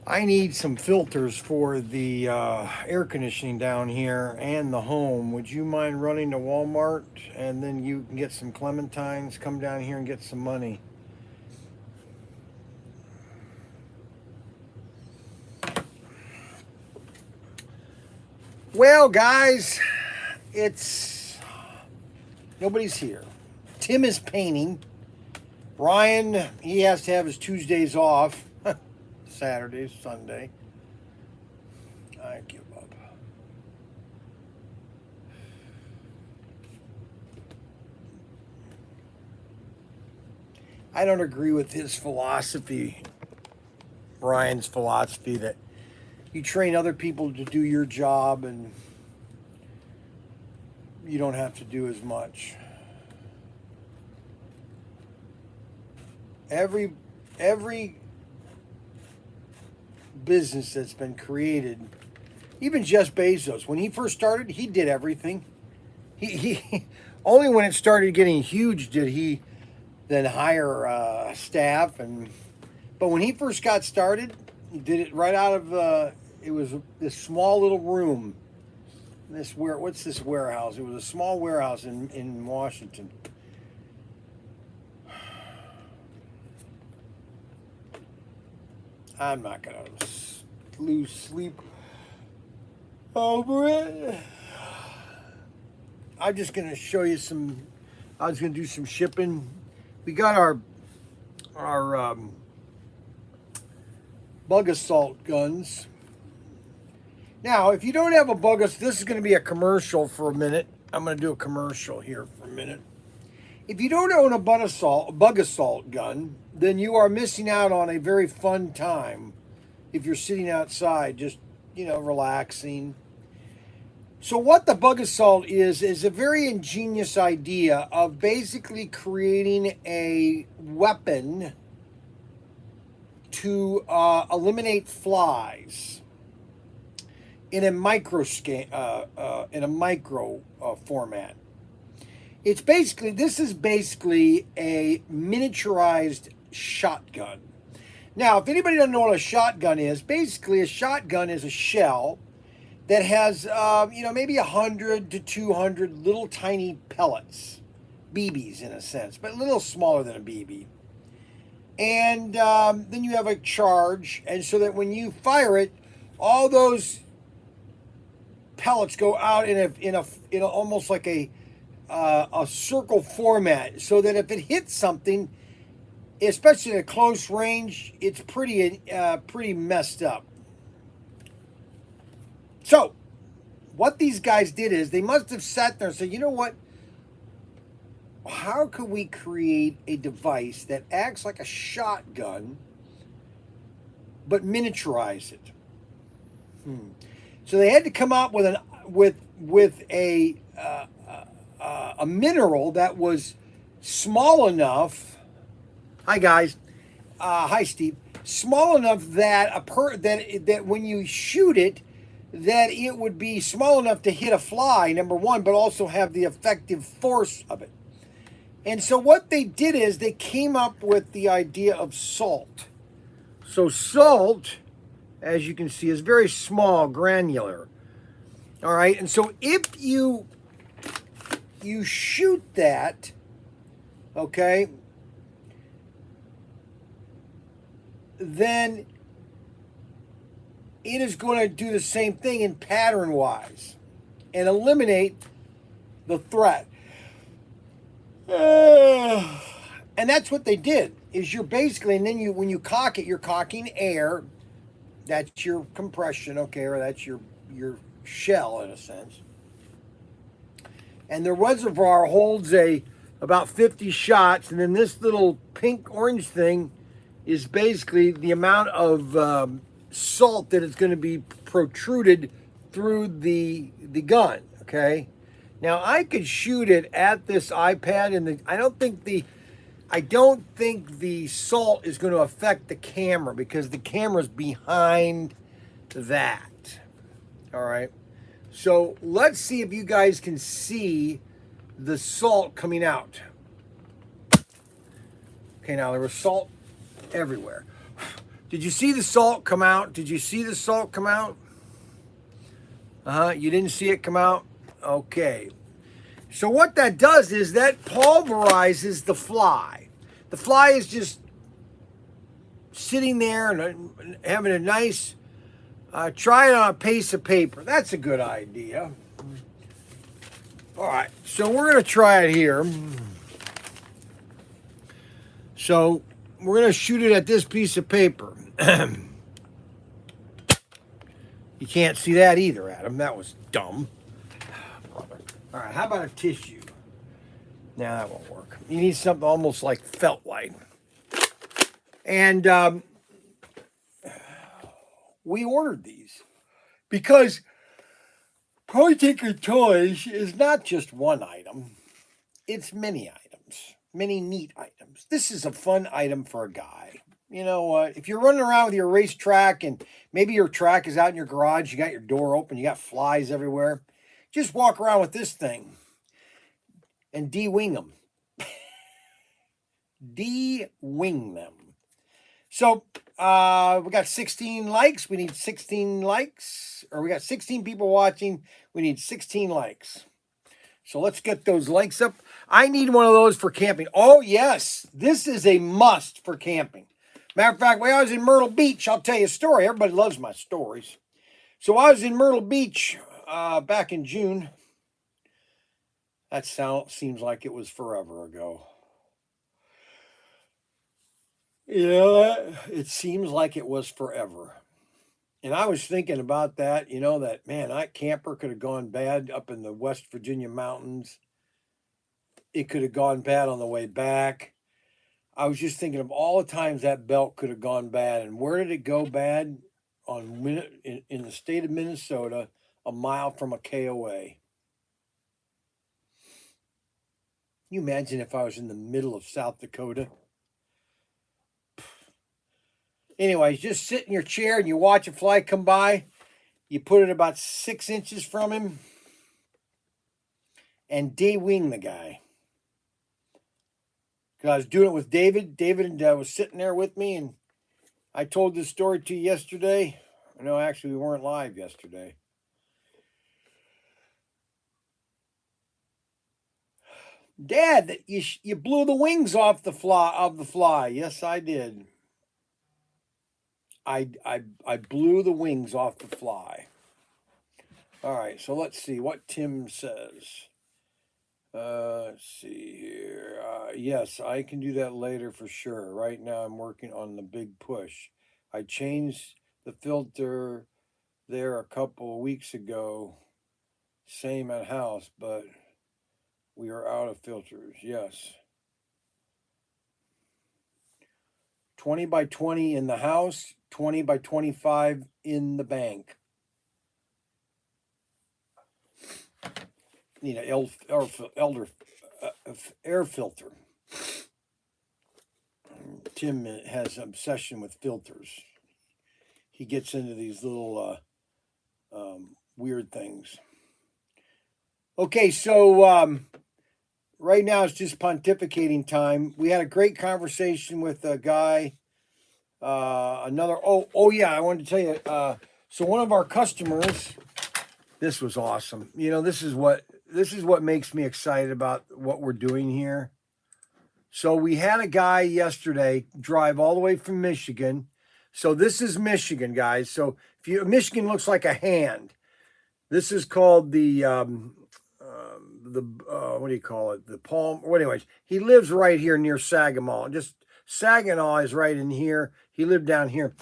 I need some filters for the air conditioning down here and the home. Would you mind running to Walmart and then you can get some clementines? Come down here and get some money. Well, guys, it's nobody's here. Tim is painting. Ryan, he has to have his Tuesdays off. Saturday, Sunday. I give up. I don't agree with his philosophy, Ryan's philosophy, that you train other people to do your job and you don't have to do as much. Every business that's been created, even Jeff Bezos, when he first started, he did everything. He only when it started getting huge did he then hire staff. But when he first got started, he did it right out of it was this small little room. What's this warehouse? It was a small warehouse in Washington. I'm not gonna lose sleep over it. I'm just gonna show you some. I was gonna do some shipping. We got our bug assault guns. Now, if you don't have a bug assault, this is gonna be a commercial for a minute. I'm gonna do a commercial here for a minute. If you don't own a bug assault gun, then you are missing out on a very fun time if you're sitting outside just, relaxing. So what the bug assault is a very ingenious idea of basically creating a weapon to eliminate flies in a micro format. This is basically a miniaturized shotgun. Now, if anybody doesn't know what a shotgun is, basically a shotgun is a shell that has, maybe 100 to 200 little tiny pellets, BBs in a sense, but a little smaller than a BB. And then you have a charge, and so that when you fire it, all those pellets go out in a almost like a circle format, so that if it hits something, especially at close range, it's pretty messed up. So what these guys did is they must have sat there and said, you know what, how could we create a device that acts like a shotgun but miniaturize it? So they had to come up with a mineral that was small enough. Hi guys, hi Steve. Small enough that that when you shoot it, that it would be small enough to hit a fly, number one, but also have the effective force of it. And so what they did is they came up with the idea of salt. So salt, as you can see, is very small, granular. All right, and so if you shoot that, okay, then it is going to do the same thing in pattern-wise and eliminate the threat. And that's what they did. Is you're basically, and then when you cock it, you're cocking air. That's your compression, okay, or that's your shell in a sense. And the reservoir holds about 50 shots, and then this little pink orange thing is basically the amount of salt that is going to be protruded through the gun, okay? Now I could shoot it at this iPad, and I don't think the salt is going to affect the camera because the camera's behind that. All right. So let's see if you guys can see the salt coming out. Okay, now there was salt everywhere. Did you see the salt come out? Did you see the salt come out? You didn't see it come out? Okay. So what that does is that pulverizes the fly. The fly is just sitting there and having a nice, try it on a piece of paper. That's a good idea. All right, so we're going to try it here. So we're going to shoot it at this piece of paper. You can't see that either, Adam. That was dumb. All right, how about a tissue? Nah, that won't work. You need something almost like felt-like. And we ordered these because ProTinkerToys is not just one item. It's many items, many neat items. This is a fun item for a guy. You know what? If you're running around with your racetrack and maybe your track is out in your garage, you got your door open, you got flies everywhere, just walk around with this thing and de-wing them. De-wing them. So we got 16 likes. We need 16 likes. Or we got 16 people watching. We need 16 likes. So let's get those likes up. I need one of those for camping. Oh, yes. This is a must for camping. Matter of fact, when I was in Myrtle Beach, I'll tell you a story. Everybody loves my stories. So I was in Myrtle Beach back in June. That seems like it was forever ago. Yeah, it seems like it was forever. And I was thinking about that, that, man, that camper could have gone bad up in the West Virginia mountains. It could have gone bad on the way back. I was just thinking of all the times that belt could have gone bad. And where did it go bad? In the state of Minnesota, a mile from a KOA. Can you imagine if I was in the middle of South Dakota? Anyways, just sit in your chair and you watch a fly come by. You put it about 6 inches from him and de-wing the guy. Because I was doing it with David. David was sitting there with me, and I told this story to you yesterday. No, actually, we weren't live yesterday. Dad, you blew the wings off the fly. Yes, I did. I blew the wings off the fly. All right, so let's see what Tim says. Let's see here. Yes, I can do that later for sure. Right now I'm working on the big push. I changed the filter there a couple of weeks ago. Same at house, but we are out of filters. Yes. 20 by 20 in the house, 20 by 25 in the bank. Need an air filter. Tim has an obsession with filters. He gets into these little weird things. Okay, so right now it's just pontificating time. We had a great conversation with a guy. Oh yeah, I wanted to tell you. So one of our customers, this was awesome. This is what makes me excited about what we're doing here. So we had a guy yesterday drive all the way from Michigan. So this is Michigan, guys. So Michigan looks like a hand. This is called the what do you call it? The Palm. Well, anyways, he lives right here near Saginaw. Just Saginaw is right in here. He lived down here.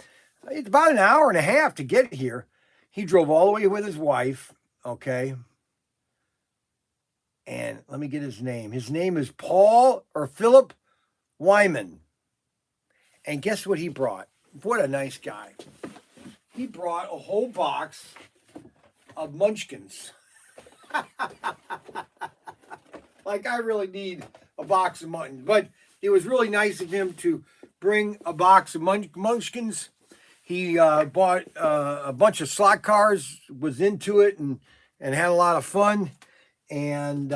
It's about an hour and a half to get here. He drove all the way with his wife. Okay. And let me get his name. His name is Philip Wyman. And guess what he brought? What a nice guy. He brought a whole box of Munchkins. like I really need a box of mutton. But it was really nice of him to bring a box of munchkins. He bought a bunch of slot cars, was into it, and had a lot of fun. And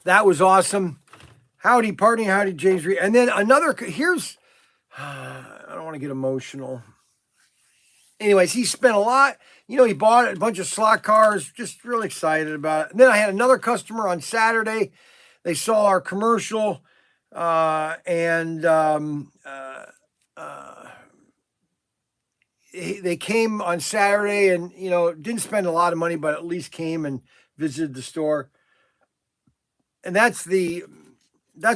that was awesome. Howdy, party, howdy, James Reed. And then another, here's, I don't want to get emotional. Anyways, he spent a lot. You know, he bought a bunch of slot cars, just really excited about it. And then I had another customer on Saturday. They saw our commercial they came on Saturday and, you know, didn't spend a lot of money, but at least came and visited the store. And that's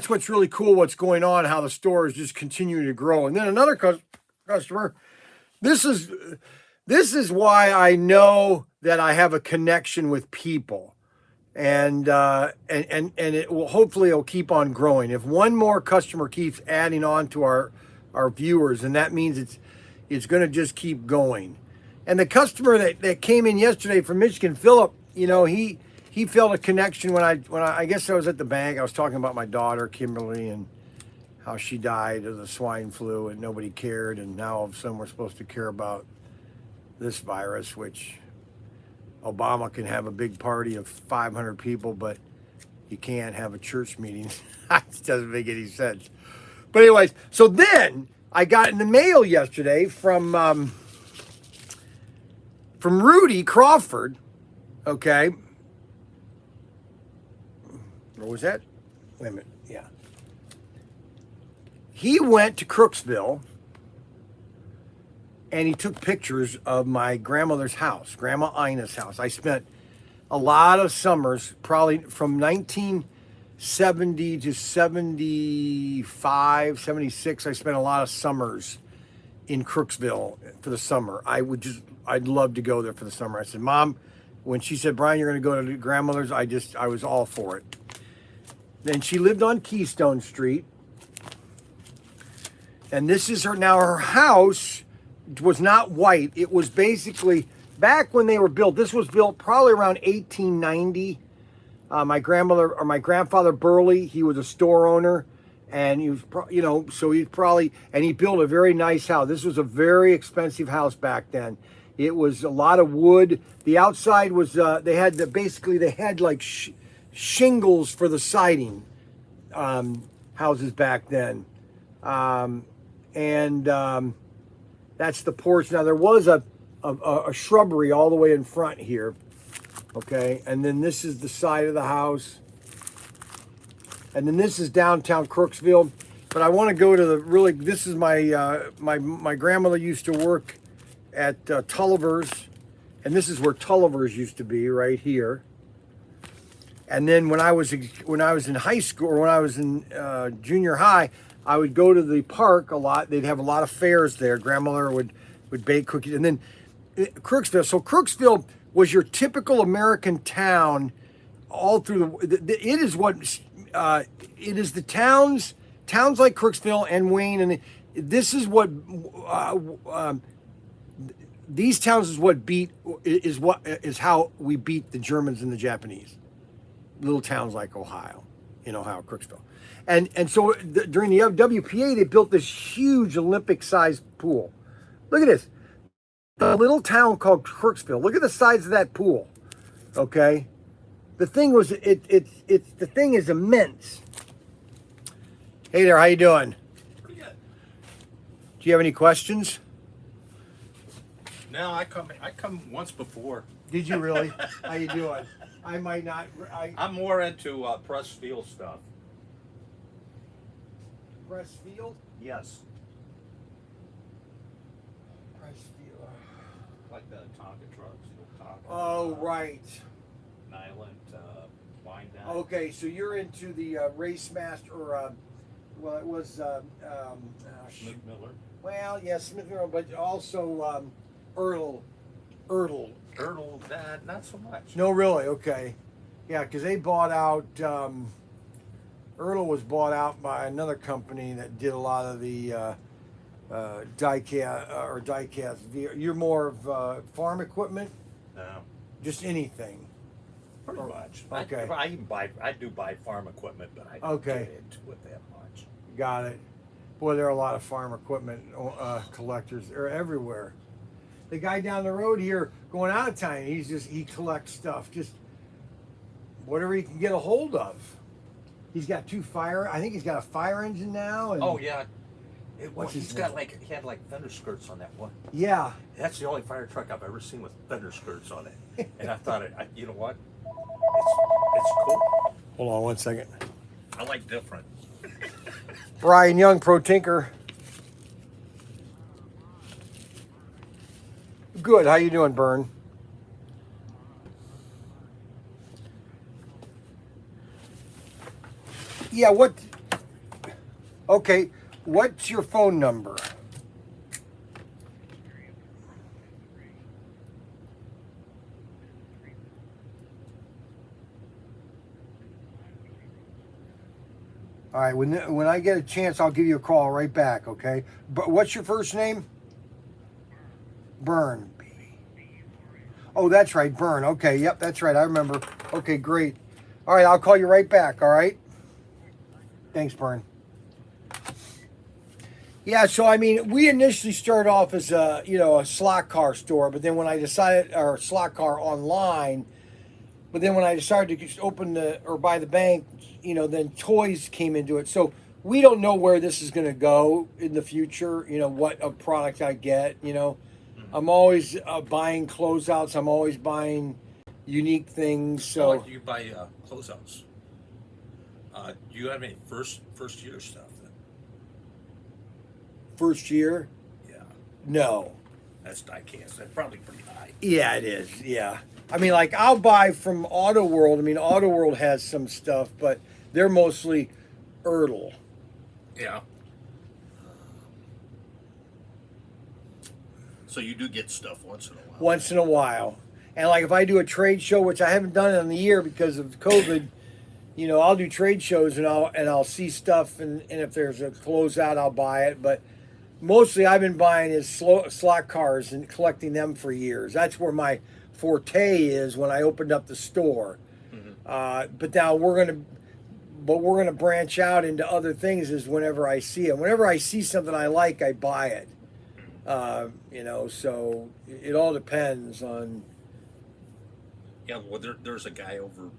what's really cool, what's going on, how the store is just continuing to grow. And then another customer, this is why I know that I have a connection with people. And it will hopefully it'll keep on growing. If one more customer keeps adding on to our viewers, and that means it's going to just keep going. And the customer that came in yesterday from Michigan, Philip, you know, he felt a connection when I guess I was at the bank. I was talking about my daughter Kimberly and how she died of the swine flu and nobody cared, and now all of a sudden we're supposed to care about this virus, which Obama can have a big party of 500 people, but you can't have a church meeting. It doesn't make any sense. But anyways, so then I got in the mail yesterday from Rudy Crawford. Okay. Or was that? Wait a minute. Yeah. He went to Crooksville and he took pictures of my grandmother's house, Grandma Ina's house. I spent a lot of summers, probably from 1970 to 75, 76. I spent a lot of summers in Crooksville for the summer. I'd love to go there for the summer. I said, Mom, when she said, Brian, you're going to go to grandmother's, I was all for it. Then she lived on Keystone Street. And this is her house was not white. It was basically, back when they were built, this was built probably around 1890. My grandfather Burley, he was a store owner, and he was, and he built a very nice house. This was a very expensive house back then. It was a lot of wood. The outside was, they had like shingles for the siding, houses back then. That's the porch. Now there was a shrubbery all the way in front here. Okay, and then this is the side of the house. And then this is downtown Crooksville. But I want to go to this is my grandmother used to work at Tulliver's. And this is where Tulliver's used to be, right here. And then when I was in high school, or when I was in junior high, I would go to the park a lot. They'd have a lot of fairs there. Grandmother would bake cookies. And then Crooksville. So Crooksville was your typical American town all through it is the towns like Crooksville and Wayne. And this is what, these towns is how we beat the Germans and the Japanese. Little towns like Ohio, Crooksville. And so during the WPA, they built this huge Olympic-sized pool. Look at this. A little town called Crooksville. Look at the size of that pool. Okay? The thing the thing is immense. Hey there, how you doing? Pretty good. Do you have any questions? No, I come once before. Did you really? How you doing? I might not. I'm more into press field stuff. Press field? Yes. Press field. Like the Tonka trucks, Tonka. Oh, right. Nyland, wind down. Okay, so you're into the race master, or it was Smith Miller. Well, yeah, Smith Miller, but also Ertl. Ertl, not so much. No, really? Okay. Yeah, because they bought out, Ertl was bought out by another company that did a lot of the diecast. You're more of farm equipment? No. Just anything? Pretty much. Okay. I do buy farm equipment, but I don't Okay. get into it that much. Got it. Boy, there are a lot of farm equipment collectors. They're everywhere. The guy down the road here going out of town, he collects stuff, just whatever he can get a hold of. He's got I think he's got a fire engine now. And Oh yeah. What's his He had like fender skirts on that one. yeah. That's the only fire truck I've ever seen with fender skirts on it. And I thought, you know what? It's cool. Hold on one second. I like different. Brian Young, Pro Tinker. Good. How you doing, Bern? Yeah. What? Okay. What's your phone number? All right, when I get a chance, I'll give you a call right back, okay? But what's your first name? Bern. Oh, that's right, Bern. Okay, yep, that's right. I remember. Okay, great. All right, I'll call you right back, all right? Thanks, Bern. Yeah, so I mean, we initially started off as a slot car store, but then when I decided, or slot car online, but then when I decided to just buy the bank, then toys came into it. So we don't know where this is going to go in the future. What a product I get. I'm always buying closeouts. I'm always buying unique things. So Like you buy closeouts. Do you have any first year stuff then? first year, Yeah. no. That's diecast. That's probably pretty high. Yeah, it is. Yeah. I mean, like I'll buy from Auto World. I mean, Auto World has some stuff, but they're mostly Ertl. Yeah. So you do get stuff once in a while. Once in a while. And like if I do a trade show, which I haven't done in a year because of COVID, I'll do trade shows and I'll see stuff and if there's a closeout, I'll buy it. But mostly I've been buying is slot cars and collecting them for years. That's where my forte is when I opened up the store. Mm-hmm. But now we're gonna branch out into other things is whenever I see it. Whenever I see something I like, I buy it. So it all depends on. Yeah, well, there's a guy over,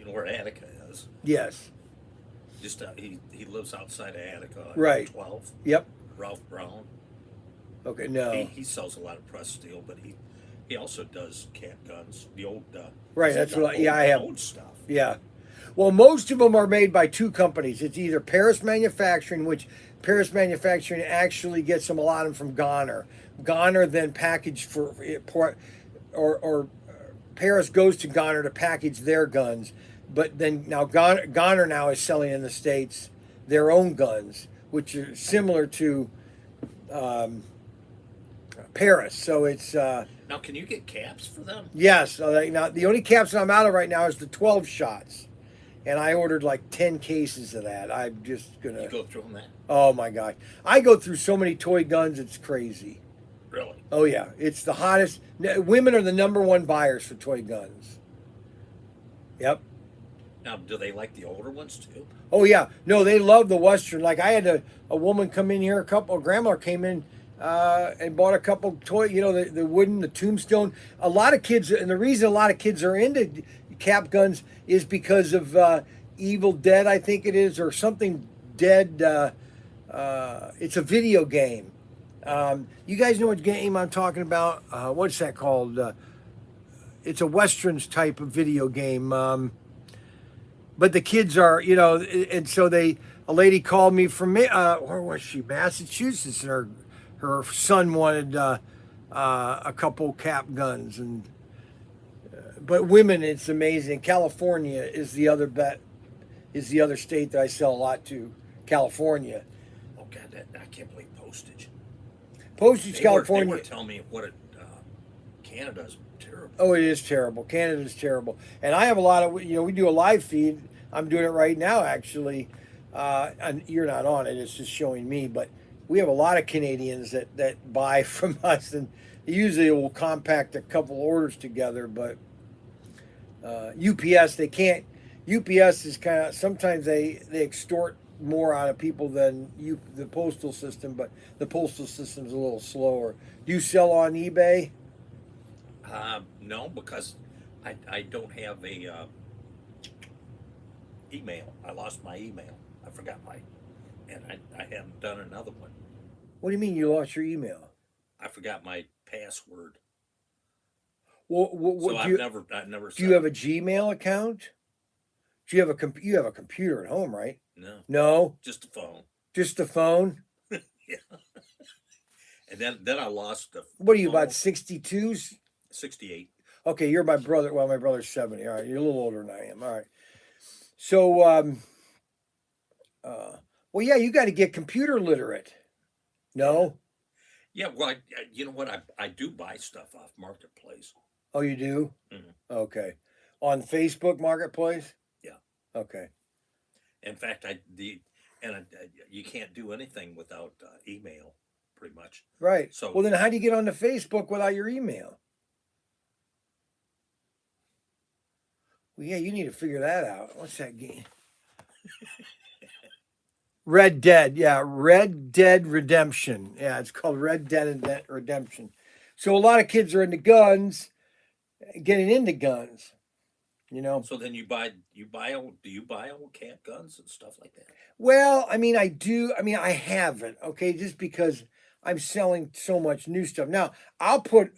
where Attica is. Yes. Just he lives outside of Attica. Right. 12. Yep. Ralph Brown. Okay. No. He sells a lot of pressed steel, but he also does cap guns. The old. Right. That's what. I have. Old stuff. Yeah. Well, most of them are made by two companies. It's either Paris Manufacturing, which Paris Manufacturing actually gets them a lot of them from Goner. Goner then packaged or Paris goes to Goner to package their guns. But then now Goner now is selling in the States their own guns, which are similar to Paris. So it's Now, can you get caps for them? yes. Now the only caps that I'm out of right now is the 12 shots, and I ordered like 10 cases of that. I'm just gonna. You go through them that? Oh my God, I go through so many toy guns. It's crazy. Really? Oh yeah, it's the hottest. Women are the number one buyers for toy guns. Yep. Now, do they like the older ones too? Oh yeah, no, they love the Western. Like I had a woman come in here, a grandma came in and bought a couple toy, the wooden, the Tombstone. A lot of kids, and the reason a lot of kids are into cap guns is because of Evil Dead, I think it is, or something Dead. It's a video game. You guys know what game I'm talking about? What's that called? It's a Westerns type of video game. But the kids are, and so a lady called me from, where was she? Massachusetts, and her son wanted a couple cap guns, but women, it's amazing. California is the other state that I sell a lot to. California. Oh God, I can't believe postage. Postage, California. They were telling me what Canada's terrible. Oh, it is terrible. Canada's terrible. And I have a lot of, we do a live feed. I'm doing it right now, actually. And you're not on it. It's just showing me. But we have a lot of Canadians that buy from us. And Usually, it will compact a couple orders together, but UPS they can't. UPS is kind of sometimes they extort more out of people than the postal system, but the postal system's a little slower. Do you sell on eBay? No, because I don't have a email. I lost my email. I forgot my, and I haven't done another one. What do you mean you lost your email? I forgot my password. What So do you I've never do? You set have up. a Gmail account? Do you have you have a computer at home, right? No, No, just the phone. just the phone. Yeah, and then I lost the What are you about phone. 62s? 68. Okay, you're my brother. Well, my brother's 70. All right, you're a little older than I am. All right. So, uh, well, yeah, you got to get computer literate. Yeah, No? yeah. Well, you know what? I do buy stuff off Marketplace. Oh, you do? Hmm. Okay. On Facebook Marketplace? Yeah. Okay. In fact, you can't do anything without email, pretty much. Right. So Well, then how do you get onto Facebook without your email? Well, yeah, you need to figure that out. What's that game? Red Dead. Yeah, Red Dead Redemption. Yeah, it's called Red Dead Redemption. So a lot of kids are into guns, getting into guns, you know. so then do you buy old cat guns and stuff like that? Well, I mean, I do. I mean, I haven't. Okay, just because I'm selling so much new stuff now. I'll put,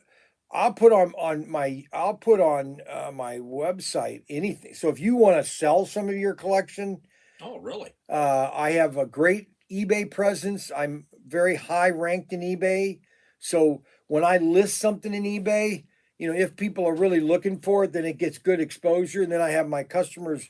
I'll put on my website anything. So if you want to sell some of your collection, Oh, really? I have a great eBay presence. I'm very high ranked in eBay. So when I list something in eBay, if people are really looking for it, then it gets good exposure. And then I have my customers,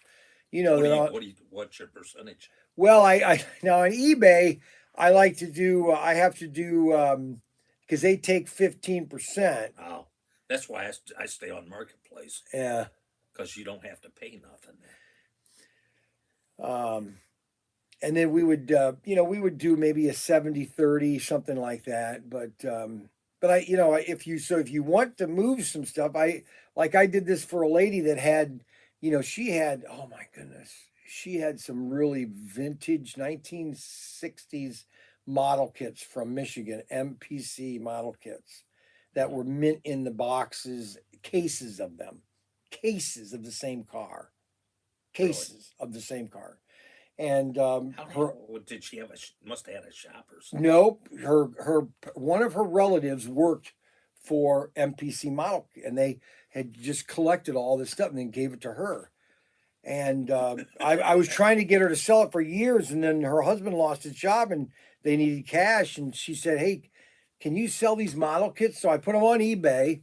What's your percentage? well, I now on eBay, I like to do. I have to do because they take 15%. Oh, that's why I stay on Marketplace Yeah. because you don't have to pay nothing. Um, and then we would do maybe a 70-30 something like that. But if you want to move some stuff, I did this for a lady that had, she had, oh my goodness, she had some really vintage 1960s model kits from Michigan, MPC model kits that Mhm. were mint in the boxes, cases of them, cases of the same car, Really? cases of the same car. And her Did she have must have had a shop or something? nope, her one of her relatives worked for MPC Model, and they had just collected all this stuff and then gave it to her. And I was trying to get her to sell it for years, and then her husband lost his job, and they needed cash, and she said, "Hey, can you sell these model kits?" So I put them on eBay,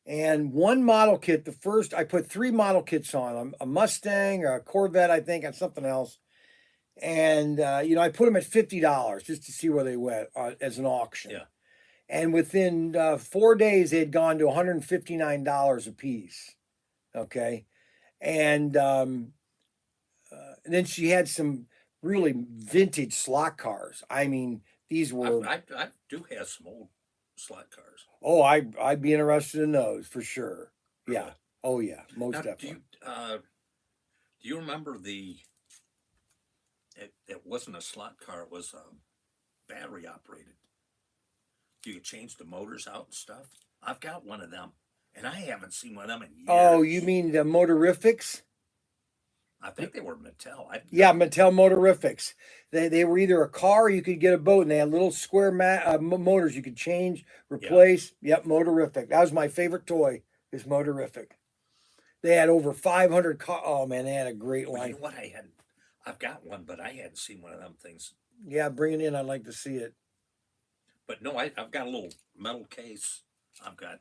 and one model kit, the first I put three model kits on a Mustang, a Corvette, I think, and something else. And I put them at $50 just to see where they went as an auction. Yeah. And within 4 days, they had gone to $159 a piece. Okay, and then she had some really vintage slot cars. I mean, these were, I do have some old slot cars. oh, I'd be interested in those for sure. Yeah. Really. Oh yeah, most Now, definitely. do you remember it wasn't a slot car, it was battery operated. You could change the motors out and stuff. I've got one of them, and I haven't seen one of them in Oh, you years. mean the motorifics? I think they were Mattel. I've Yeah, never. Mattel Motorifics. They were either a car or you could get a boat, and they had little square motors you could change, Yeah. replace. Yep, Motorific. That was my favorite toy. Is Motorific. They had over 500 car. Oh man, they had a great Well, you line. know what? I've got one, but I hadn't seen one of them things. Yeah, bring it in. I'd like to see it. But no, I've got a little metal case. I've got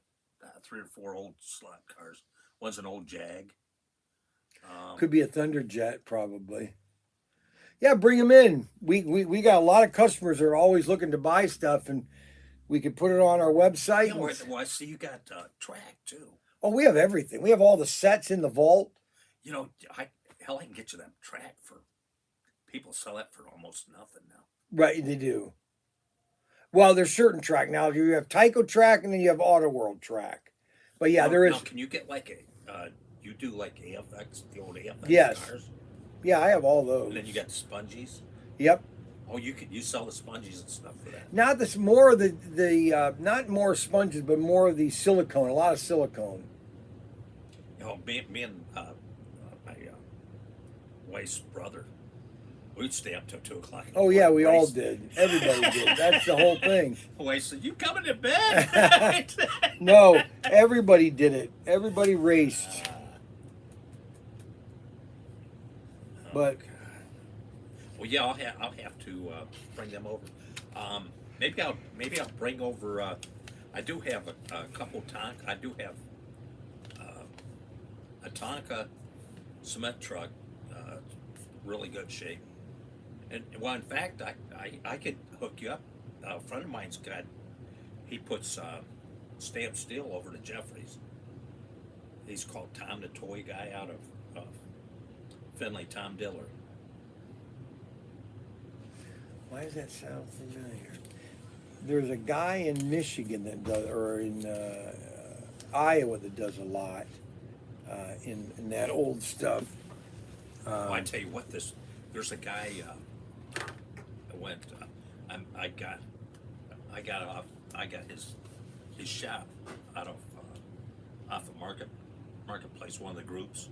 three or four old slot cars. One's an old Jag. Could be a Thunderjet, probably. Yeah, bring them in. We got a lot of customers that are always looking to buy stuff, and we could put it on our website. Yeah, well, I see you got track too. Oh, we have everything. We have all the sets in the vault. You know, I can get you that track for people sell that for almost nothing now. Right, they do. Well, there's certain track now. You have Tyco track and then you have Auto World track. But yeah, there Now, is. can you get like you do like AFX, the old AFX Yes. cars, Yeah, I have all those. and then you got the spongies. Yep. Oh, you sell the spongies and stuff for that. Not this more of the not more sponges, but more of the silicone. A lot of silicone. You know, me and my wife's brother, we'd stay up till 2 o'clock. Oh yeah, we all did. Everybody did. That's the whole thing. My wife said, "You coming to bed?" No, everybody did it. Everybody raced. But well, yeah, I'll have to bring them over. Maybe I'll bring over. I do have a couple Tonka. I do have a Tonka cement truck, really good shape. And well, in fact, I could hook you up. A friend of mine's got. He puts stamped steel over to Jeffries. He's called Tom the Toy Guy out of Finley. Tom Diller. why does that sound familiar? There's a guy in Michigan that does, or in Iowa that does a lot in that old stuff. Well, I tell you what, there's a guy that went. I got his shop out of off of Marketplace, one of the groups.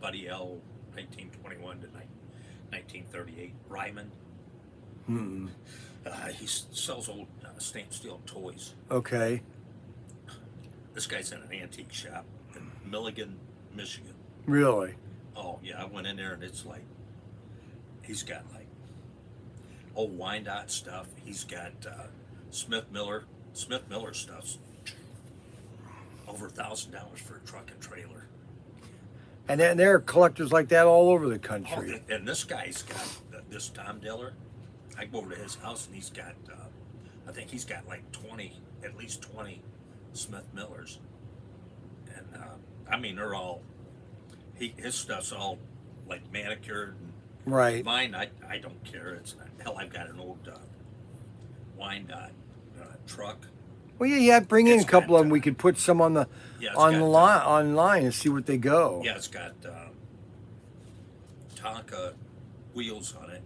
Buddy L, 1921 to 1938. Ryman. Hmm. He sells old stainless steel toys. Okay. This guy's in an antique shop in Milligan, Michigan. Really? Oh yeah, I went in there and it's like he's got like old Wyandotte stuff. He's got Smith Miller stuff's over $1,000 for a truck and trailer. And then there are collectors like that all over the Oh, country. and this guy's got this Tom Diller. I go over to his house and he's got I think he's got like at least 20 Smith Millers, and I mean they're all his stuff's all like manicured. And Right. mine, I don't care. It's hell. I've got an old Wyandotte truck. Well, yeah, bring in It's a couple got, of them. We could put some on the Yeah, it's on got, the line online and see what they go. Yeah, it's got Tonka wheels on it,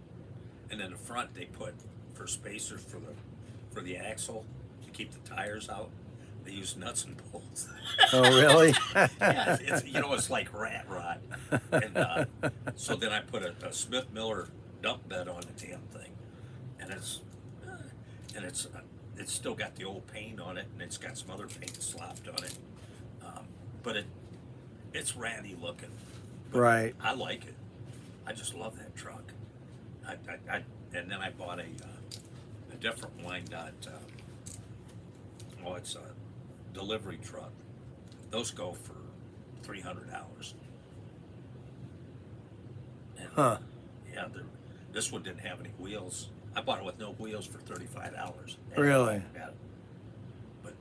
and in the front they put for spacers for the axle to keep the tires out. They use nuts and bolts. Oh, really? Yeah, it's like rat rod. And so then I put a Smith Miller dump bed on the damn thing, and it's still got the old paint on it, and it's got some other paint slapped on it. But it's ratty looking. But Right. I like it. I just love that truck. And then I bought a different Wyandotte. It's a delivery truck. Those go for $300. And, Huh. Yeah, this one didn't have any wheels. I bought it with no wheels for $35. Really? Yeah. But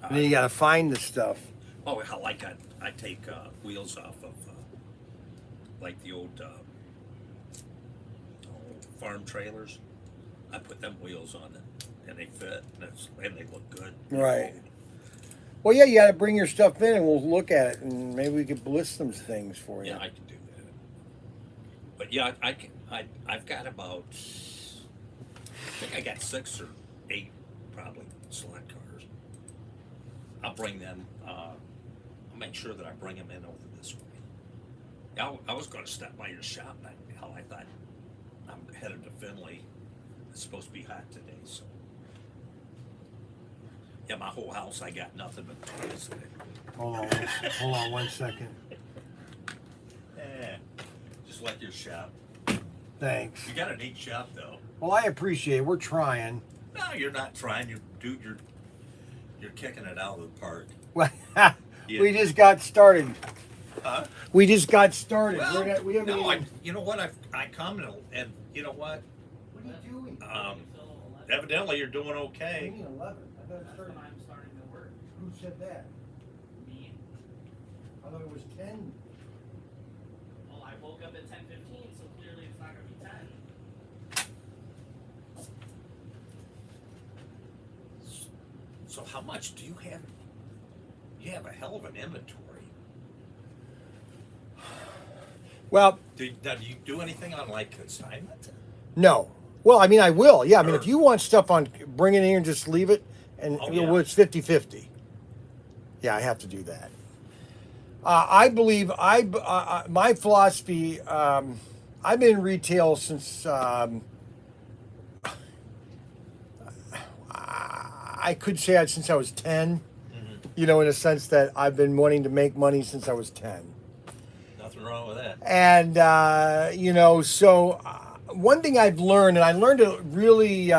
And then you got to find the stuff. oh, like I take wheels off of like the old farm trailers. I put them wheels on it, and they fit, and they look good. Right. Well, yeah, you got to bring your stuff in, and we'll look at it, and maybe we could list some things for you. Yeah, I can do that. But yeah, I've got about, I think I got 6 or 8 probably slot cars. I'll bring them. I'll make sure that I bring them in over this way. I was going to stop by your shop, and I thought I'm headed to Finley. It's supposed to be hot today, so. Yeah, my whole house, I got nothing but toys in it. Hold on 1 second. Yeah, just like your shop. Thanks. You got a neat shop, though. Well, I appreciate it. We're trying. No, you're not trying. You're kicking it out of the park. We just got started. Huh? We just got started. Well, we haven't no, even... you know what? I come and you know what? What are you doing? Evidently you're doing okay. I mean 11. I thought it started. I'm starting to work. Who said that? Me. I thought it was 10. Well, I woke up at 10:15, so clearly it's not gonna be 10. So how much do you have? You have a hell of an inventory. Well, Do you do anything on like consignment? no. Well, I mean, I will. Yeah, I mean, Or- if you want stuff on, bring it in here and just leave it, and Oh, well, yeah. it's 50-50. Yeah, I have to do that. I believe my philosophy. I've been in retail since I could say since I was 10. Mm-hmm. You know, in a sense that I've been wanting to make money since I was 10. Nothing wrong with that. And you know, so one thing I've learned, and I learned it really,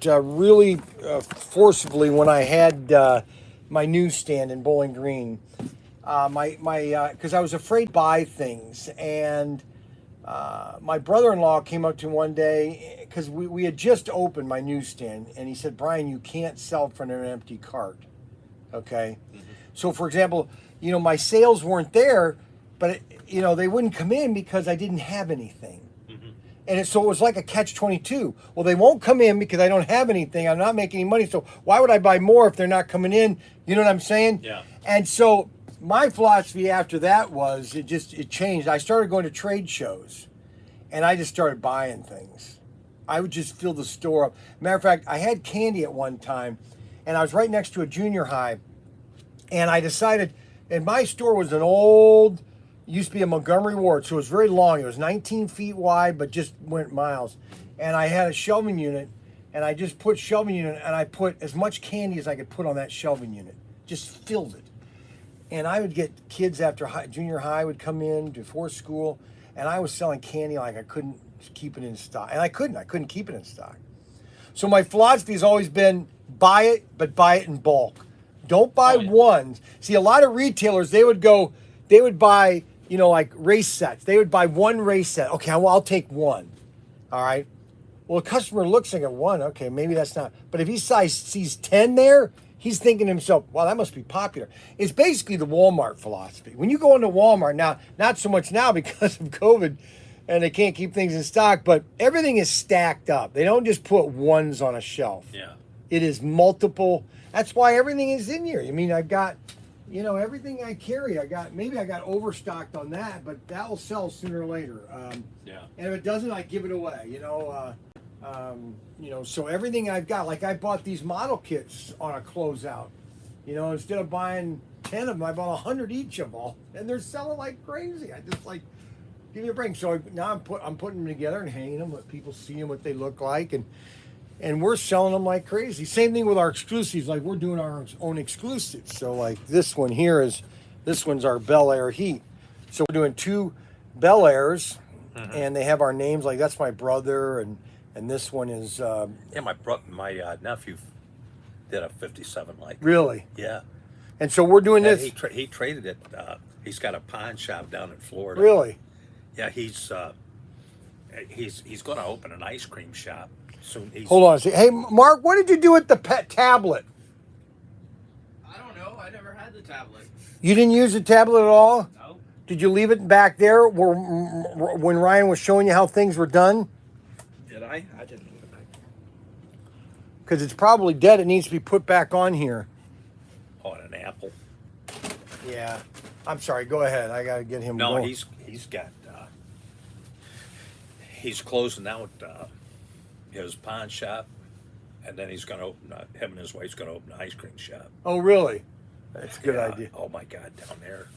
really forcibly when I had my newsstand in Bowling Green. Because I was afraid to buy things, and my brother-in-law came up to me one day because we had just opened my newsstand, and he said, "Brian, you can't sell from an empty cart." Okay. So, for example, you know, my sales weren't there, but you know, they wouldn't come in because I didn't have anything. And so it was like a catch-22. Well, they won't come in because I don't have anything. I'm not making any money. So why would I buy more if they're not coming in? You know what I'm saying? Yeah. And so my philosophy after that was it changed. I started going to trade shows, and I just started buying things. I would just fill the store up. Matter of fact, I had candy at one time, and I was right next to a junior high. And I decided, and my store was an old, used to be a Montgomery Ward, so it was very long. It was 19 feet wide, but just went miles. And I had a shelving unit, and I just put shelving unit, and I put as much candy as I could put on that shelving unit. Just filled it. And I would get kids after junior high would come in before school, and I was selling candy like I couldn't keep it in stock. And I couldn't keep it in stock. So my philosophy has always been buy it, but buy it in bulk. Don't buy ones. See, a lot of retailers, they would buy, you know, like race sets. They would buy one race set. Okay, well, I'll take one. All right. Well, a customer looks like a one. Okay, maybe that's not. But if he sees 10 there, he's thinking to himself, well, that must be popular. It's basically the Walmart philosophy. When you go into Walmart now, not so much now because of COVID and they can't keep things in stock, but everything is stacked up. They don't just put ones on a shelf. Yeah. It is multiple. That's why everything is in here. I mean, I've got, you know, everything I carry. Maybe I got overstocked on that, but that will sell sooner or later. Yeah. And if it doesn't, I give it away. You know, so everything I've got, like I bought these model kits on a closeout. You know, instead of buying 10 of them, I bought 100 each of all, and they're selling like crazy. I just like give me a break. So now I'm putting them together and hanging them, let people see them, what they look like, and we're selling them like crazy. Same thing with our exclusives. Like we're doing our own exclusives. So like this one's our Bel Air Heat. So we're doing 2 Bel Airs, and they have our names. Like that's my brother, and this one is Yeah, my nephew did a 57 like. really. Yeah. And so we're doing And this. he traded it. He's got a pawn shop down in Florida. Really. Yeah, he's going to open an ice cream shop soon. Hold on a second. Hey, Mark, what did you do with the pet tablet? I don't know. I never had the tablet. You didn't use the tablet at all? No. Did you leave it back there when Ryan was showing you how things were done? Did I? I didn't leave it back. Because it's probably dead. It needs to be put back on here. Oh, and an apple. Yeah. I'm sorry. Go ahead. I got to get him No, going. he's got he's closing out his pawn shop, and then he's going to open. Him and his wife's going to open an ice cream shop. Oh, really? That's a good Yeah. idea. Oh my God, down there,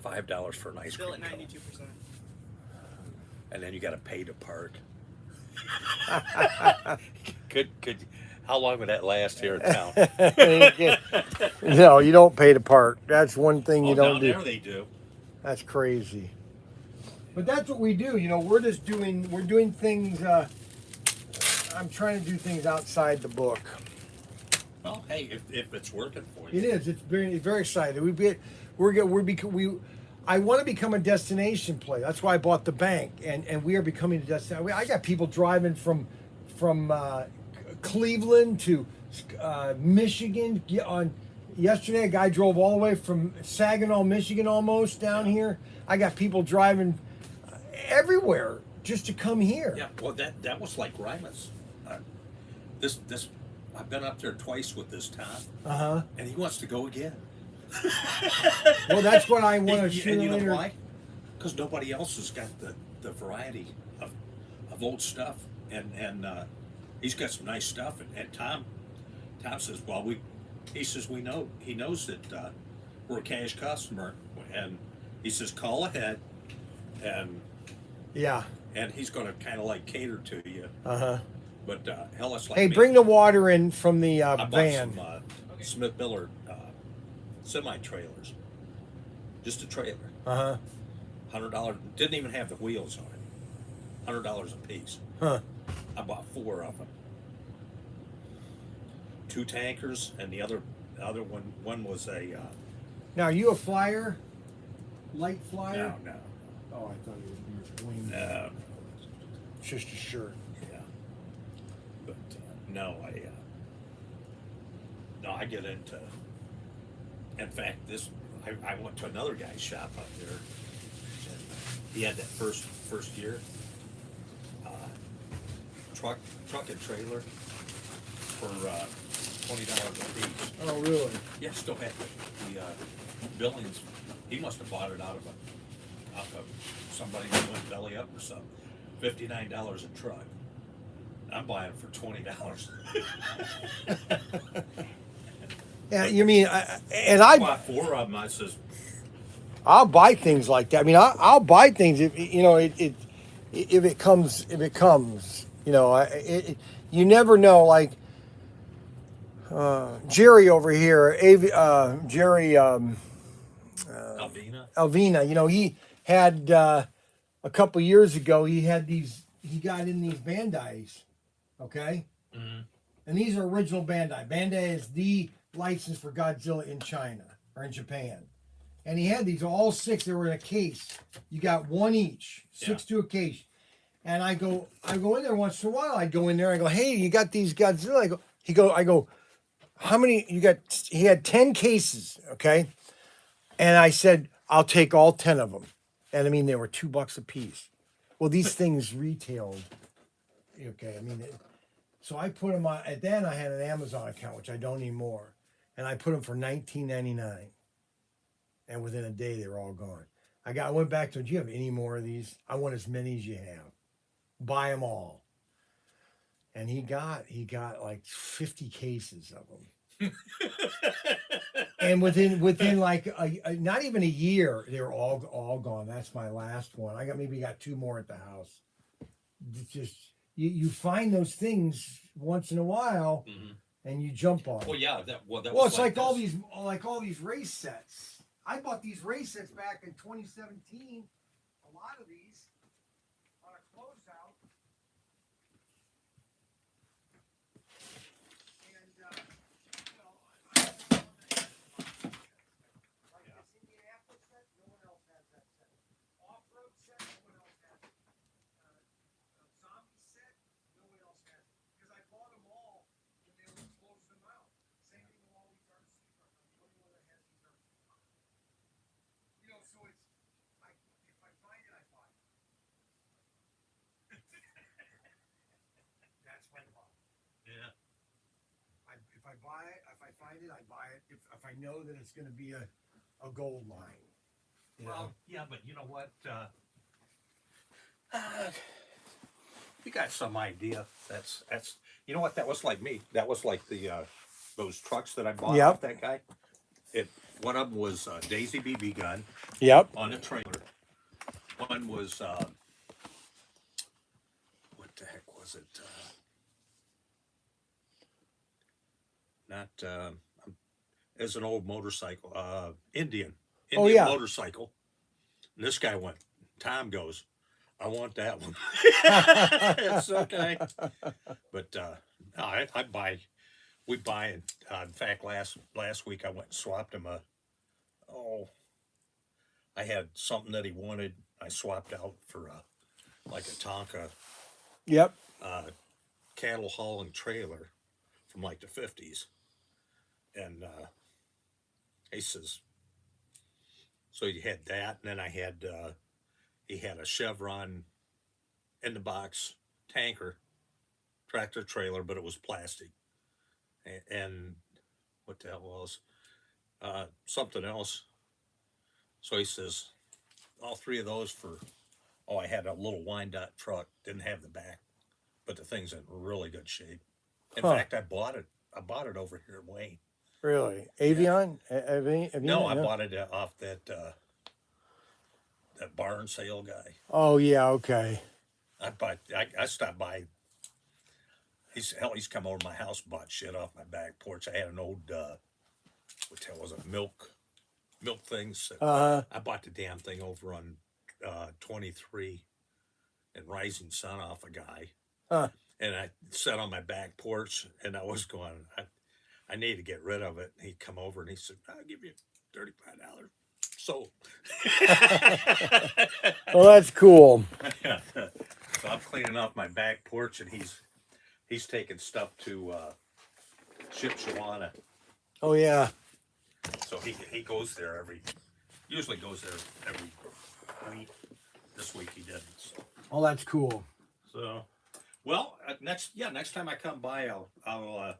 $5 for an ice Still cream at cone. 92%. And then you got to pay to park. could how long would that last here in town? No, you don't pay to park. That's one thing you Oh, don't down do. there they do. That's crazy. But that's what we do. You know, we're doing things. I'm trying to do things outside the book. Well, hey, if it's working for you. It is. It's very exciting. I want to become a destination play. That's why I bought the bank, and we are becoming a destination. I got people driving from Cleveland to Michigan. Yesterday, a guy drove all the way from Saginaw, Michigan, almost down here. I got people driving everywhere just to come here. Yeah, well, that was like Rima's. This I've been up there twice with this Tom, Uh-huh. and he wants to go again. Well, that's what I want to And sooner you or know later. why? Because nobody else has got the variety of old stuff, and he's got some nice stuff. And Tom says, well, he says he knows that we're a cash customer, and he says call ahead, and Yeah. and he's going to kind of like cater to you. Uh-huh. But hell, it's like Hey, me. bring the water in from the I bought van. some Smith Miller semi trailers, just a trailer, Uh-huh. $100. Didn't even have the wheels on it. $100 a piece. Huh. I bought 4 of them. 2 tankers, and the other one was a Now, are you a flyer? Light flyer? no. Oh, I thought you were wing. It's just a shirt. Yeah, but no, I get into. In fact, I went to another guy's shop up there, and he had that first year truck and trailer for $20 a piece. Oh, really? Yeah, still have the billings. He must have bought it out of somebody who went belly up or something. $59 a truck. I'm buying it for $20. Yeah, you mean, and I I bought 4 of them. I says, I'll buy things like that. I mean, I'll buy things if you know if it comes. You know, you never know. Like Jerry over here, Jerry Alvina. Alvina. You know, he had a couple years ago. He had these. He got in these Bandais. Okay. Mm-hmm. And these are original Bandai. Bandai is the license for Godzilla in China or in Japan. And he had these all 6. They were in a case. You got 1 each, 6 to a case. And I go in there once in a while. I'd go in there. I go, hey, you got these Godzilla? I go, how many you got? He had 10 cases, okay. And I said, I'll take all 10 of them. And I mean, they were $2 a piece. Well, these things retailed, okay. I mean, so I put them on. At then I had an Amazon account, which I don't anymore, and I put them for $19.99. And within a day, they were all gone. I went back to him. Do you have any more of these? I want as many as you have. Buy them all. And he got like 50 cases of them. And within like not even a year, they were all gone. That's my last one. I got 2 more at the house. It's just you find those things once in a while, and you jump on. Well, them. yeah, that Well, was it's like this. all these race sets. I bought these race sets back in 2017. A lot of these on a closeout. And like this Indianapolis set, no one else has that set. Off-road set, no one else has it. A zombie set, no one else has it. Because I bought them all when they were closing them out. Same thing with all these RC cars. I'm the only one that has these RC cars. You know, so it's like if I find it, I buy it. That's my problem. Yeah. If I buy it, if I find it, I buy it. If I know that it's going to be a gold mine. You know? Well, yeah, but you know what? We got some idea. That's you know what? That was like me. That was like the those trucks that I bought Yep. off that guy. One of them was Daisy BB gun Yep. on a trailer. One was what the heck was it? Not it was an old motorcycle. Indian Oh, yeah. motorcycle. And this guy went. Tom goes, I want that one. It's okay. But no, I buy. We buy it. In fact, last week I went and swapped him I had something that he wanted. I swapped out for like a Tonka Yep. cattle hauling trailer from like the 50s. And he says, so he had that, and then he had a Chevron in the box tanker tractor trailer, but it was plastic. and what the hell was something else. So he says, all three of those for, oh, I had a little Wyandotte truck, didn't have the back, but the thing's in really good shape. In Huh. fact, I bought it. I bought it over here in Wayne. Really? Yeah. Avion? No, I bought it off that barn sale guy. Oh, yeah, okay. I stopped by. He's come over to my house, bought shit off my back porch. I had an old what the hell was it, milk things. Uh-huh. I bought the damn thing over on 23 and Rising Sun off a guy. Huh. And I sat on my back porch and I was going, I need to get rid of it. And he'd come over and he said, I'll give you $35. So, Well, that's cool. so I'm cleaning off my back porch and he's taking stuff to Shipshawana. Oh, yeah. So he goes there usually goes there every week. This week he didn't. So. Oh, that's cool. So, well, next time I come by, I'll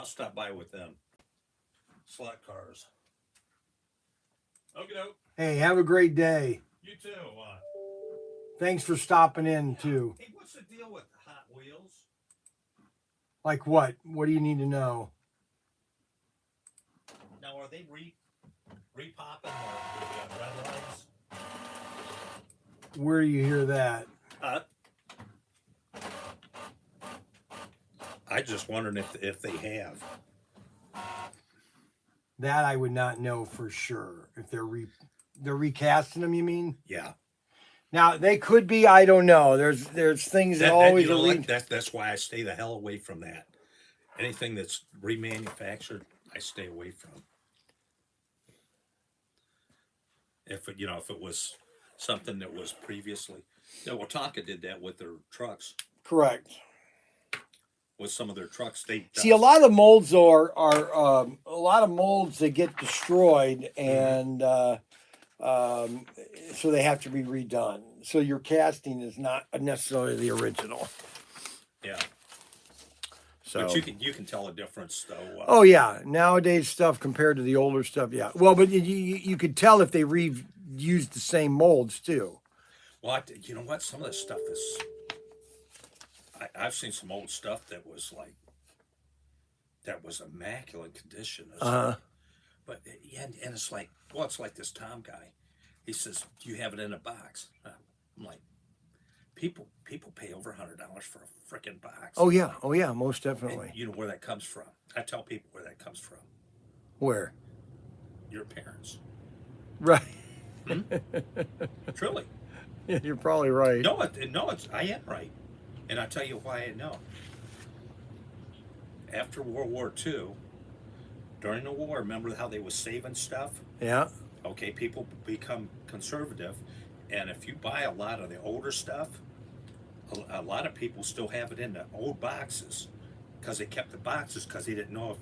stop by with them. Slot cars. Okay. Hey, have a great day. You too. Thanks for stopping in, too. Hey, what's the deal with Hot Wheels? Like what? What do you need to know? Now, are they repopping the red lights? Where do you hear that? I just wondering if they have. That I would not know for sure. If they're recasting them, you mean? Yeah. Now they could be. I don't know. There's things that always you know, are. That's why I stay the hell away from that. Anything that's remanufactured, I stay away from. If it was something that was previously, Tonka did that with their trucks. Correct. With some of their trucks, they see a lot of molds are a lot of molds that get destroyed, and so they have to be redone. So your casting is not necessarily the original. Yeah. So, but you can tell a difference though. Oh yeah, nowadays stuff compared to the older stuff, yeah. Well, but you could tell if they reused the same molds too. Well, you know what? Some of this stuff is. I've seen some old stuff that was immaculate condition. But yeah, and it's like, well, it's like this Tom guy. He says, "Do you have it in a box?" I'm like, people pay over $100 for a freaking box. Oh yeah, most definitely. And you know where that comes from? I tell people where that comes from. Where? Your parents. Right. Truly. Yeah, you're probably right. No, I am right. And I'll tell you why I know. After World War II, during the war, remember how they was saving stuff? Yeah. Okay, people become conservative, and if you buy a lot of the older stuff, a lot of people still have it in the old boxes because they kept the boxes because they didn't know if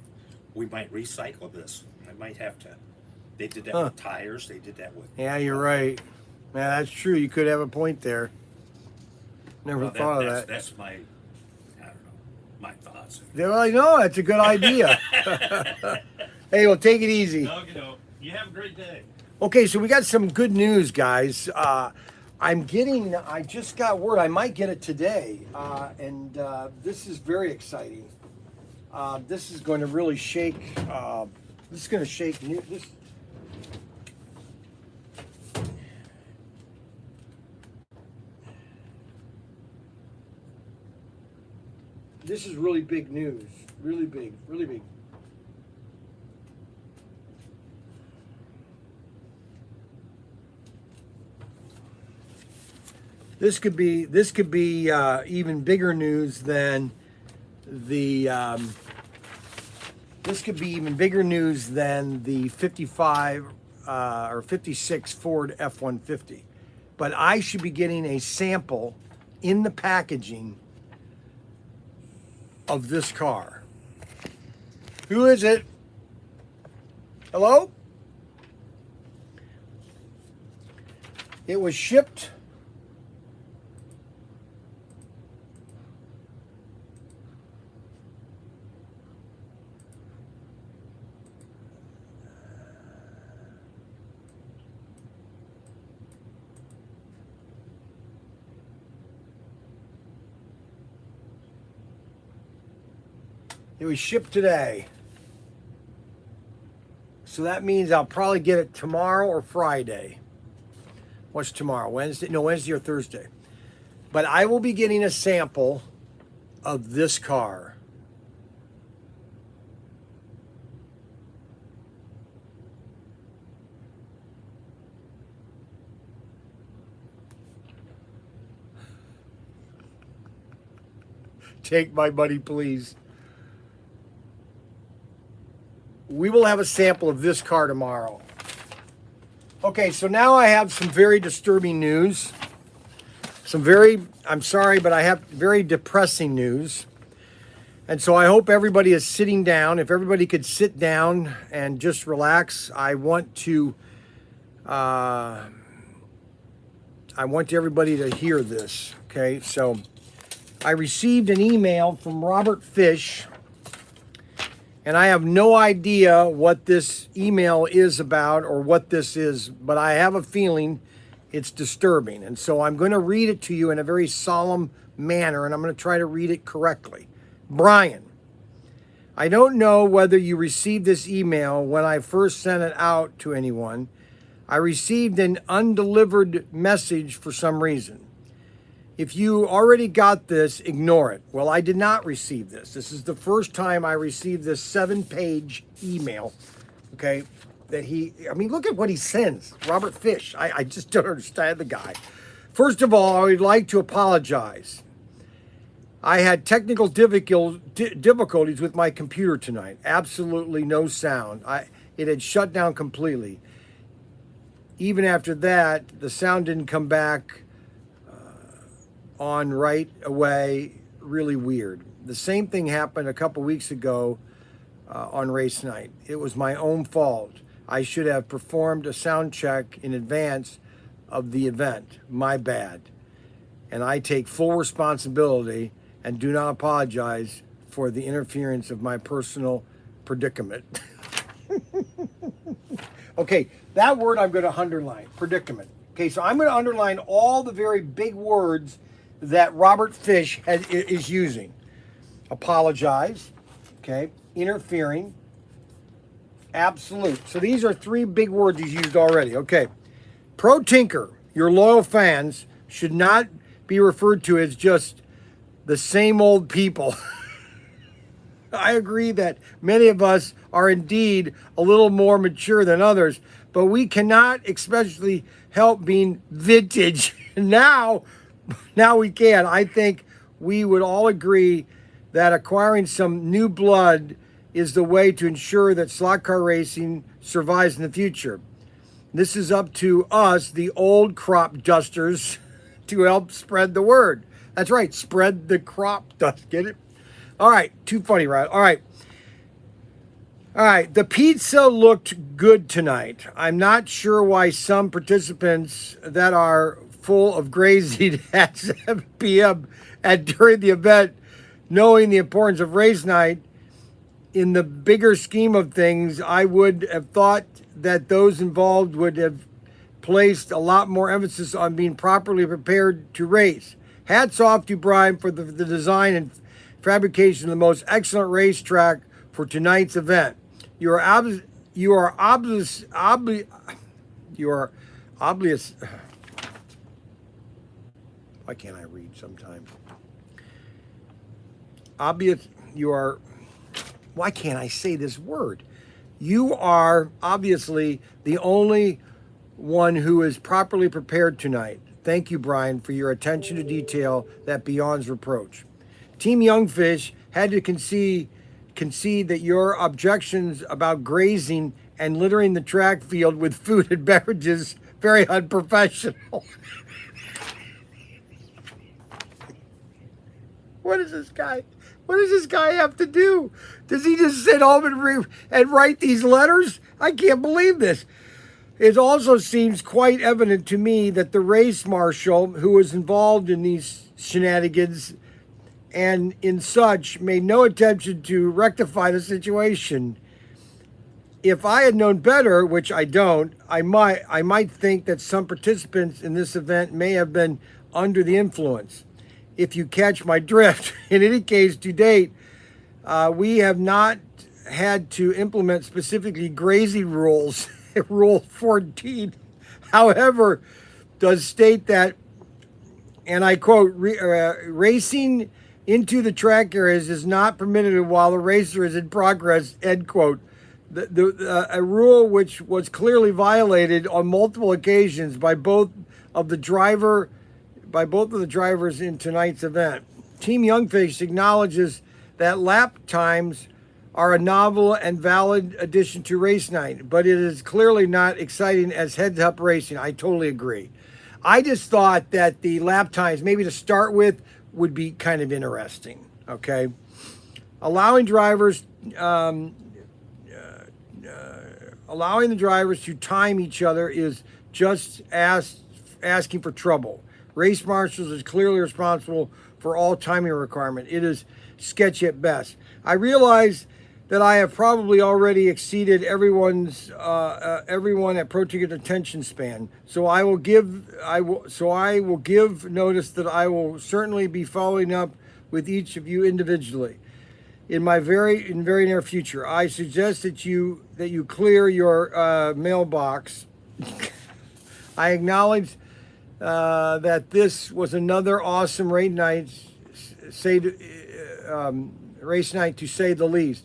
we might recycle this. I might have to. They did that with tires. They did that with. Yeah, you're right. Yeah, that's true. You could have a point there. Never thought of that. That's my, I don't know, my thoughts. Well, I know that's a good idea. Hey, well, take it easy. You have a great day. Okay, so we got some good news, guys. I just got word, I might get it today, and this is very exciting. This is going to really shake, this is going to shake, this is really big news, really big, really big. This could be even bigger news than the. This could be even bigger news than the 55 or 56 Ford F-150. But I should be getting a sample in the packaging of this car. Who is it? Hello? It was shipped. It was shipped today. So that means I'll probably get it tomorrow or Friday. What's tomorrow? Wednesday? No, Wednesday or Thursday. But I will be getting a sample of this car. Take my money, please. We will have a sample of this car tomorrow. Okay, so now I have some very disturbing news. I'm sorry, but I have very depressing news. And so I hope everybody is sitting down. If everybody could sit down and just relax, I want everybody to hear this. Okay, so I received an email from Robert Fish, and I have no idea what this email is about or what this is, but I have a feeling it's disturbing. And so I'm going to read it to you in a very solemn manner, and I'm going to try to read it correctly. Brian, I don't know whether you received this email when I first sent it out to anyone. I received an undelivered message for some reason. If you already got this, ignore it. Well, I did not receive this. This is the first time I received this 7-page email, okay, look at what he sends. Robert Fish. I just don't understand the guy. First of all, I would like to apologize. I had technical difficulties with my computer tonight. Absolutely no sound. It had shut down completely. Even after that, the sound didn't come back on right away. Really weird. The same thing happened a couple weeks ago on race night. It was my own fault. I should have performed a sound check in advance of the event. My bad. And I take full responsibility and do not apologize for the interference of my personal predicament. Okay, that word I'm going to underline, predicament. Okay, so I'm going to underline all the very big words that Robert Fish is using. Apologize, okay, interfering, absolute. So these are 3 big words he's used already. Okay, ProTinker, your loyal fans should not be referred to as just the same old people. I agree that many of us are indeed a little more mature than others, but we cannot especially help being vintage. Now we can. I think we would all agree that acquiring some new blood is the way to ensure that slot car racing survives in the future. This is up to us, the old crop dusters, to help spread the word. That's right, spread the crop dust. Get it? All right, too funny, right? All right, the pizza looked good tonight. I'm not sure why some participants that are full of grazing at 7 p.m. and during the event, knowing the importance of race night, in the bigger scheme of things, I would have thought that those involved would have placed a lot more emphasis on being properly prepared to race. Hats off to Brian for the design and fabrication of the most excellent racetrack for tonight's event. You are obvious. Why can't I read sometimes? Why can't I say this word? You are obviously the only one who is properly prepared tonight. Thank you, Brian, for your attention to detail that beyond reproach. Team Youngfish had to concede that your objections about grazing and littering the track field with food and beverages very unprofessional. What does this guy have to do? Does he just sit home and write these letters? I can't believe this. It also seems quite evident to me that the race marshal who was involved in these shenanigans and in such made no attempt to rectify the situation. If I had known better, which I don't, I might think that some participants in this event may have been under the influence. If you catch my drift. In any case, to date, we have not had to implement specifically grazing rules. Rule 14, however, does state that, and I quote, racing into the track areas is not permitted while the racer is in progress, end quote. A rule which was clearly violated on multiple occasions by both of the drivers in tonight's event. Team Youngfish acknowledges that lap times are a novel and valid addition to race night, but it is clearly not exciting as heads-up racing. I totally agree. I just thought that the lap times, maybe to start with, would be kind of interesting, okay? Allowing the drivers to time each other is just asking for trouble. Race marshals is clearly responsible for all timing requirement. It is sketchy at best. I realize that I have probably already exceeded everyone at ProTinker attention span. So I will give notice that I will certainly be following up with each of you individually in very near future. I suggest that you clear your mailbox. I acknowledge that this was another awesome race night, race night to say the least.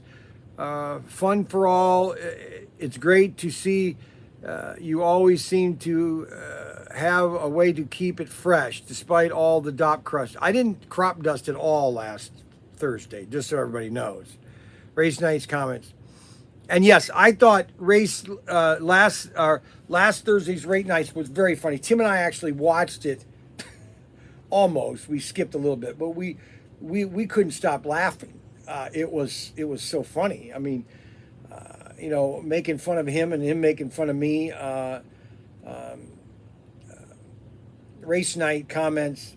Fun for all. It's great to see you always seem to have a way to keep it fresh despite all the dop crust. I didn't crop dust at all last Thursday, just so everybody knows. Race night's comments. And yes, I thought last Thursday's race nights was very funny. Tim and I actually watched it almost. We skipped a little bit, but we couldn't stop laughing. It was so funny. I mean, making fun of him and him making fun of me. Race night comments.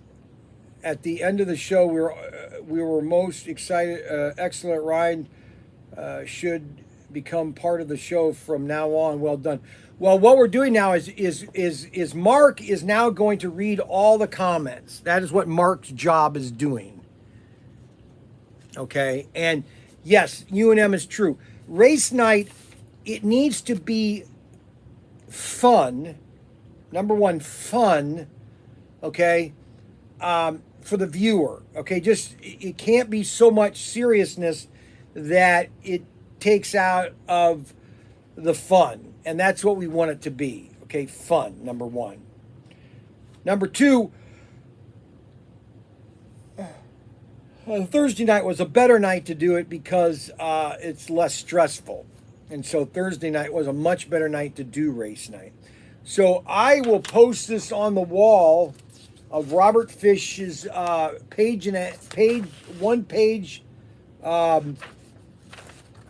At the end of the show, we were most excited. Excellent ride. Should become part of the show from now on. Well done. Well, what we're doing now is Mark is now going to read all the comments. That is what Mark's job is doing. Okay, and yes, UNM is true. Race night, it needs to be fun. Number one, fun. Okay, for the viewer. Okay, just it can't be so much seriousness that it takes out of the fun, and that's what we want it to be. Okay, fun. Number one. Number two. Thursday night was a better night to do it because it's less stressful. And so Thursday night was a much better night to do race night. So I will post this on the wall of Robert Fish's one-page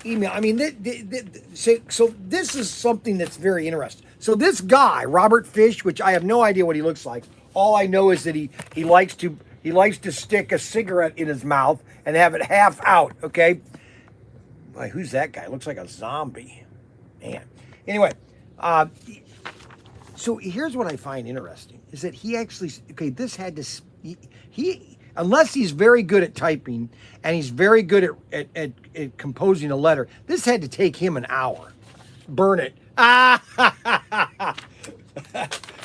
email. I mean, so this is something that's very interesting. So this guy, Robert Fish, which I have no idea what he looks like. All I know is that he likes to stick a cigarette in his mouth and have it half out, okay? Boy, who's that guy? Looks like a zombie. Man. Anyway, so here's what I find interesting, is that he actually, okay, this had to, he unless he's very good at typing and he's very good at composing a letter, this had to take him an hour. Burn it.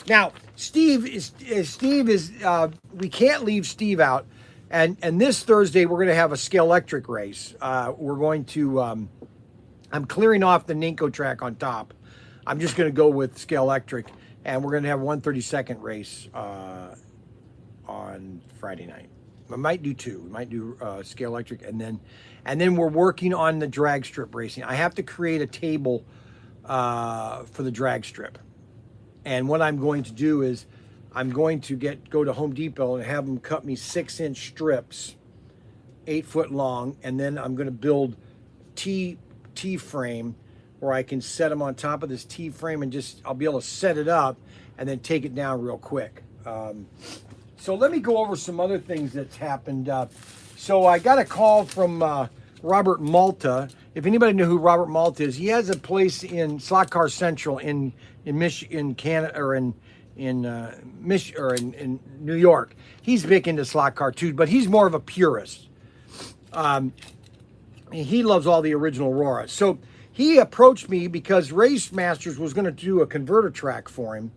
Now, Steve is we can't leave Steve out, and this Thursday we're going to have a scale electric race. We're going to I'm clearing off the Ninko track on top. I'm just going to go with scale electric, and we're going to have 132nd race on Friday night. We might do two. We might do scale electric, and then we're working on the drag strip racing. I have to create a table for the drag strip. And what I'm going to do is I'm going to go to Home Depot and have them cut me 6-inch strips, 8 foot long, and then I'm going to build T-frame where I can set them on top of this T-frame and I'll be able to set it up and then take it down real quick. So let me go over some other things that's happened. So I got a call from Robert Malta. If anybody knew who Robert Malta is, he has a place in Slot Car Central in Canada, or in New York. He's big into slot car too, but he's more of a purist. he loves all the original Auroras. So he approached me because Race Masters was going to do a converter track for him,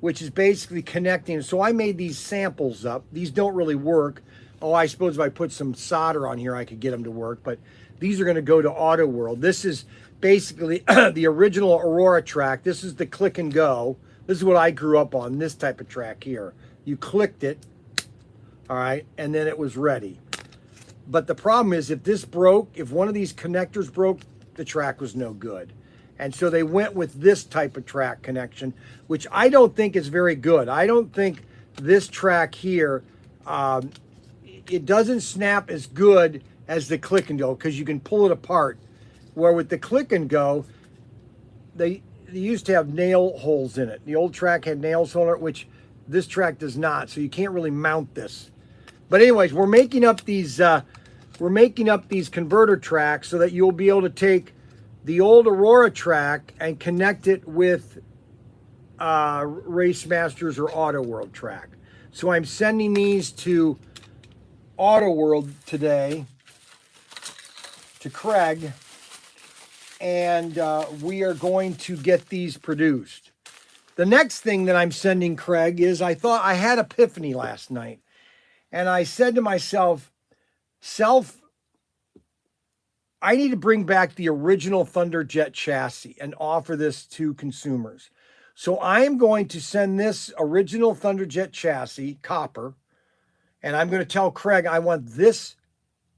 which is basically connecting. So I made these samples up. These don't really work. Oh, I suppose if I put some solder on here, I could get them to work. But these are going to go to Auto World. This is basically the original Aurora track. This is the click and go. This is what I grew up on, this type of track here. You clicked it, all right, and then it was ready. But the problem is if this broke, if one of these connectors broke, the track was no good. And so they went with this type of track connection, which I don't think is very good. I don't think this track here, it doesn't snap as good as the click and go because you can pull it apart. Where with the click and go, they used to have nail holes in it. The old track had nails in it, which this track does not. So you can't really mount this. But anyways, we're making up these converter tracks so that you'll be able to take the old Aurora track and connect it with Race Masters or Auto World track. So I'm sending these to Auto World today, to Craig, and we are going to get these produced. The next thing that I'm sending Craig is I thought I had epiphany last night, and I said to myself, I need to bring back the original Thunderjet chassis and offer this to consumers. So I am going to send this original Thunderjet chassis, copper, and I'm going to tell Craig I want this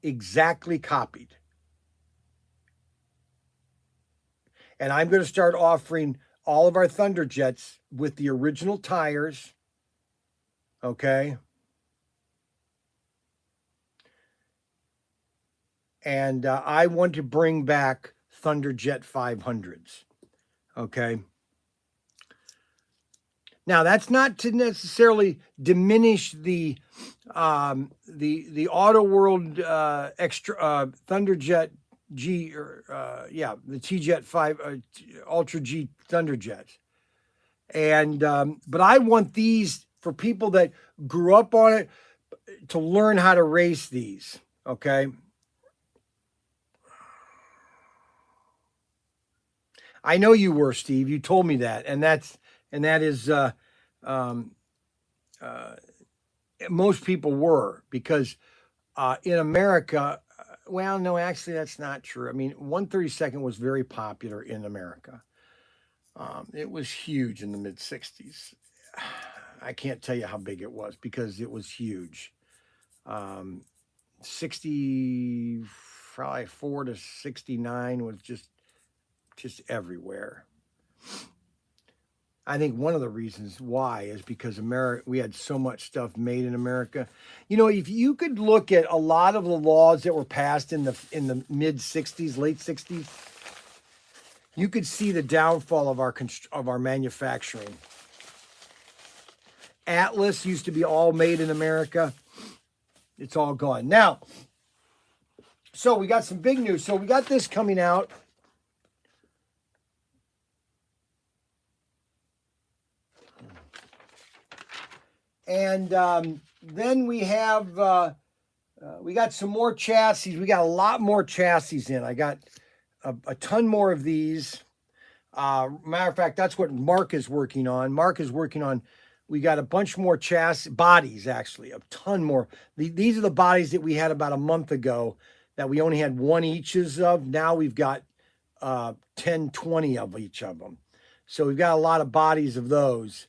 exactly copied. And I'm going to start offering all of our Thunderjets with the original tires, okay? And I want to bring back Thunderjet 500s, okay? Now, that's not to necessarily diminish the Auto World extra Thunderjet G, or the T-Jet 5 Ultra G Thunderjets, and but I want these for people that grew up on it to learn how to race these. Okay, I know you were, Steve. You told me that, and that is most people were, because in America. Well, no, actually, that's not true. I mean, 132nd was very popular in America. It was huge in the mid-'60s. I can't tell you how big it was because it was huge. 64 to 69 was just everywhere. I think one of the reasons why is because we had so much stuff made in America. You know, if you could look at a lot of the laws that were passed in the mid 60s, late 60s, you could see the downfall of our manufacturing. Atlas used to be all made in America. It's all gone. Now, so we got some big news. So we got this coming out. And then we have, we got some more chassis. We got a lot more chassis in. I got a ton more of these. Matter of fact, that's what Mark is working on. We got a bunch more chassis, bodies actually, a ton more. These are the bodies that we had about a month ago that we only had one eaches of. Now we've got 10, 20 of each of them. So we've got a lot of bodies of those.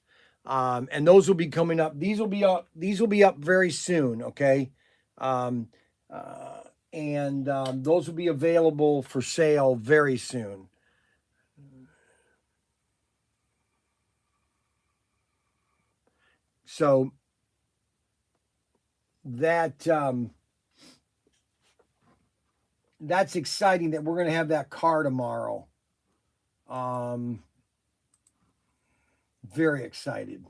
And those will be coming up. These will be up very soon. Okay. And those will be available for sale very soon. So that's exciting that we're going to have that car tomorrow. Very excited.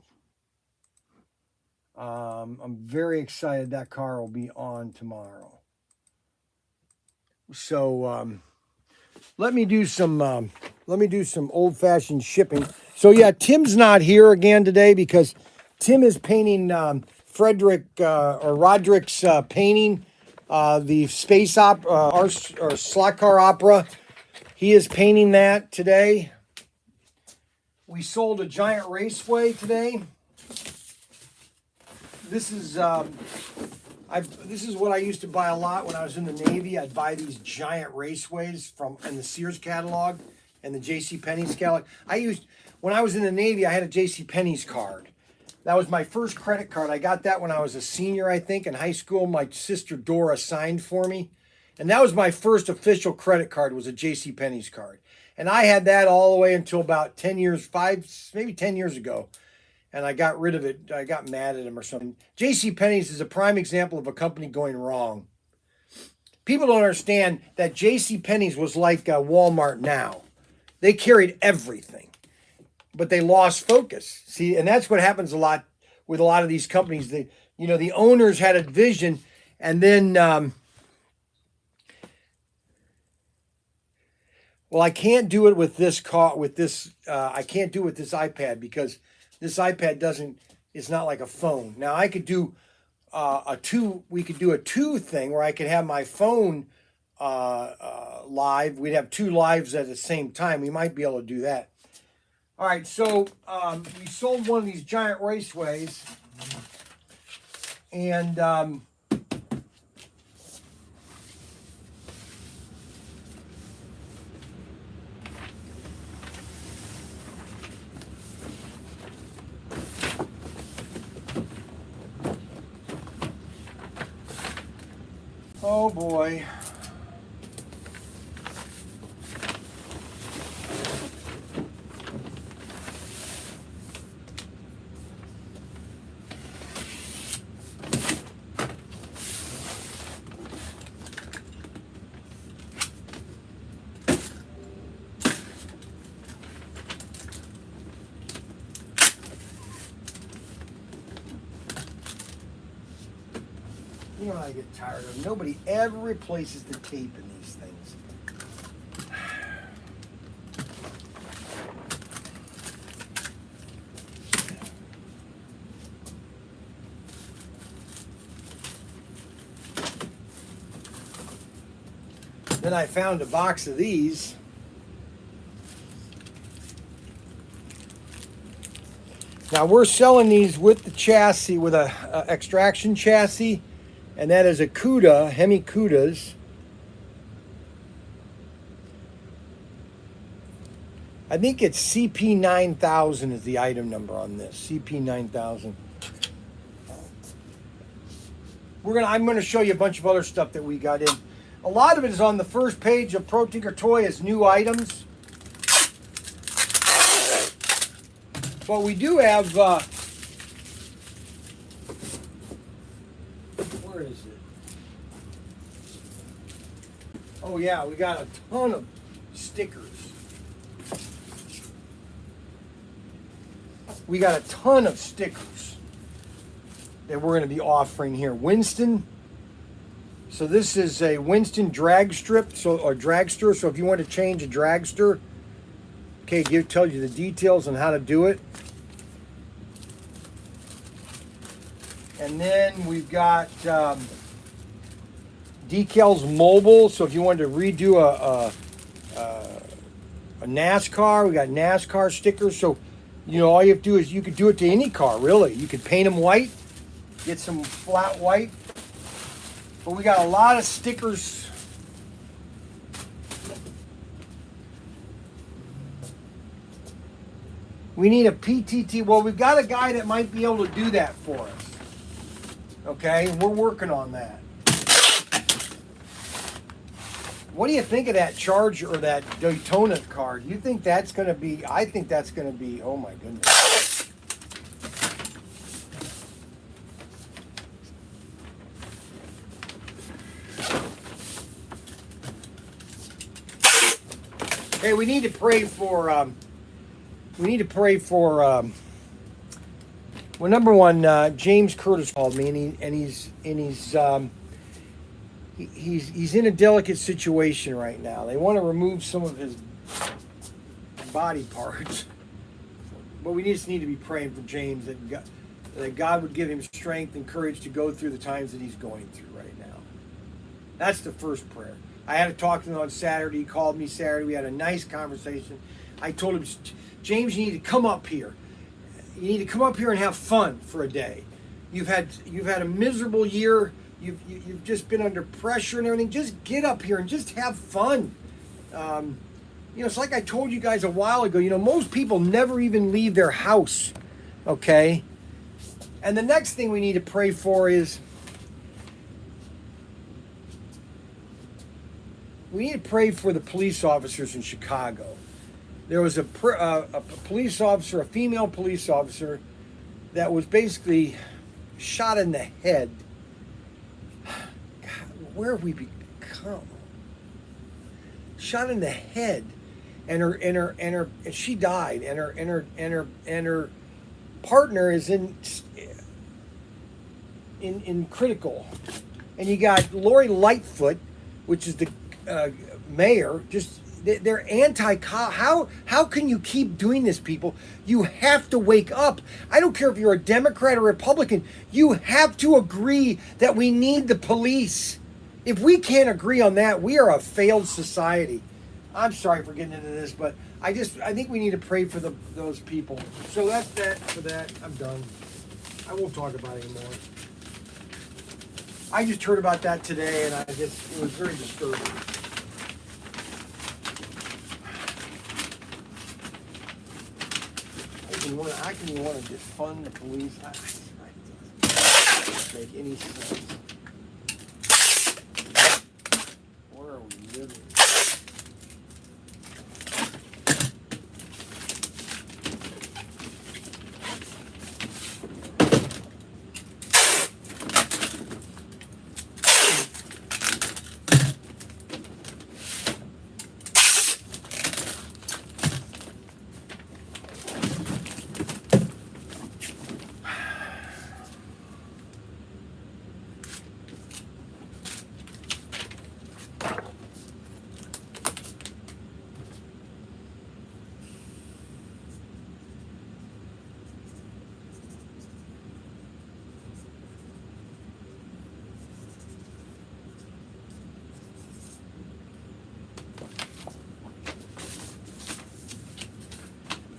I'm very excited that car will be on tomorrow. So let me do some old-fashioned shipping. So yeah, Tim's not here again today because Tim is painting Roderick's painting the space opera, or slot car opera. He is painting that today. We sold a giant raceway today. This is this is what I used to buy a lot when I was in the Navy. I'd buy these giant raceways in the Sears catalog and the J.C. Penney's catalog. When I was in the Navy, I had a J.C. Penney's card. That was my first credit card. I got that when I was a senior, I think, in high school. My sister Dora signed for me. And that was my first official credit card, was a J.C. Penney's card. And I had that all the way until about 10 years, maybe 10 years ago. And I got rid of it. I got mad at him or something. J.C. Penney's is a prime example of a company going wrong. People don't understand that J.C. Penney's was like Walmart now. They carried everything, but they lost focus. See, and that's what happens a lot with a lot of these companies. The owners had a vision, and then, well, I can't do it with this car. I can't do it with this iPad because this iPad it's not like a phone. Now I could do we could do a two thing where I could have my phone live. We'd have two lives at the same time. We might be able to do that. All right, so we sold one of these giant raceways, and oh boy. You know what I get tired of? Nobody ever replaces the tape in these things. Then I found a box of these. Now we're selling these with the chassis, with a extraction chassis. And that is a CUDA, Hemi CUDAs. I think it's CP9000 is the item number on this. CP9000. I'm gonna show you a bunch of other stuff that we got in. A lot of it is on the first page of Pro Tinker Toy as new items. But we do have where is it? Oh yeah, we got a ton of stickers. We got a ton of stickers that we're going to be offering here. Winston. So this is a Winston drag strip, or dragster. So if you want to change a dragster, okay, tell you the details on how to do it. And then we've got Decals Mobile. So if you wanted to redo a NASCAR, we got NASCAR stickers. So, all you have to do is you could do it to any car, really. You could paint them white, get some flat white. But we got a lot of stickers. We need a PTT. Well, we've got a guy that might be able to do that for us. Okay, we're working on that. What do you think of that Charger or that Daytona car? Do you think that's going to be, I think that's going to be, oh my goodness. Hey, we need to pray for, well, number one, James Curtis called me, and he's in a delicate situation right now. They want to remove some of his body parts, but we just need to be praying for James that God would give him strength and courage to go through the times that he's going through right now. That's the first prayer. I had a talk to him on Saturday. He called me Saturday. We had a nice conversation. I told him, James, you need to come up here. You need to come up here and have fun for a day. You've had a miserable year. You've just been under pressure and everything. Just get up here and just have fun. It's like I told you guys a while ago. Most people never even leave their house. Okay. And the next thing we need to pray for is we need to pray for the police officers in Chicago. There was a police officer, a female police officer, that was basically shot in the head. God, where have we become? Shot in the head, and she died, and her partner is in critical, and you got Lori Lightfoot, which is the mayor. Just they're anti-cop. How can you keep doing this, people? You have to wake up. I don't care if you're a Democrat or Republican. You have to agree that we need the police. If we can't agree on that, we are a failed society. I'm sorry for getting into this, but I think we need to pray for those people. So that's that for that. I'm done. I won't talk about it anymore. I just heard about that today, and it was very disturbing. I can even want to defund the police. It doesn't make any sense. Where are we living?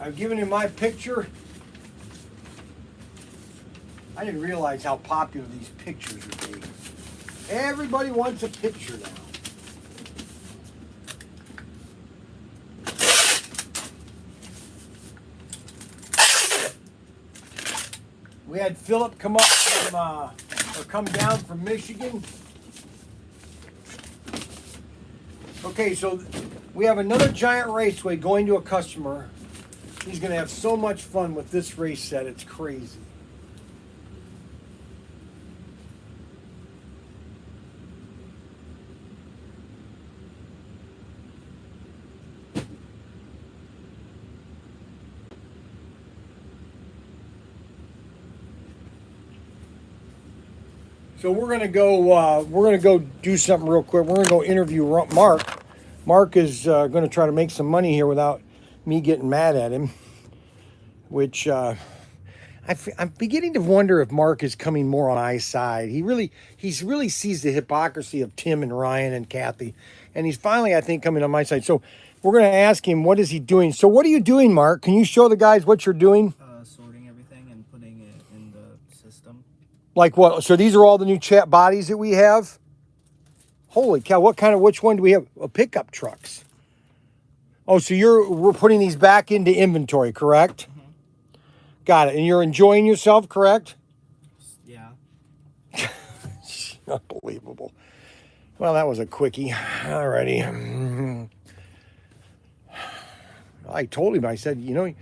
I've given him my picture. I didn't realize how popular these pictures are being. Everybody wants a picture now. We had Philip come down from Michigan. Okay, so we have another giant raceway going to a customer. He's going to have so much fun with this race set. It's crazy. So we're going to go do something real quick. We're going to go interview Mark. Mark is going to try to make some money here without me getting mad at him, which I'm beginning to wonder if Mark is coming more on my side. He really sees the hypocrisy of Tim and Ryan and Kathy, and he's finally, I think, coming on my side. So we're going to ask him, what is he doing? So what are you doing, Mark? Can you show the guys what you're doing? Sorting everything and putting it in the system. Like what? So these are all the new chat bodies that we have? Holy cow, which one do we have? Pickup trucks. Oh, so we're putting these back into inventory, correct? Mm-hmm. Got it. And you're enjoying yourself, correct? Yeah. Unbelievable. Well, that was a quickie. Alrighty. I told him, I said, you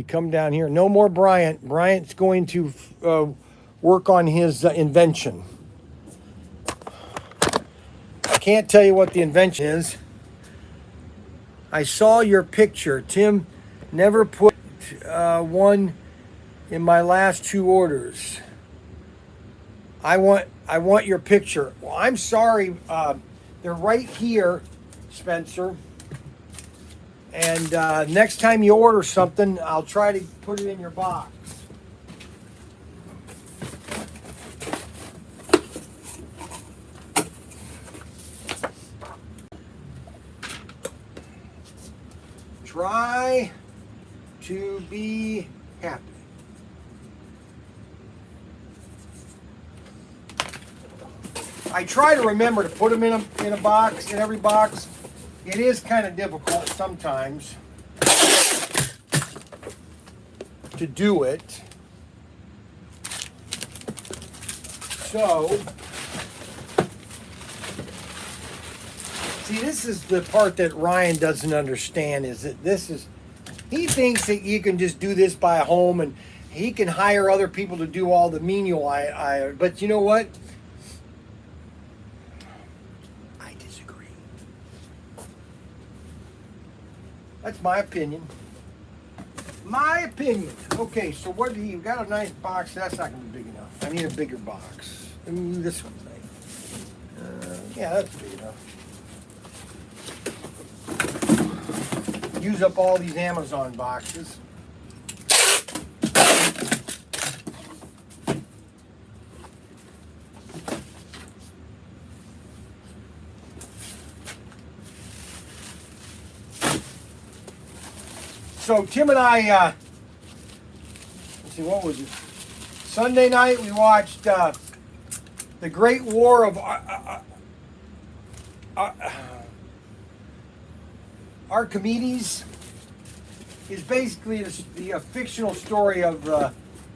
come down here. No more Bryant. Bryant's going to work on his invention. I can't tell you what the invention is. I saw your picture. Tim never put one in my last 2 orders. I want your picture. Well, I'm sorry. They're right here, Spencer. And next time you order something, I'll try to put it in your box. Try to be happy. I try to remember to put them in a box, in every box. It is kind of difficult sometimes to do it. So, see, this is the part that Ryan doesn't understand, is that he thinks that you can just do this by home and he can hire other people to do all the menial. But you know what? I disagree. That's my opinion. My opinion. Okay, so what do you got? A nice box. That's not going to be big enough. I need a bigger box. This one. Yeah, that's big enough. Use up all these Amazon boxes. So Tim and I, let's see, what was it? Sunday night we watched The Great War of Archimedes. Is basically a fictional story of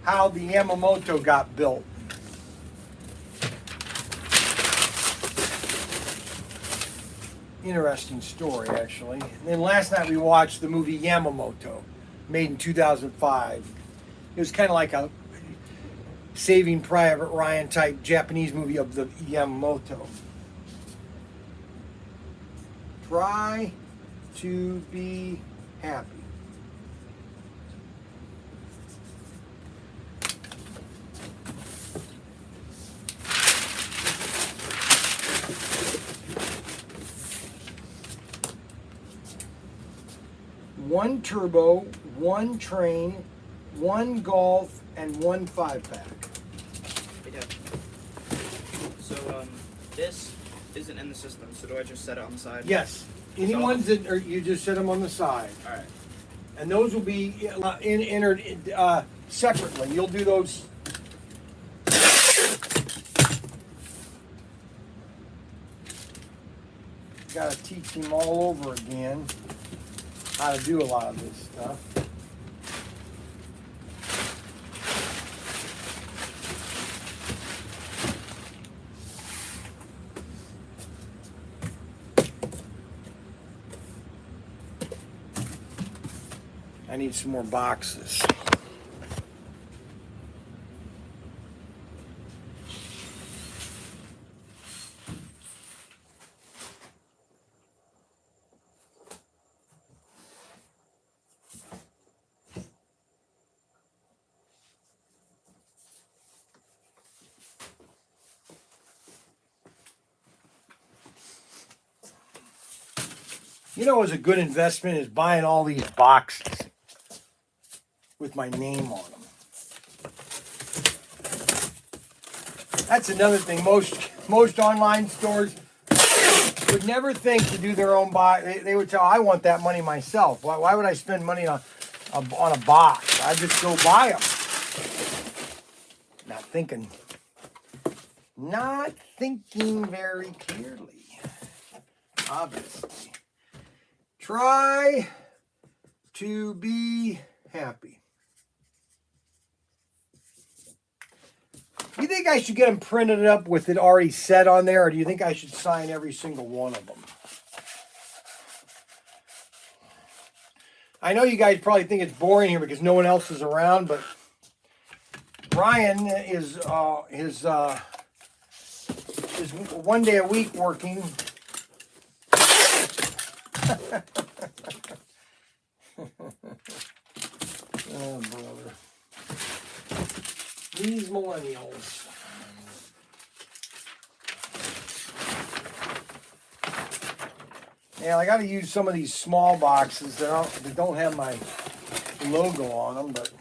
how the Yamamoto got built. Interesting story, actually. And then last night we watched the movie Yamamoto, made in 2005. It was kind of like a Saving Private Ryan type Japanese movie of the Yamamoto. Try to be happy. One turbo, one train, one golf, and one 5-pack. Hey, Dad. So, this isn't in the system, so do I just set it on the side? Yes. Any ones that are, you just set them on the side. All right. And those will be entered separately. You'll do those. Got to teach him all over again how to do a lot of this stuff. I need some more boxes. You know, what's a good investment is buying all these boxes with my name on them. That's another thing. Most online stores would never think to do their own box. They would tell, I want that money myself. Why would I spend money on a box? I just go buy them. Not thinking very clearly. Obviously. Try to be happy. Do you think I should get them printed up with it already set on there, or do you think I should sign every single one of them? I know you guys probably think it's boring here because no one else is around, but Ryan is his 1 day a week working. Oh, brother. These millennials. Yeah, I got to use some of these small boxes that don't have my logo on them, but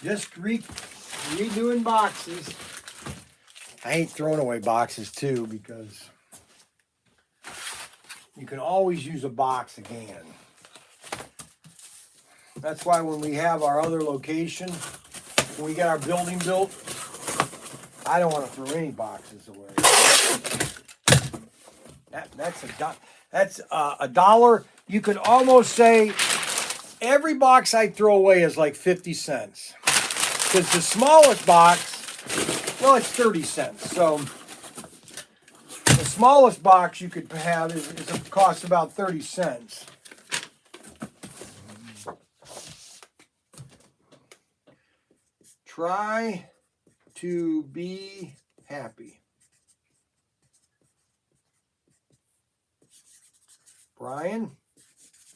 Just redoing boxes. I hate throwing away boxes too because you can always use a box again. That's why when we have our other location, when we get our building built, I don't want to throw any boxes away. That's a dollar. You could almost say every box I throw away is like 50 cents. Because the smallest box, well, it's 30 cents. So the smallest box you could have costs about 30 cents. Try to be happy. Brian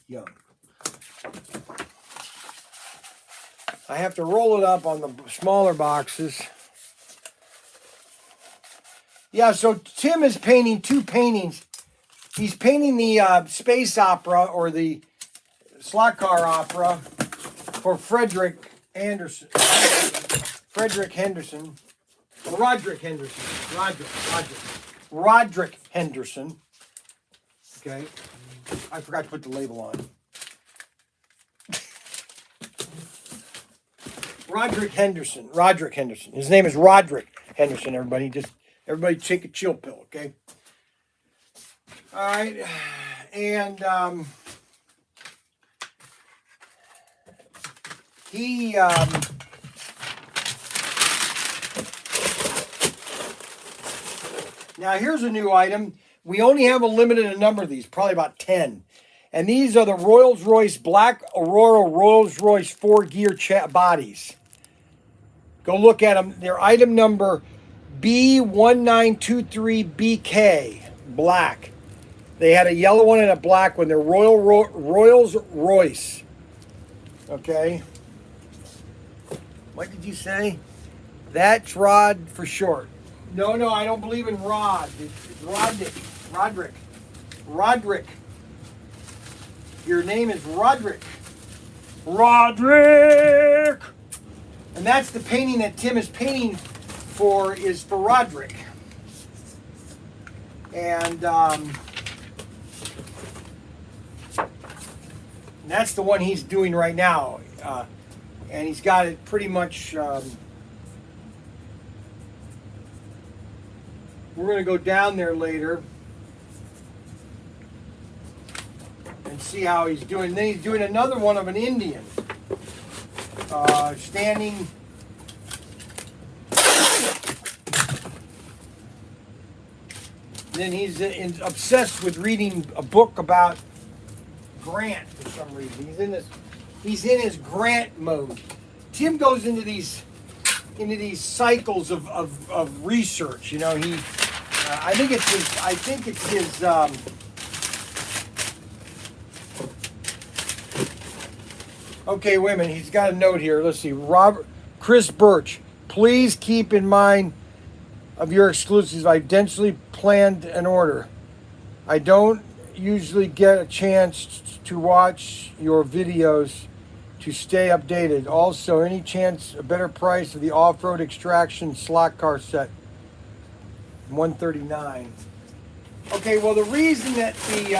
Young. I have to roll it up on the smaller boxes. Yeah, so Tim is painting two paintings. He's painting the space opera or the slot car opera for Roderick Henderson. Okay. I forgot to put the label on. Roderick Henderson. His name is Roderick Henderson, everybody. Everybody take a chill pill, okay? All right. And he now here's a new item. We only have a limited number of these, probably about 10. And these are the Rolls-Royce Black Aurora Rolls-Royce 4-gear bodies. Go look at them. They're item number B1923BK, black. They had a yellow one and a black one. They're Rolls-Royce. Okay. What did you say? That's Rod for short. No, I don't believe in Rod. It's Roderick. Your name is Roderick. And that's the painting that Tim is painting for Roderick. And that's the one he's doing right now. And he's got it pretty much. We're going to go down there later and see how he's doing. Then he's doing another one of an Indian. Standing. Then he's obsessed with reading a book about Grant for some reason. He's in his Grant mode. Tim goes into these cycles of research. You know, I think it's his. Okay, wait a minute. He's got a note here. Let's see. Chris Birch, please keep in mind of your exclusives. I've densely planned an order. I don't usually get a chance to watch your videos to stay updated. Also, any chance a better price of the off-road extraction slot car set? $139. Okay, well the reason that the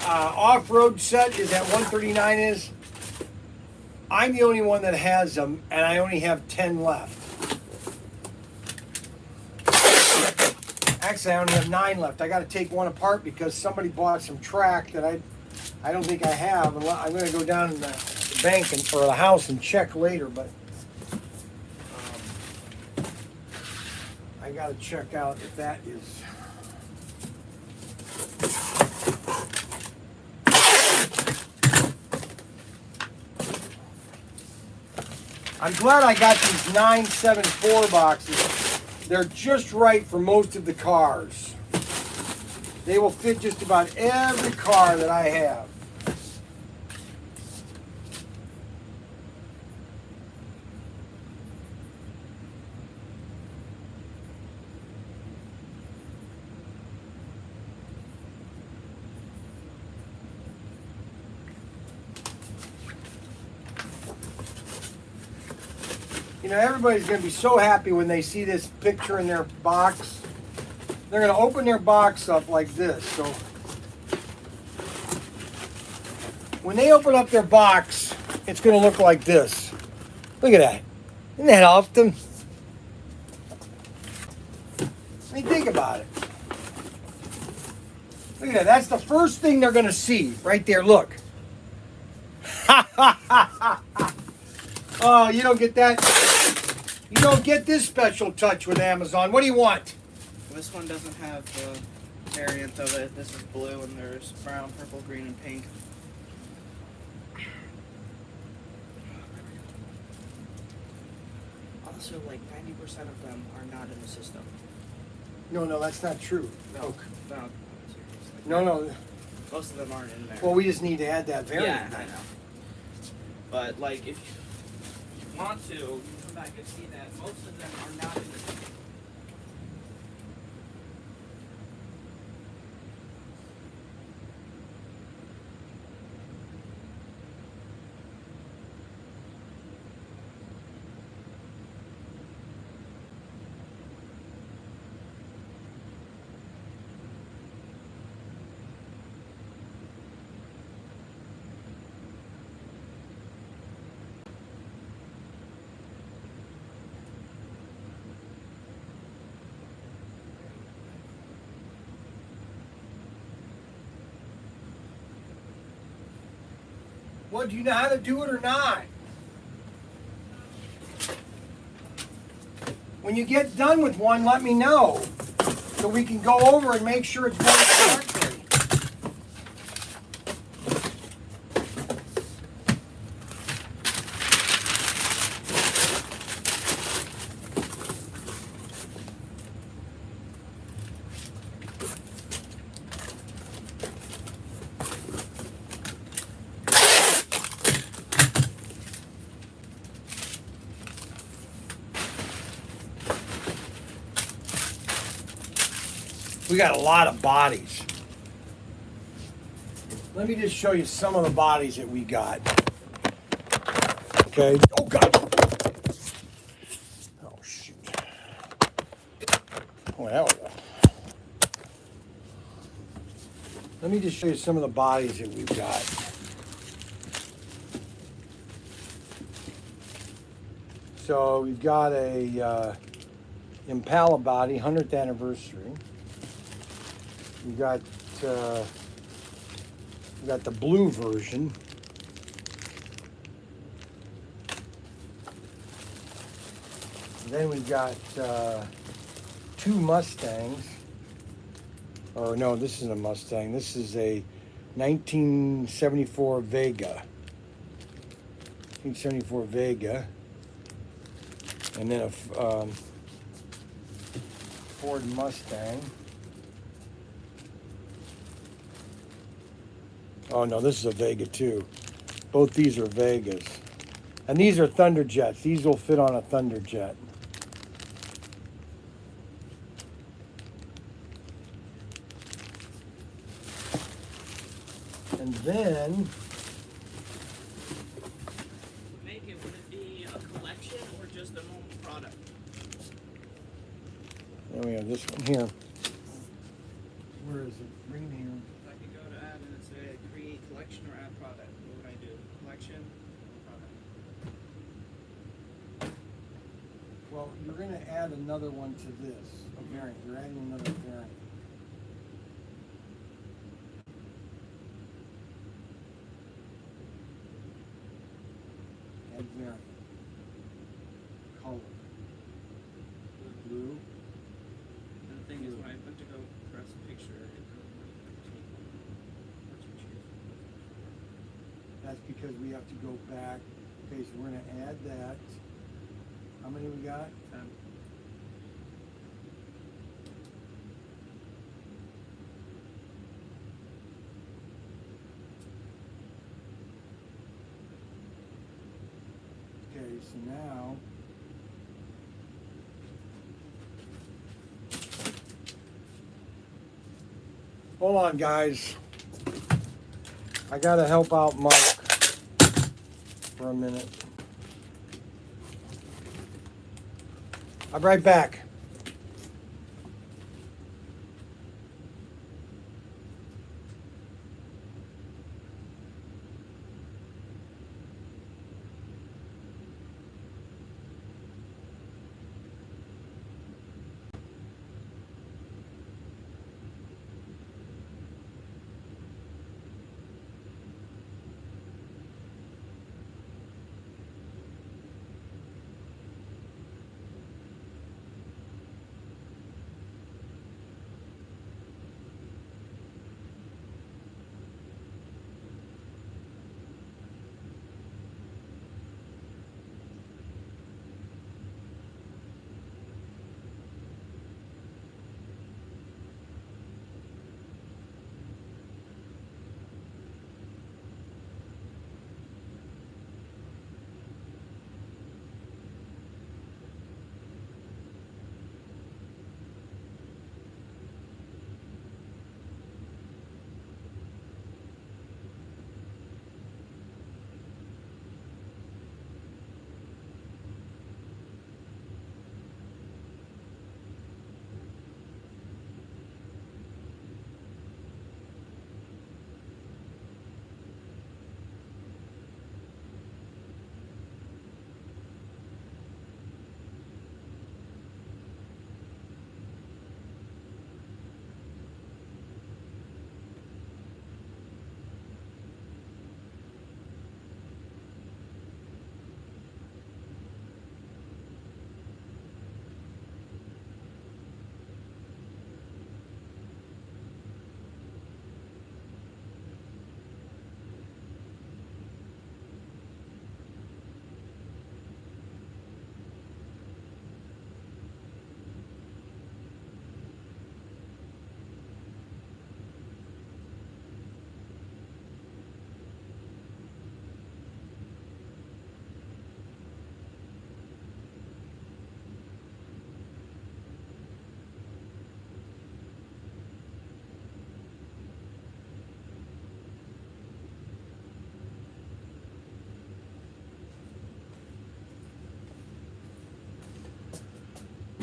off-road set is at $139 is I'm the only one that has them, and I only have 10 left. Actually, I only have 9 left. I got to take one apart because somebody bought some track that I don't think I have. I'm going to go down in the bank or the house and check later, but I got to check out if that is. I'm glad I got these 974 boxes. They're just right for most of the cars. They will fit just about every car that I have. You know, everybody's going to be so happy when they see this picture in their box. They're going to open their box up like this. So when they open up their box, it's going to look like this. Look at that. Isn't that awesome? I mean, think about it. Look at that. That's the first thing they're going to see right there. Look. Oh, you don't get that. You don't get this special touch with Amazon. What do you want? This one doesn't have the variant of it. This is blue, and there's brown, purple, green, and pink. Also, like 90% of them are not in the system. No, that's not true. No. No. Most of them aren't in there. Well, we just need to add that variant. Yeah, I know. But like, if you want to, you can come back and see that most of them are not in the system. Well, do you know how to do it or not? When you get done with one, let me know so we can go over and make sure it's done correctly. We got a lot of bodies. Let me just show you some of the bodies that we got. Okay. Oh, God. Oh, shoot. Oh, hell yeah. Let me just show you some of the bodies that we've got. So we've got a Impala body, 100th anniversary. We got the blue version. And then we've got two Mustangs. Or no, this isn't a Mustang. This is a 1974 Vega. 1974 Vega. And then a Ford Mustang. Oh no, this is a Vega too. Both these are Vegas. And these are Thunderjets. These will fit on a Thunderjet. And then Make it, would it be a collection or just a normal product? then we have this one here. Where is it? Green here. If I could go to add and it's a create collection or add product, what would I do? Collection or product? Well, you're going to add another one to this, a variant. You're adding another variant. Add variant. Color. Blue. And the thing is, when I went to go press a picture, it goes like, what you choose. That's because we have to go back. Okay, so we're going to add that. How many we got? 10. Okay, so now hold on, guys. I gotta help out Mark for a minute. I'll be right back.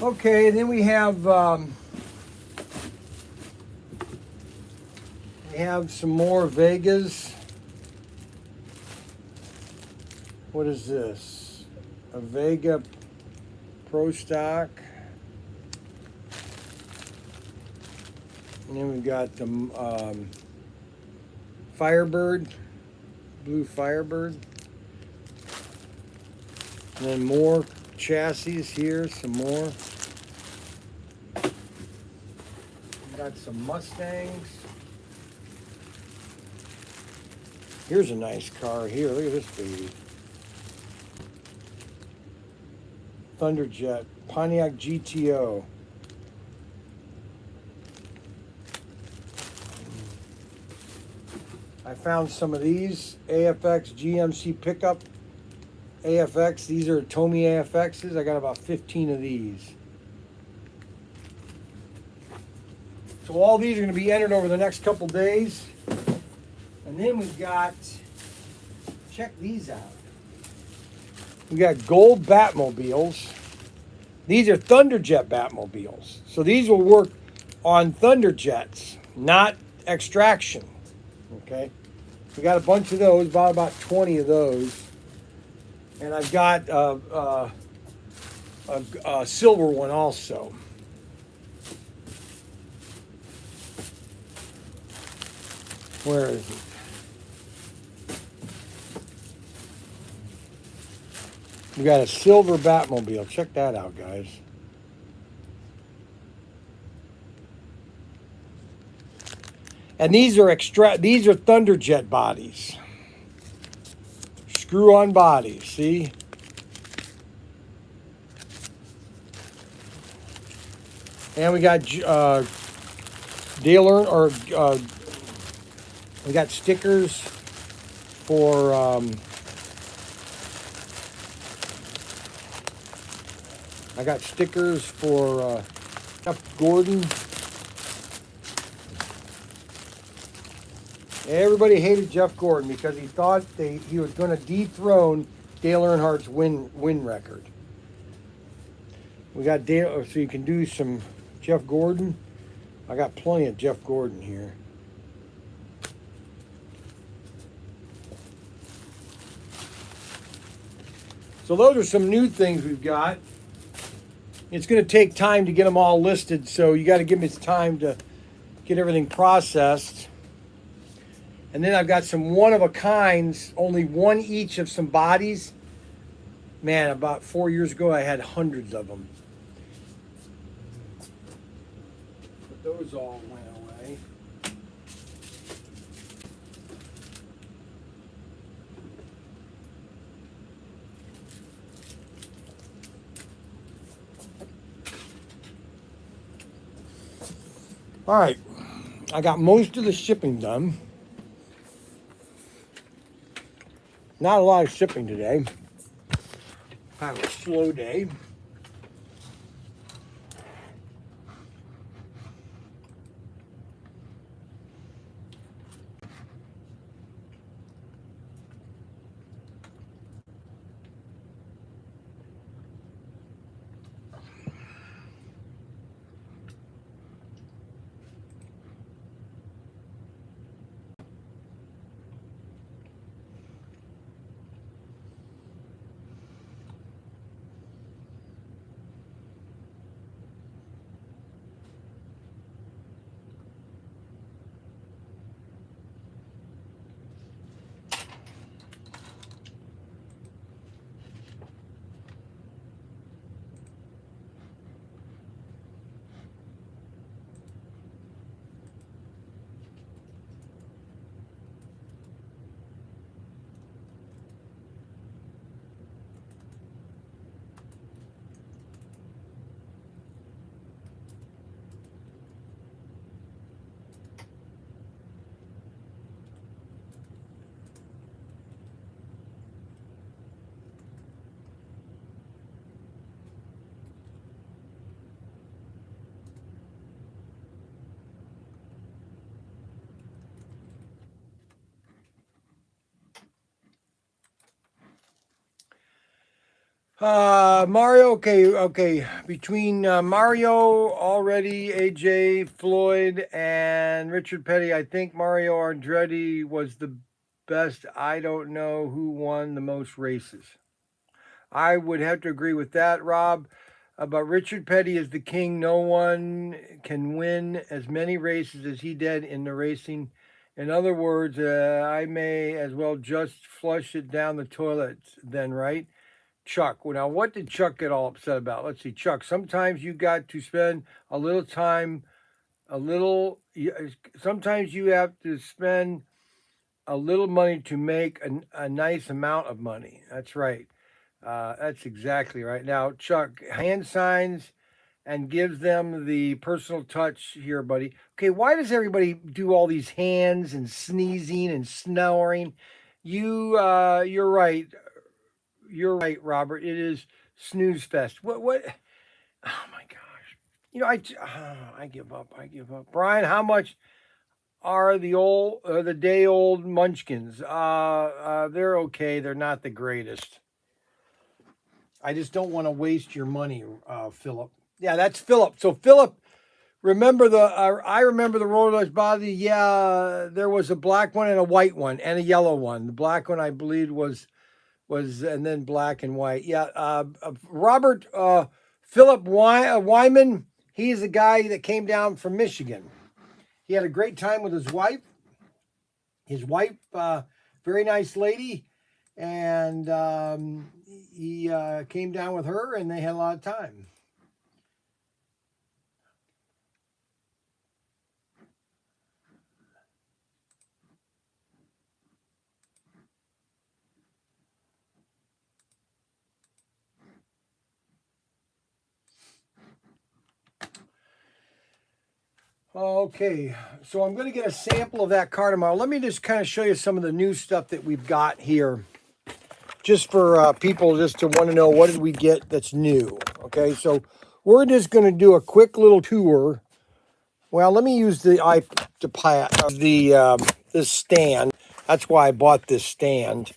Okay, then we have some more Vegas. What is this? A Vega Pro Stock. And then we've got the Firebird, blue Firebird. And then more chassis here, some more. Got some Mustangs. Here's a nice car here. Look at this baby. Thunderjet, Pontiac GTO. I found some of these AFX GMC pickup AFX. These are Tomy AFXs. I got about 15 of these. So all these are going to be entered over the next couple days. And then we've got, check these out. We got gold Batmobiles. These are Thunderjet Batmobiles. So these will work on Thunderjets, not extraction. Okay. We got a bunch of those, about 20 of those. And I've got a silver one also. Where is it? We got a silver Batmobile. Check that out, guys. And these are Thunderjet bodies. Screw-on bodies, see? And we got we got stickers for I got stickers for Jeff Gordon. Everybody hated Jeff Gordon because he thought he was going to dethrone Dale Earnhardt's win record. We got Dale, so you can do some Jeff Gordon. I got plenty of Jeff Gordon here. So those are some new things we've got. It's going to take time to get them all listed, so you got to give me time to get everything processed. And then I've got some one-of-a-kinds, only one each of some bodies. Man, about 4 years ago, I had hundreds of them. But those all went away. All right, I got most of the shipping done. Not a lot of shipping today. Kind of a slow day. Mario, okay. Between Mario already, AJ Floyd, and Richard Petty, I think Mario Andretti was the best. I don't know who won the most races. I would have to agree with that, Rob. But Richard Petty is the king. No one can win as many races as he did in the racing. In other words, I may as well just flush it down the toilet then, right? Chuck. Well, now, what did Chuck get all upset about? Let's see, Chuck. Sometimes you got to spend a little time, sometimes you have to spend a little money to make a nice amount of money. That's right. That's exactly right. Now, Chuck, hand signs and gives them the personal touch here, buddy. Okay, why does everybody do all these hands and sneezing and snoring? You're right. You're right, Robert. It is snooze fest. What? Oh my gosh. I give up. I give up. Brian, how much are the day old Munchkins? They're okay. They're not the greatest. I just don't want to waste your money, Philip. Yeah, that's Philip. So Philip, I remember the roller body. Yeah, there was a black one and a white one and a yellow one. The black one, I believe, was and then black and white. Yeah, Robert Philip Wyman. He's the guy that came down from Michigan. He had a great time with his wife. His wife, very nice lady, and he came down with her, and they had a lot of time. Okay, so I'm going to get a sample of that car tomorrow. Let me just kind of show you some of the new stuff that we've got here, just for people just to want to know what did we get that's new. Okay, so we're just going to do a quick little tour. Well, let me use this stand. That's why I bought this stand,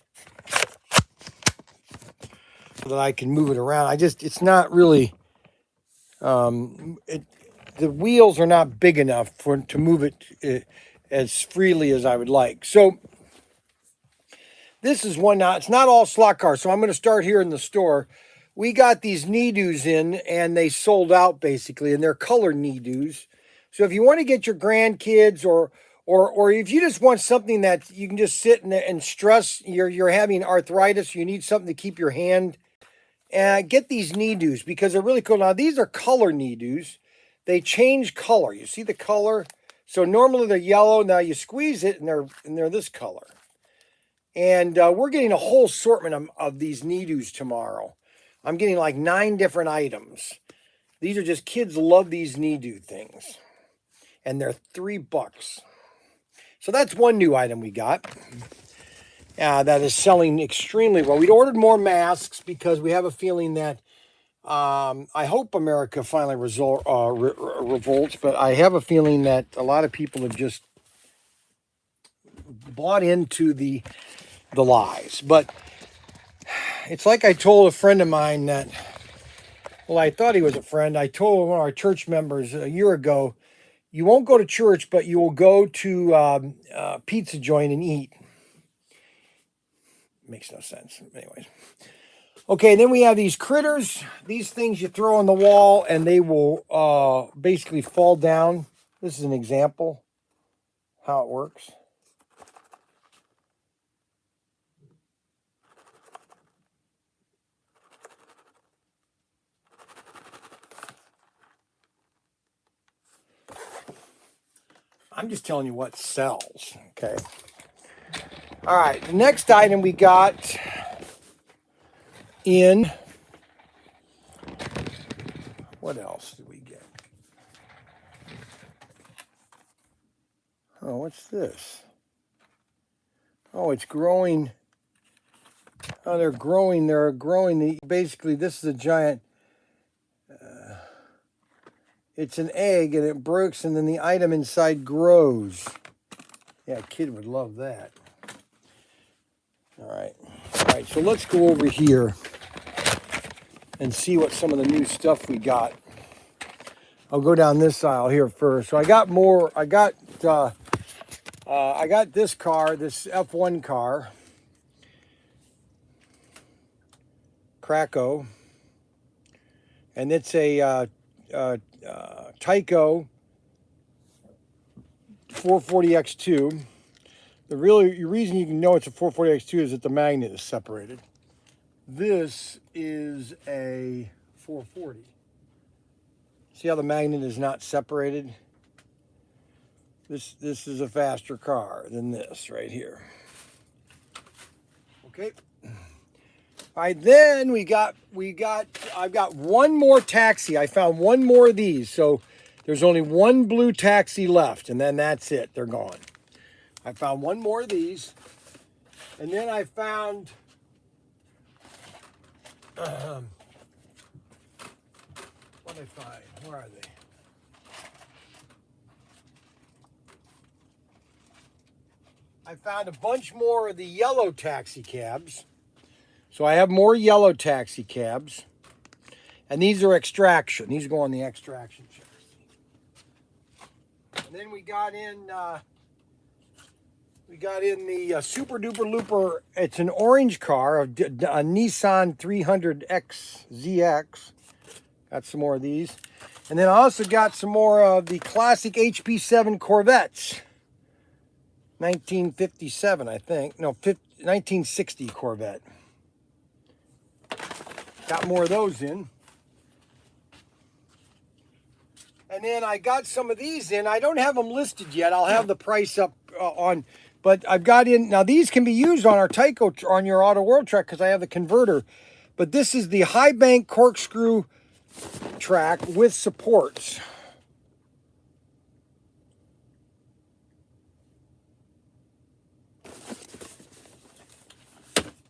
so that I can move it around. It's not really The wheels are not big enough to move it as freely as I would like. So this is one now. It's not all slot cars, so I'm going to start here in the store. We got these Need-Oos in, and they sold out basically, and they're color Need-Oos. So if you want to get your grandkids, or if you just want something that you can just sit and stress, you're having arthritis, you need something to keep your hand, get these Need-Oos because they're really cool. Now these are color Need-Oos. They change color. You see the color? So normally they're yellow. Now you squeeze it, and they're this color. And we're getting a whole assortment of these Need-Oos tomorrow. I'm getting like 9 different items. These are just, kids love these Need-Oo things. And they're $3. So that's one new item we got. That is selling extremely well. We'd ordered more masks because we have a feeling that I hope America finally revolts, but I have a feeling that a lot of people have just bought into the lies. But it's like I told a friend of mine that, well, I thought he was a friend. I told one of our church members a year ago, you won't go to church, but you will go to a pizza joint and eat. Makes no sense. Anyways. Okay, then we have these critters. These things you throw on the wall and they will basically fall down. This is an example how it works. I'm just telling you what sells, okay? All right, the next item we got in, what else did we get? Oh, what's this? Oh, it's growing. Oh, they're growing. Basically, this is a giant, it's an egg and it breaks and then the item inside grows. Yeah, a kid would love that. All right, so let's go over here and see what some of the new stuff we got. I'll go down this aisle here first. So I got more. I got this car, this F1 car, Krakow, and it's a Tyco 440X2. The reason you can know it's a 440X2 is that the magnet is separated. This is a 440. See how the magnet is not separated? This is a faster car than this right here. Okay. All right, then I've got one more taxi. I found one more of these. So there's only one blue taxi left, and then that's it. They're gone. I found one more of these. And then I found what did I find? Where are they? I found a bunch more of the yellow taxi cabs. So I have more yellow taxi cabs. And these are extraction. These go on the extraction chairs. And then we got in the Super Duper Looper. It's an orange car, a Nissan 300X ZX. Got some more of these. And then I also got some more of the classic HP7 Corvettes. 1957, I think. No, 1960 Corvette. Got more of those in. And then I got some of these in. I don't have them listed yet. I'll have the price up on... But I've got in... Now, these can be used on our Tyco, on your Auto World track, because I have the converter. But this is the high bank corkscrew track with supports.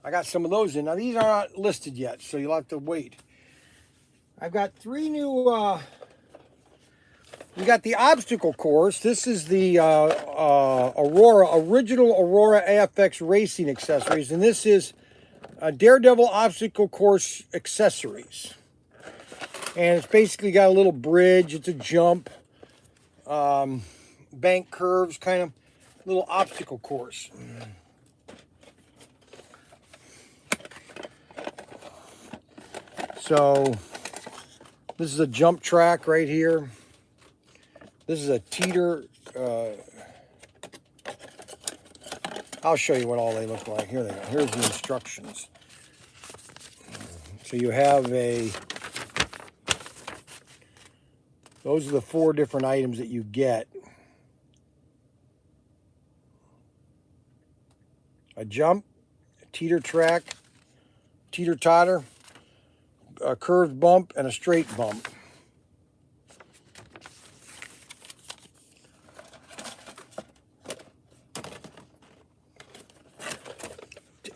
I got some of those in. Now, these are not listed yet, so you'll have to wait. I've got 3 new... we got the obstacle course. This is the original Aurora AFX racing accessories, and this is Daredevil obstacle course accessories. And it's basically got a little bridge. It's a jump, bank curves, kind of little obstacle course. So this is a jump track right here. This is a teeter. I'll show you what all they look like. Here they go. Here's the instructions. So you have those are the 4 different items that you get. A jump, a teeter track, teeter totter, a curved bump, and a straight bump.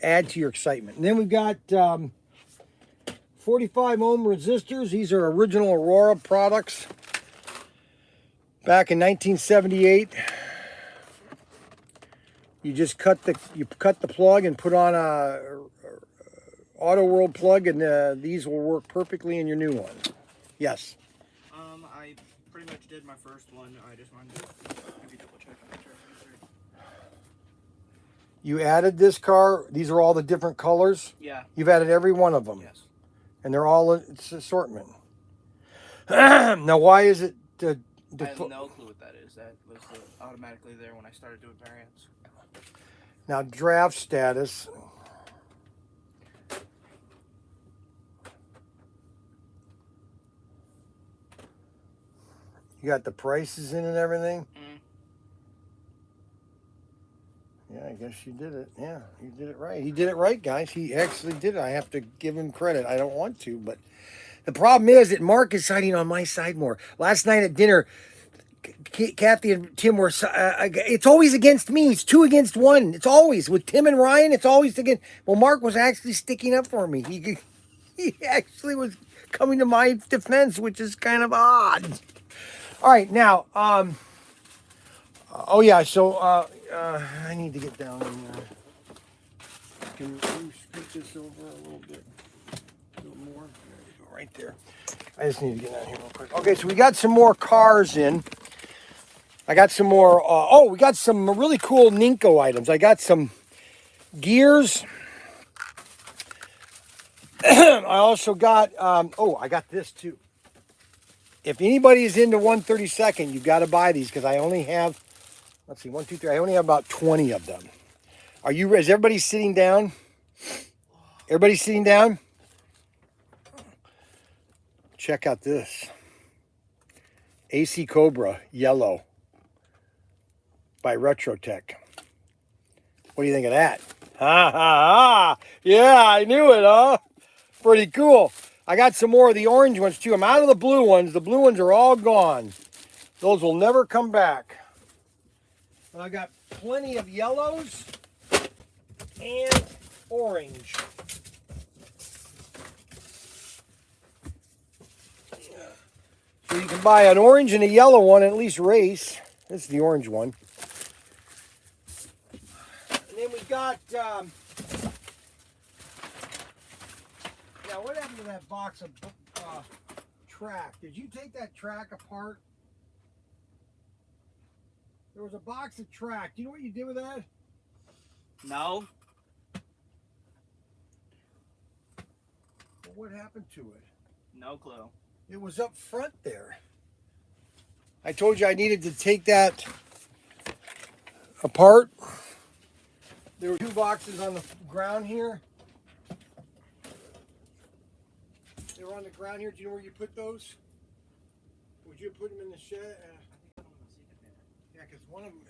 Add to your excitement. And then we've got 45 ohm resistors. These are original Aurora products. Back in 1978, you just cut the plug and put on a Auto World plug, and these will work perfectly in your new one. Yes. I pretty much did my first one. I just wanted to maybe double check and make sure everything's right. You added this car. These are all the different colors. Yeah. You've added every one of them. Yes. And they're all it's assortment. Now, why is it? I have no clue what that is. That was automatically there when I started doing variants. Now, draft status. You got the prices in and everything. Yeah, I guess you did it. Yeah, you did it right. He did it right, guys. He actually did it. I have to give him credit. I don't want to, but the problem is that Mark is siding on my side more. Last night at dinner, Kathy and Tim were, it's always against me. It's 2 against 1. It's always, with Tim and Ryan, it's always against, well, Mark was actually sticking up for me. He actually was coming to my defense, which is kind of odd. All right, now, oh yeah, so I need to get down and can you scoot this over a little bit, a little more? There you go, right there. I just need to get down here real quick. Okay, so we got some more cars in. I got some more, we got some really cool Ninko items. I got some gears. I also got, I got this too. If anybody is into 132nd, you've got to buy these because I only have, let's see, 1, 2, 3. I only have about 20 of them. Is everybody sitting down? Everybody sitting down? Check out this. AC Cobra Yellow by Retrotech. What do you think of that? Ha ha ha! Yeah, I knew it, huh? Pretty cool. I got some more of the orange ones too. I'm out of the blue ones. The blue ones are all gone. Those will never come back. But I got plenty of yellows and orange. So you can buy an orange and a yellow one, at least race. This is the orange one. And then we got, now what happened to that box of track? Did you take that track apart? There was a box of track. Do you know what you did with that? No. Well, what happened to it? No clue. It was up front there. I told you I needed to take that apart. There were 2 boxes on the ground here. They were on the ground here. Do you know where you put those? Would you put them in the shed? Yeah, because one of them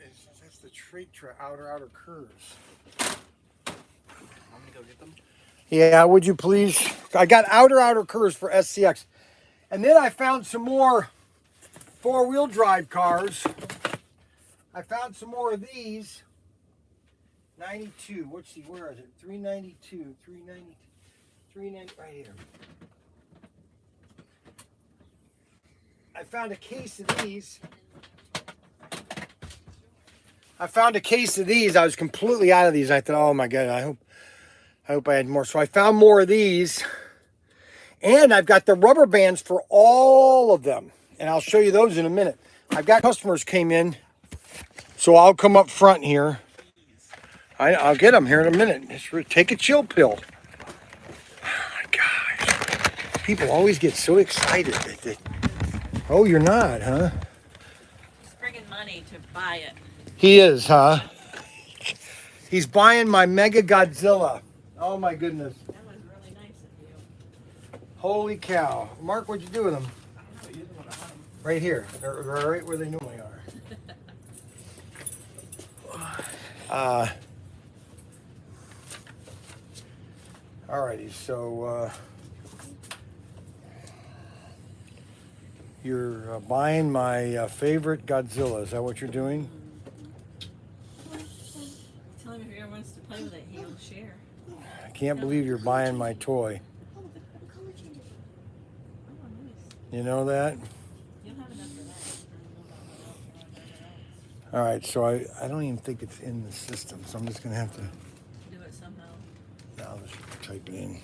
that's the trait outer curves. I'm gonna go get them. Yeah, would you please? I got outer curves for SCX. And then I found some more 4-wheel drive cars. I found some more of these. 92. Let's see, where is it? 392. 390, right here. I found a case of these. I was completely out of these. I thought, oh my God, I hope I had more. So I found more of these. And I've got the rubber bands for all of them. And I'll show you those in a minute. I've got customers came in, so I'll come up front here. I'll get them here in a minute. Just take a chill pill. Oh my gosh. People always get so excited. Oh, you're not, huh? He's bringing money to buy it. He is, huh? He's buying my Mega Godzilla. Oh my goodness. That was really nice of you. Holy cow. Mark, what'd you do with them? Right here. They're right where they normally are. Alrighty, so you're buying my favorite Godzilla. Is that what you're doing? Tell him if he ever wants to play with it, he'll share. I can't believe you're buying my toy. Oh, nice. You know that? You'll have enough for that. All right, so I don't even think it's in the system, so I'm just going to have to... Do it somehow. I'll just type it in.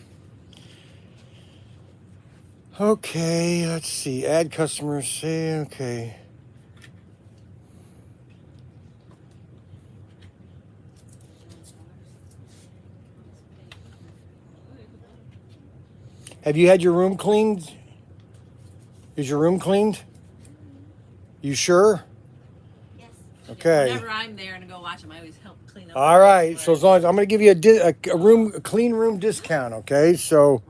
Okay, let's see. Add customers. Say, okay. Have you had your room cleaned? Is your room cleaned? You sure? Yes. Okay. Whenever I'm there and go watch him, I always help clean up. All right. So as long as I'm going to give you a clean room discount. Okay. So,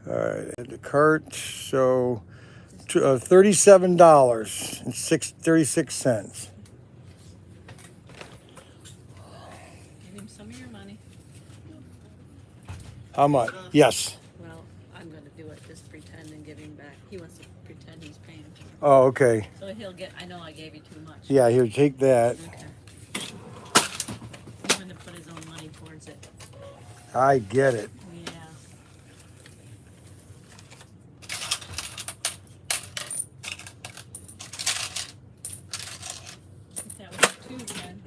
add the cart. So, $37.36. Give him some of your money. How much? Yes. Well, I'm going to do it. Just pretend and give him back. He wants to pretend he's paying for it. Oh, okay. So he'll get, I know I gave you too much. Yeah, here, take that. Okay. He's going to put his own money towards it. I get it. Yeah. Put that with the two, Ken.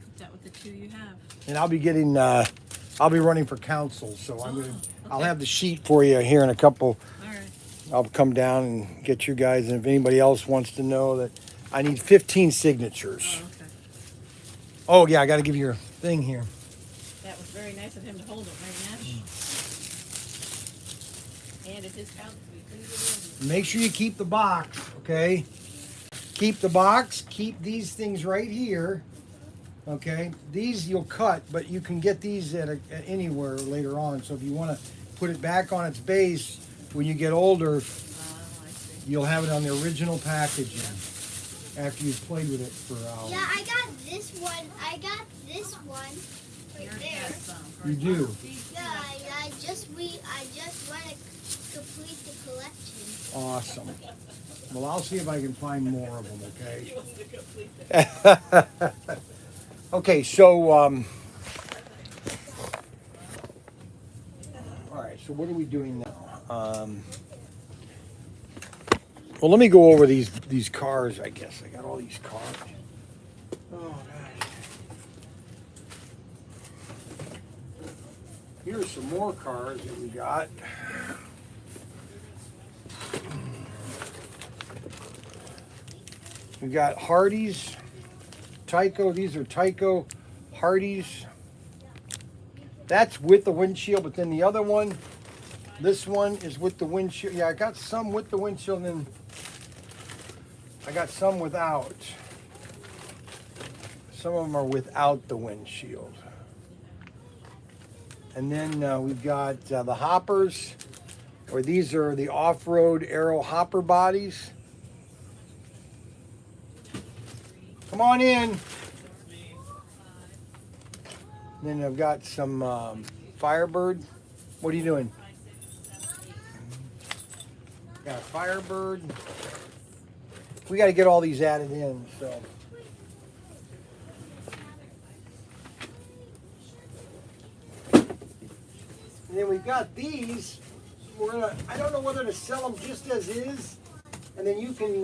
Put that with the two you have. And I'll be getting, I'll be running for council, so I'll okay. have the sheet for you here in a couple. All right. I'll come down and get you guys, and if anybody else wants to know that I need 15 signatures. Oh, okay. Oh, yeah, I got to give you your thing here. That was very nice of him to hold it right now. And it's his count. We couldn't get in. Make sure you keep the box, okay? Keep the box. Keep these things right here, okay? These you'll cut, but you can get these at anywhere later on. So if you want to put it back on its base when you get older, I see. you'll have it on the original packaging after you've played with it for hours. Yeah, I got this one. I got this one right Yours there. has some. You do? Yeah, I just want to complete the collection. Awesome. Well, I'll see if I can find more of them, okay? He wants to complete it. Okay, so, all right, so what are we doing now? Well, let me go over these cars, I guess. I got all these cars. Oh, gosh. Here's some more cars that we got. We got Hardee's, Tyco. These are Tyco Hardee's. That's with the windshield, but then the other one, this one is with the windshield. Yeah, I got some with the windshield, and then I got some without. Some of them are without the windshield. And then we've got the hoppers, or these are the off-road aero hopper bodies. Come on in. Then I've got some Firebird. What are you doing? Got a Firebird. We got to get all these added in, so. And then we've got these. I don't know whether to sell them just as is, and then you can,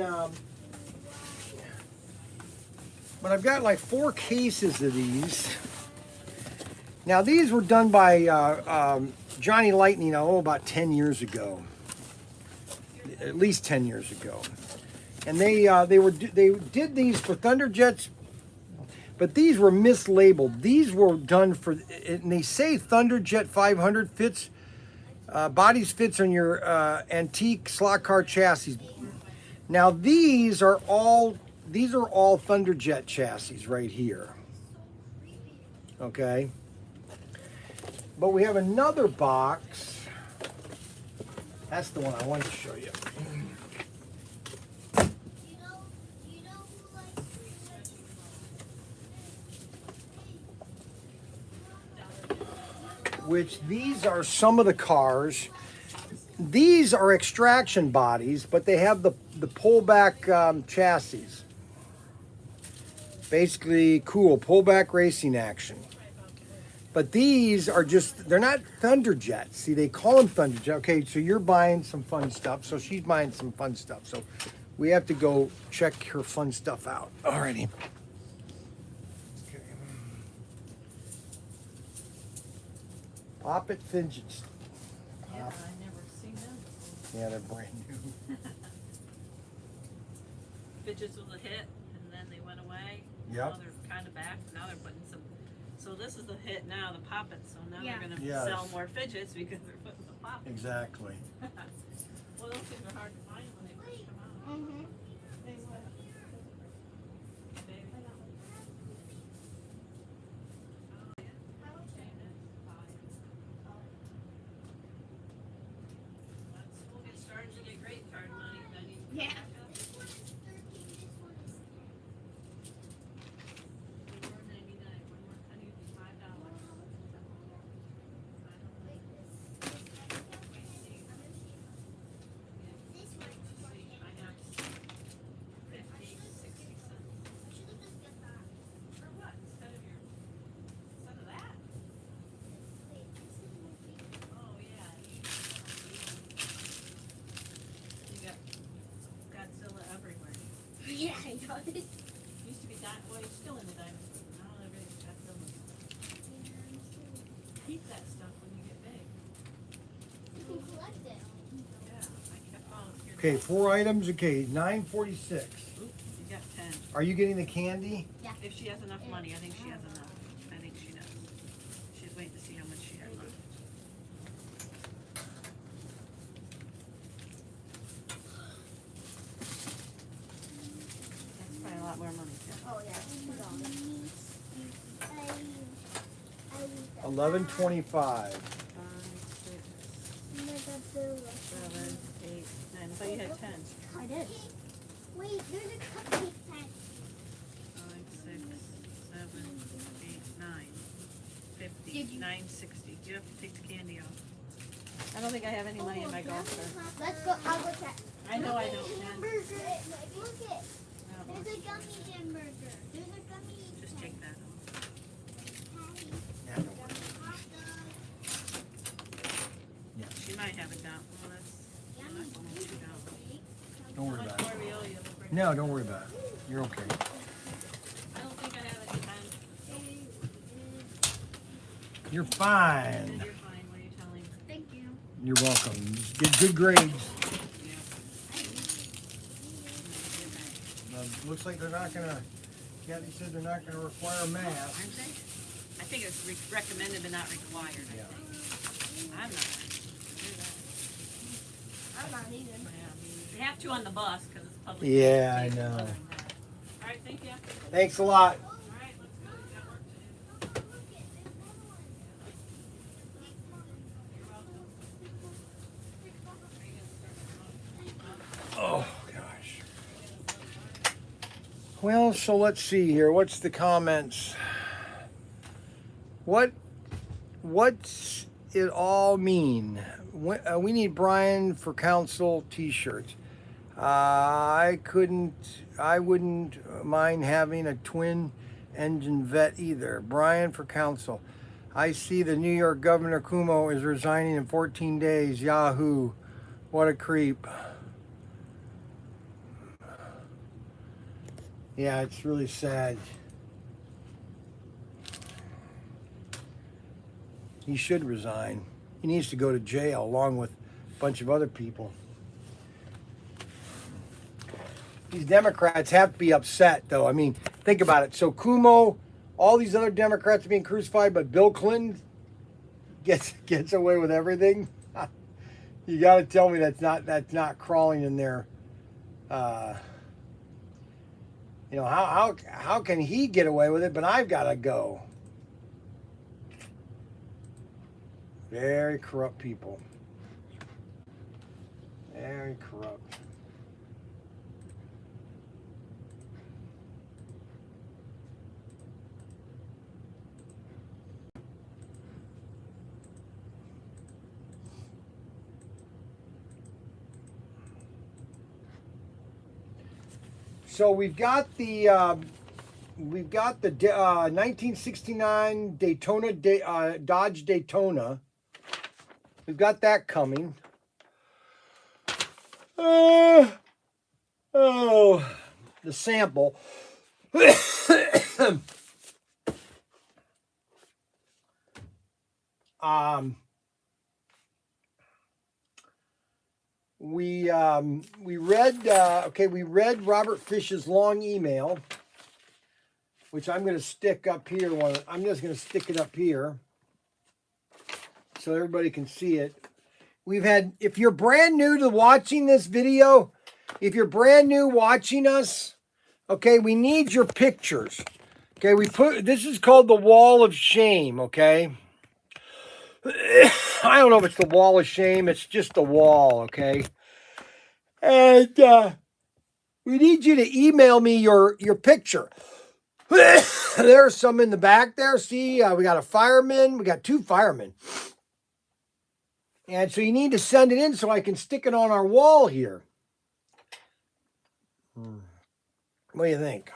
but I've got like 4 cases of these. Now these were done by Johnny Lightning, about 10 years ago, at least 10 years ago, and they did these for Thunderjets, but these were mislabeled. These were done for, and they say Thunderjet 500 fits, bodies fits on your antique slot car chassis. Now these are all Thunderjet chassis right here. Okay. But we have another box. That's the one I wanted to show you. You know who likes Which these are some of the cars. These are extraction bodies, but they have the pullback chassis. Basically cool, pullback racing action. But these are just, they're not Thunderjets. See, they call them Thunderjet. Okay, so you're buying some fun stuff. So she's buying some fun stuff. So we have to go check her fun stuff out. Alrighty. Okay. Pop It Fidgets. Yeah, I never seen them. Yeah, they're brand new. Fidgets was a hit, and then they went away. Yep. Now they're kind of back. Now they're putting some. So this is the hit now, the Pop It. So now they're gonna Yes. sell more fidgets because they're putting the Pop It. Exactly. Well, those things are hard to find when they first come out. Mm-hmm. We'll get started to get great card money. Then you Yeah. $4.99, one more penny would be $5. I have 50, 60 cents. For what? Instead of that? Oh, yeah. You got Godzilla everywhere. Yeah, I know. Used to be well, you're still in the dinosaurs. Now everything's Godzilla. Keep that stuff when you get big. You can collect it. Yeah, I kept all of your. Okay, 4 items. Okay, $9.46. Oop, you got 10. Are you getting the candy? If she has enough money, I think she has enough. I think she does. She's waiting to see how much she has left. That's probably a lot more money, too. Oh yeah, $2. 11.25. 5, 6, 7, 8, 9. I thought you had 10. I did. Wait, there's a cupcake pack. 5, 6, 7, 8, 9, 50, Did you- 960. You have to take the candy off. I don't think I have any money in my golf cart. Let's go. I'll go check. I know I don't, Gummy man. Burger. Look it. I don't know. There's a gummy jam burger. There's a gummy. Just take that off. patty. Yeah, don't worry. Hot dog. She might have it down. Well, that's Yummy. almost $2. Don't worry How much about more it. we owe you? We'll bring No, it. don't worry about it. You're okay. I don't think I have any time. You're You're fine. fine. What are you telling me? Thank you. You're welcome. Just get good grades. Looks like they're not gonna, Kathy said they're not gonna require masks. Aren't they? I think it's recommended but not required, I Yeah. think. I'm not. I'm not even. They have to on the bus because it's public. Yeah, I transportation, know. other than that. All right, thank you. Thanks a lot. All right, let's go. We got work to do. Oh, gosh. Well, so let's see here. What's the comments? What's it all mean? We need Brian for council t-shirts. I wouldn't mind having a twin engine vet either. Brian for council. I see the New York Governor Cuomo is resigning in 14 days. Yahoo. What a creep. Yeah, it's really sad. He should resign. He needs to go to jail along with a bunch of other people. These Democrats have to be upset, though. I mean, think about it. So Cuomo, all these other Democrats are being crucified, but Bill Clinton gets away with everything. You got to tell me that's not crawling in there. You know, how can he get away with it, but I've got to go? Very corrupt people. Very corrupt. So we've got the 1969 Dodge Daytona. We've got that coming. The sample. We read Robert Fish's long email, which I'm going to stick up here. I'm just going to stick it up here so everybody can see it. We've had, if you're brand new to watching this video, if you're brand new watching us, okay, we need your pictures. Okay, this is called the Wall of Shame, okay? I don't know if it's the Wall of Shame, it's just the wall, okay? And we need you to email me your picture. There's some in the back there. See, we got a fireman. We got 2 firemen. And so you need to send it in so I can stick it on our wall here. What do you think?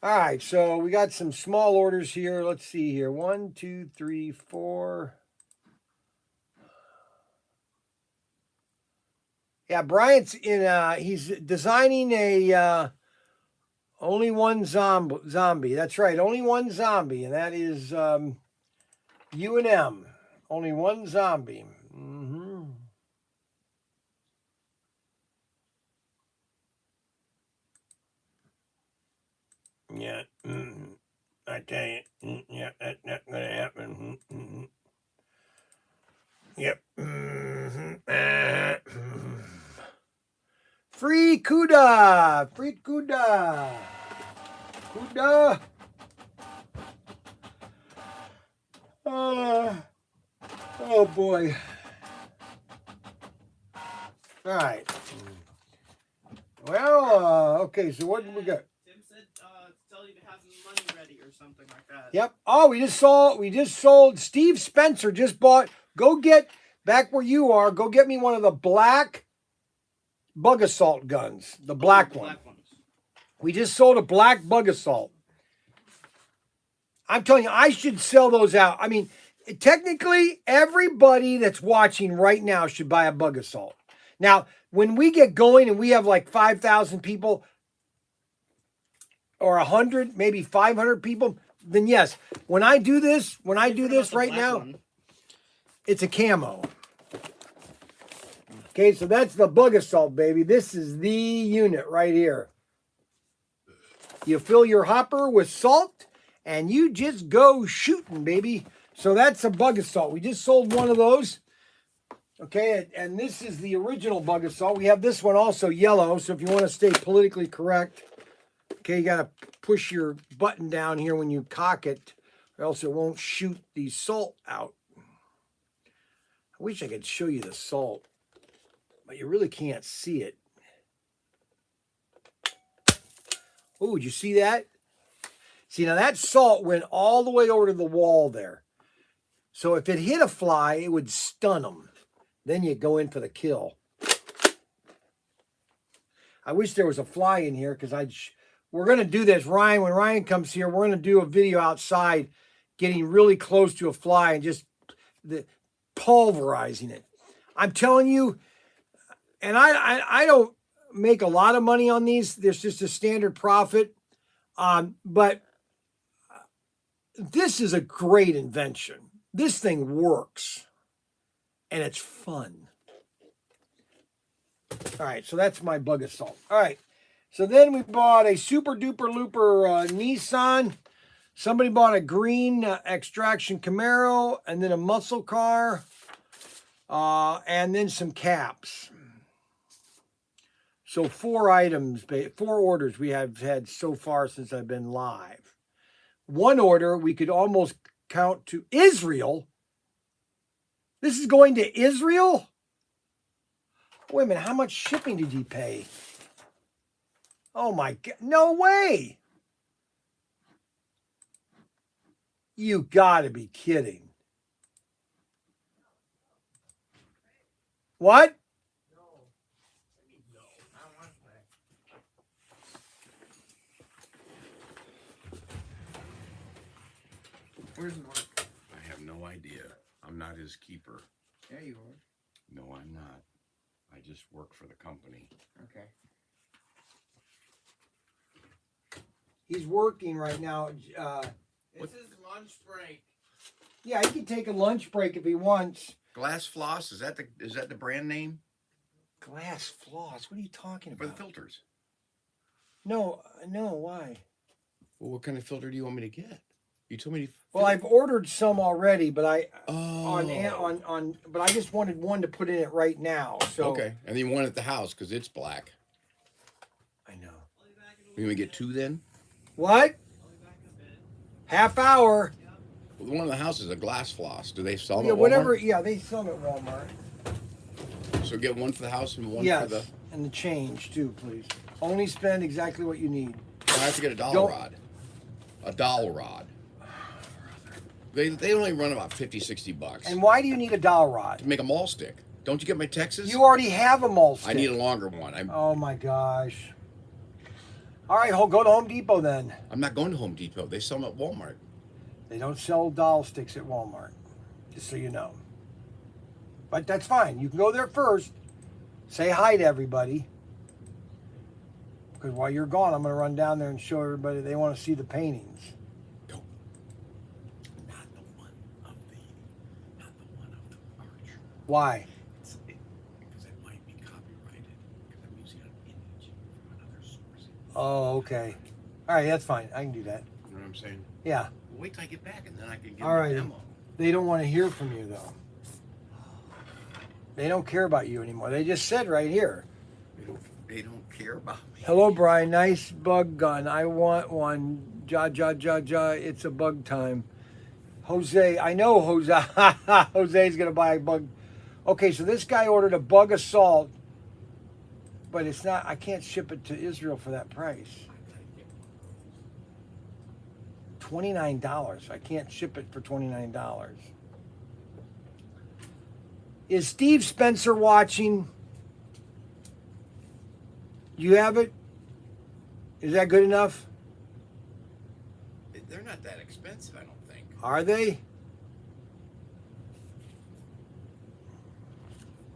All right, so we got some small orders here. Let's see here. 1, 2, 3, 4. Yeah, Bryant's he's designing a only one zombie. That's right, only one zombie, and that is U&M. Only one zombie. Mm-hmm. Yeah. Mm-hmm. I tell you. Yeah, that's not going to happen. Mm-hmm. Yep. Mm-hmm. Free Cuda. Free Cuda. Cuda. Oh boy. All right. Well, okay, so what did we got? Tim said tell you to have money ready or something like that. Yep. Oh, we just sold. Steve Spencer just bought. Go get back where you are. Go get me one of the black bug assault guns. The black one. Black ones. We just sold a black bug assault. I'm telling you, I should sell those out. I mean, technically, everybody that's watching right now should buy a bug assault. Now, when we get going and we have like 5,000 people or 100, maybe 500 people, then yes. When I do this right now, it's a camo. Okay, so that's the bug assault, baby. This is the unit right here. You fill your hopper with salt and you just go shooting, baby. So that's a bug assault. We just sold one of those. Okay, and this is the original bug assault. We have this one also yellow, so if you want to stay politically correct, okay, you got to push your button down here when you cock it, or else it won't shoot the salt out. I wish I could show you the salt, but you really can't see it. Oh, did you see that? See, now that salt went all the way over to the wall there. So if it hit a fly, it would stun them. Then you go in for the kill. I wish there was a fly in here because we're going to do this. Ryan, when Ryan comes here, we're going to do a video outside getting really close to a fly and just pulverizing it. I'm telling you, and I don't make a lot of money on these. There's just a standard profit. But this is a great invention. This thing works, and it's fun. All right, so that's my bug assault. All right, so then we bought a super duper looper Nissan. Somebody bought a green extraction Camaro, and then a muscle car, and then some caps. So 4 items, 4 orders we have had so far since I've been live. One order we could almost count to Israel. This is going to Israel? Wait a minute, how much shipping did you pay? Oh my God, no way. You gotta be kidding. What? Where's Mark? I have no idea. I'm not his keeper. Yeah, you are. No, I'm not. I just work for the company. Okay. He's working right now. This is lunch break. Yeah, he can take a lunch break if he wants. Glass Floss, is that the brand name? Glass floss? What are you talking For the about? filters. No, why? Well, what kind of filter do you want me to get? You told me to Well, I've ordered some already, but Oh. but I just wanted one to put in it right now. So Okay. And then one at the house because it's black. I know. You want me to get 2 then? What? Half hour. Well, the one in the house is a Glass Floss. Do they sell them Yeah, at Walmart? whatever. Yeah, they sell them at Walmart. So get one for the house and one Yes, for the... and the change too, please. Only spend exactly what you need. I have to get a dowel Don't- rod. A dowel rod. They only run about 50, 60 bucks. And why do you need a dowel rod? To make a maul stick. Don't you get my Texas? You already have a mole stick. I need a longer one. Oh my gosh. All right, go to Home Depot then. I'm not going to Home Depot. They sell them at Walmart. They don't sell dowel sticks at Walmart, just so you know. But that's fine. You can go there first. Say hi to everybody. Because while you're gone, I'm going to run down there and show everybody. They want to see the paintings. Go. Not the one of the arch. Why? Because it might be copyrighted. Because I'm using an image from another source. Oh, okay. All right, that's fine. I can do that. You know what I'm saying? Yeah. Well, wait till I get back and then I can give All you right. a demo. They don't want to hear from you, though. They don't care about you anymore. They just said right here. They don't care about me. Hello, Brian. Nice bug gun. I want one. Ja, ja, ja, ja. It's a bug time. Jose. I know Jose. Jose's going to buy a bug. Okay, so this guy ordered a bug assault, but it's not, I can't ship it to Israel for that price. $29. I can't ship it for $29. Is Steve Spencer watching? You have it? Is that good enough? They're not that expensive, I don't think. Are they?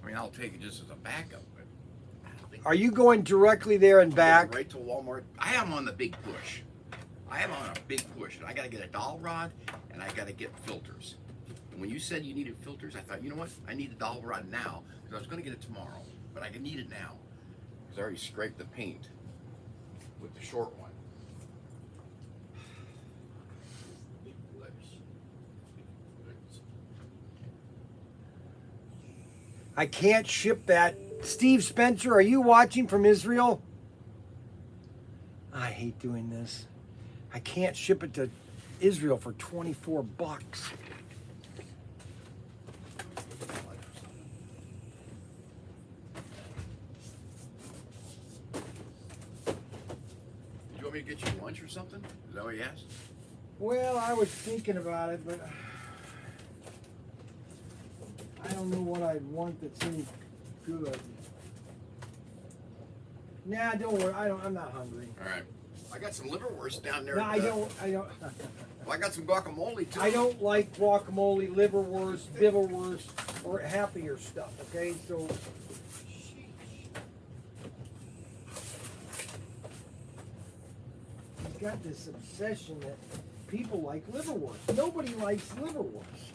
I mean, I'll take it just as a backup, but I don't think. Are you going directly there and back? Right to Walmart. I am on the big push. I am on a big push, and I got to get a dowel rod, and I got to get filters. And when you said you needed filters, I thought, you know what? I need the dowel rod now, because I was going to get it tomorrow, but I can need it now, because I already scraped the paint with the short one. Big lips. Big lips. I can't ship that. Steve Spencer, are you watching from Israel? I hate doing this. I can't ship it to Israel for 24 bucks. Did you want me to get you lunch or something? Is that what you asked? Well, I was thinking about it, but I don't know what I'd want that's any good. Nah, don't worry. I'm not hungry. All right. I got some liverwurst down there. No, at I the- don't. Well, I got some guacamole too. I don't like guacamole, liverwurst, biverwurst, or half of your stuff. Okay, so. He's got this obsession that people like liverwurst. Nobody likes liverwurst.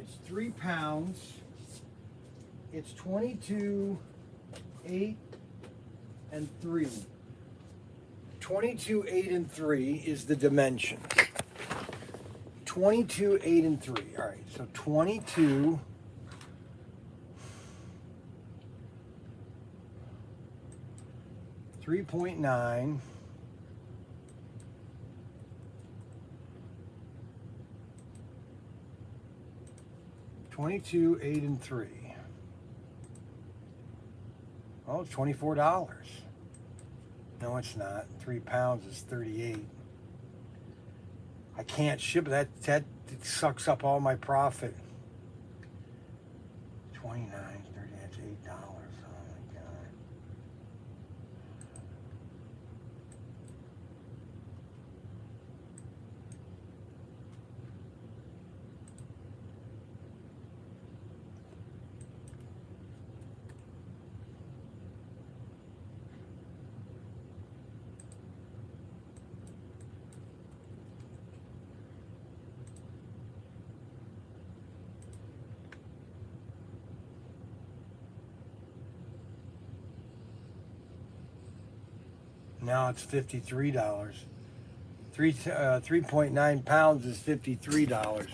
It's 3 pounds. It's 22, 8, and 3. 22, 8, and 3 is the dimension. 22, 8, and 3. All right, so 22. 3.9. 22, 8, and 3. Oh, it's $24. No, it's not. 3 pounds is 38. I can't ship it. That it sucks up all my profit. 29, 30, that's $8. Oh my God. Now it's $53. 3.9 pounds is $53.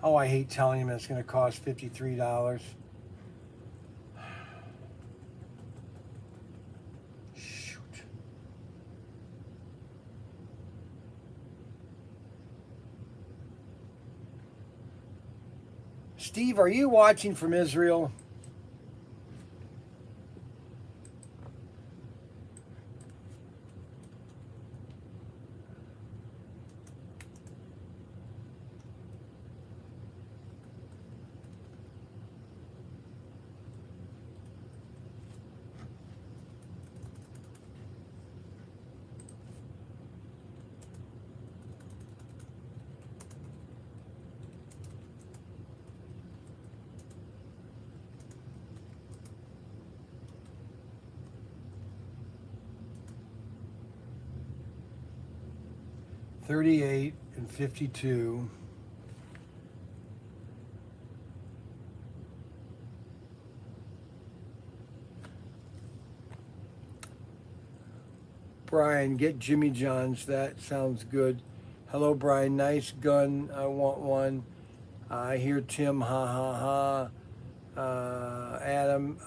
Oh, I hate telling him it's going to cost $53. Shoot. Steve, are you watching from Israel? $38 and $52. Brian, get Jimmy John's. That sounds good. Hello, Brian. Nice gun. I want one. I hear Tim. Ha ha ha. Adam,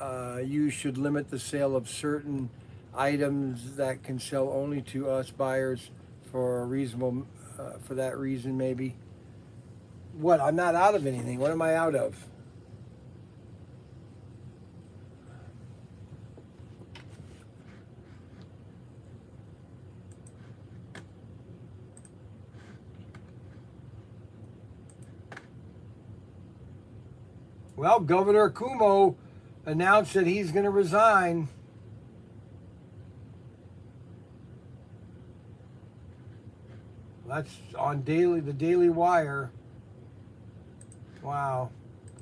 you should limit the sale of certain items that can sell only to us buyers for a reasonable, for that reason, maybe. What? I'm not out of anything. What am I out of? Well, Governor Cuomo announced that he's going to resign. That's on the Daily Wire. Wow,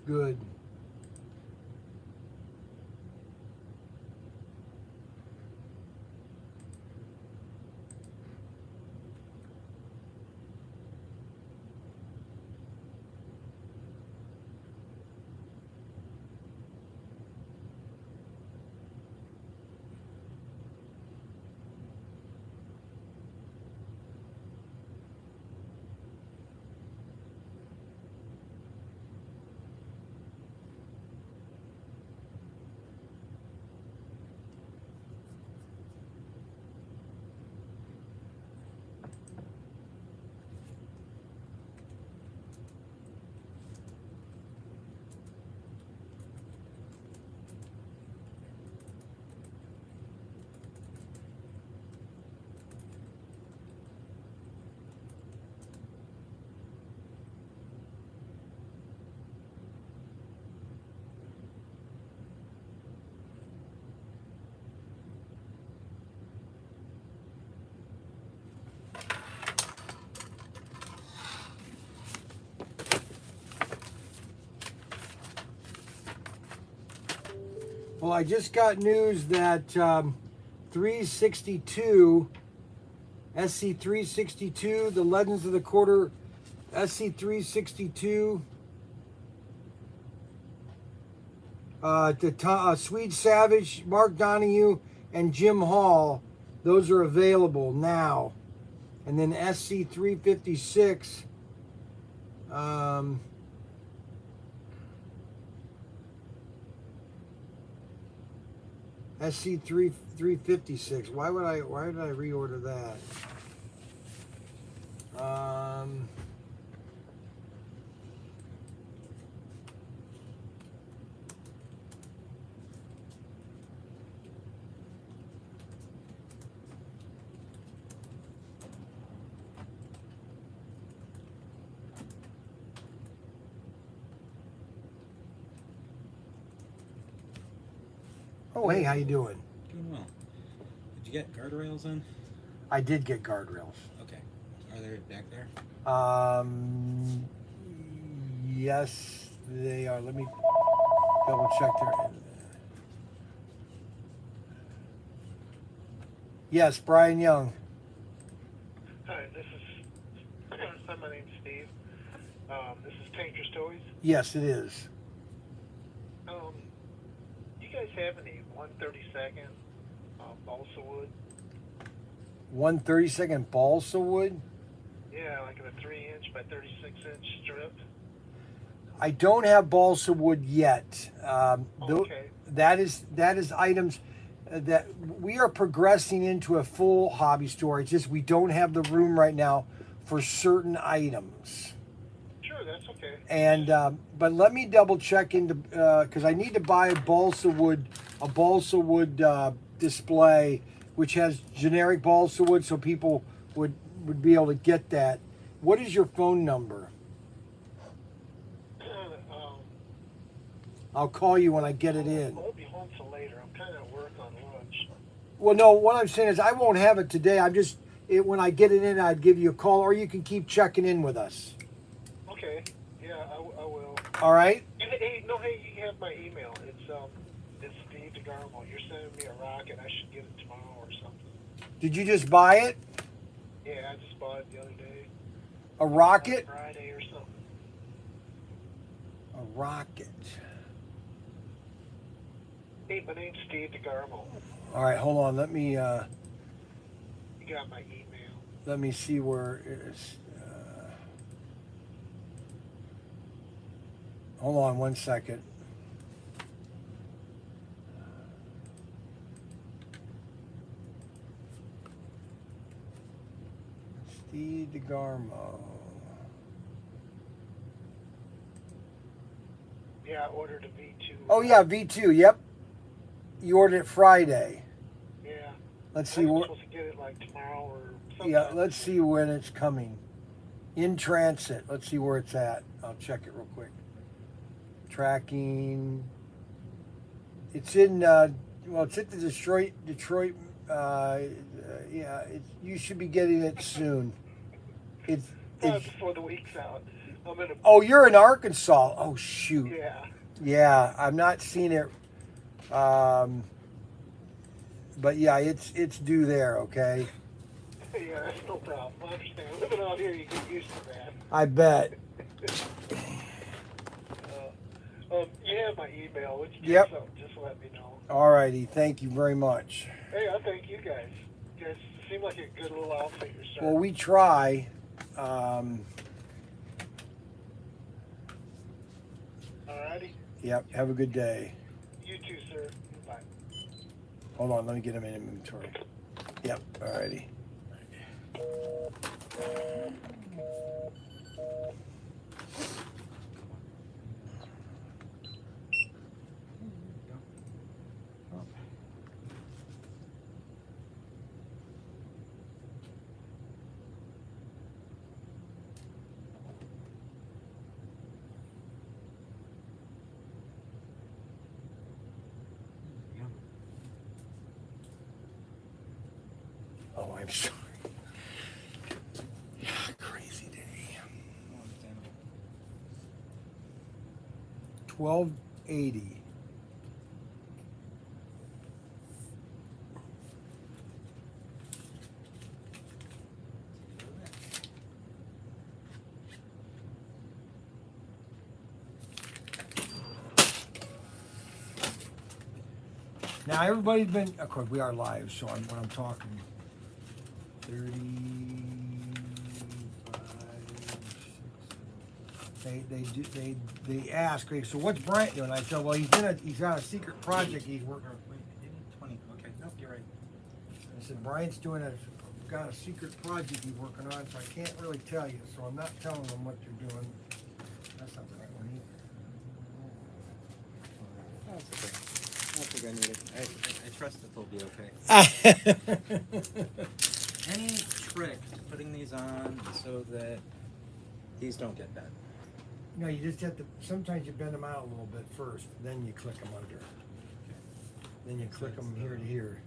good. Well, I just got news that 362, SC362, the Legends of the Quarter, SC362 Swede Savage, Mark Donahue, and Jim Hall. Those are available now. And then SC356. SC356. Why did I reorder that? Oh, hey, how you doing? Doing well. Did you get guardrails in? I did get guardrails. Okay. Are they back there? Yes, they are. Let me double check there. Yes, Brian Young. Hi, this is hi, my name's Steve. This is ProTinkerToys. Yes, it is. You guys have any 132nd balsa wood? 132nd balsa wood. Yeah, like in a 3-inch by 36-inch strip. I don't have balsa wood yet. Okay. That is items that we are progressing into a full hobby store. It's just we don't have the room right now for certain items. Sure, that's okay. And but let me double check into because I need to buy a balsa wood display which has generic balsa wood, so people would be able to get that. What is your phone number? I'll call you when I get it in. I won't be home till later. I'm kind of at work on lunch. Well, no, what I'm saying is I won't have it today. When I get it in, I'd give you a call, or you can keep checking in with us. Okay. Yeah, I will. All right? Hey, you have my email. It's Steve DeGarmo. You're sending me a rocket. I should get it tomorrow or something. Did you just buy it? Yeah, I just bought it the other day. A rocket? Friday or something. A rocket. Hey, my name's Steve DeGarmo. All right, hold on. Let me You got my email. let me see where it is. Hold on 1 second. Steve DeGarmo. Yeah, I ordered a V2. Oh yeah, V2. Yep. You ordered it Friday. Yeah. Let's I see was what. supposed to get it like tomorrow or something. Yeah, let's see when it's coming. In transit. Let's see where it's at. I'll check it real quick. Tracking. It's in. It's at the Detroit. Yeah, you should be getting it soon. It's. Before the week's out. I'm in a. Oh, you're in Arkansas. Oh shoot. Yeah. Yeah, I'm not seeing it. But yeah, it's due there. Okay. Yeah, that's no problem. I understand. Living out here, you get used to that. I bet. You have my email. When you get Yep. something, just let me know. Alrighty, thank you very much. Hey, I thank you guys. You guys seem like a good little outfit yourself. Well, we try. Alrighty. Yep. Have a good day. You too, sir. Bye. Hold on, let me get them in inventory. Yep. Alrighty. Oh, I'm sorry. Crazy day. 1280. Now everybody's been, of course we are live, so when I'm talking 35, 6, they ask, okay, so what's Bryant doing? I said, well, he's got a secret project he's working on. Wait, maybe 20. Okay, nope, you're right. I said, Bryant's got a secret project he's working on, so I can't really tell you, so I'm not telling them what they're doing. That's not the right one either. Oh, it's okay. I don't think I need it. I trust that they'll be okay. Any trick to putting these on so that these don't get bent? No, you just have to, sometimes you bend them out a little bit first, then you click them under. Then you click them here to here.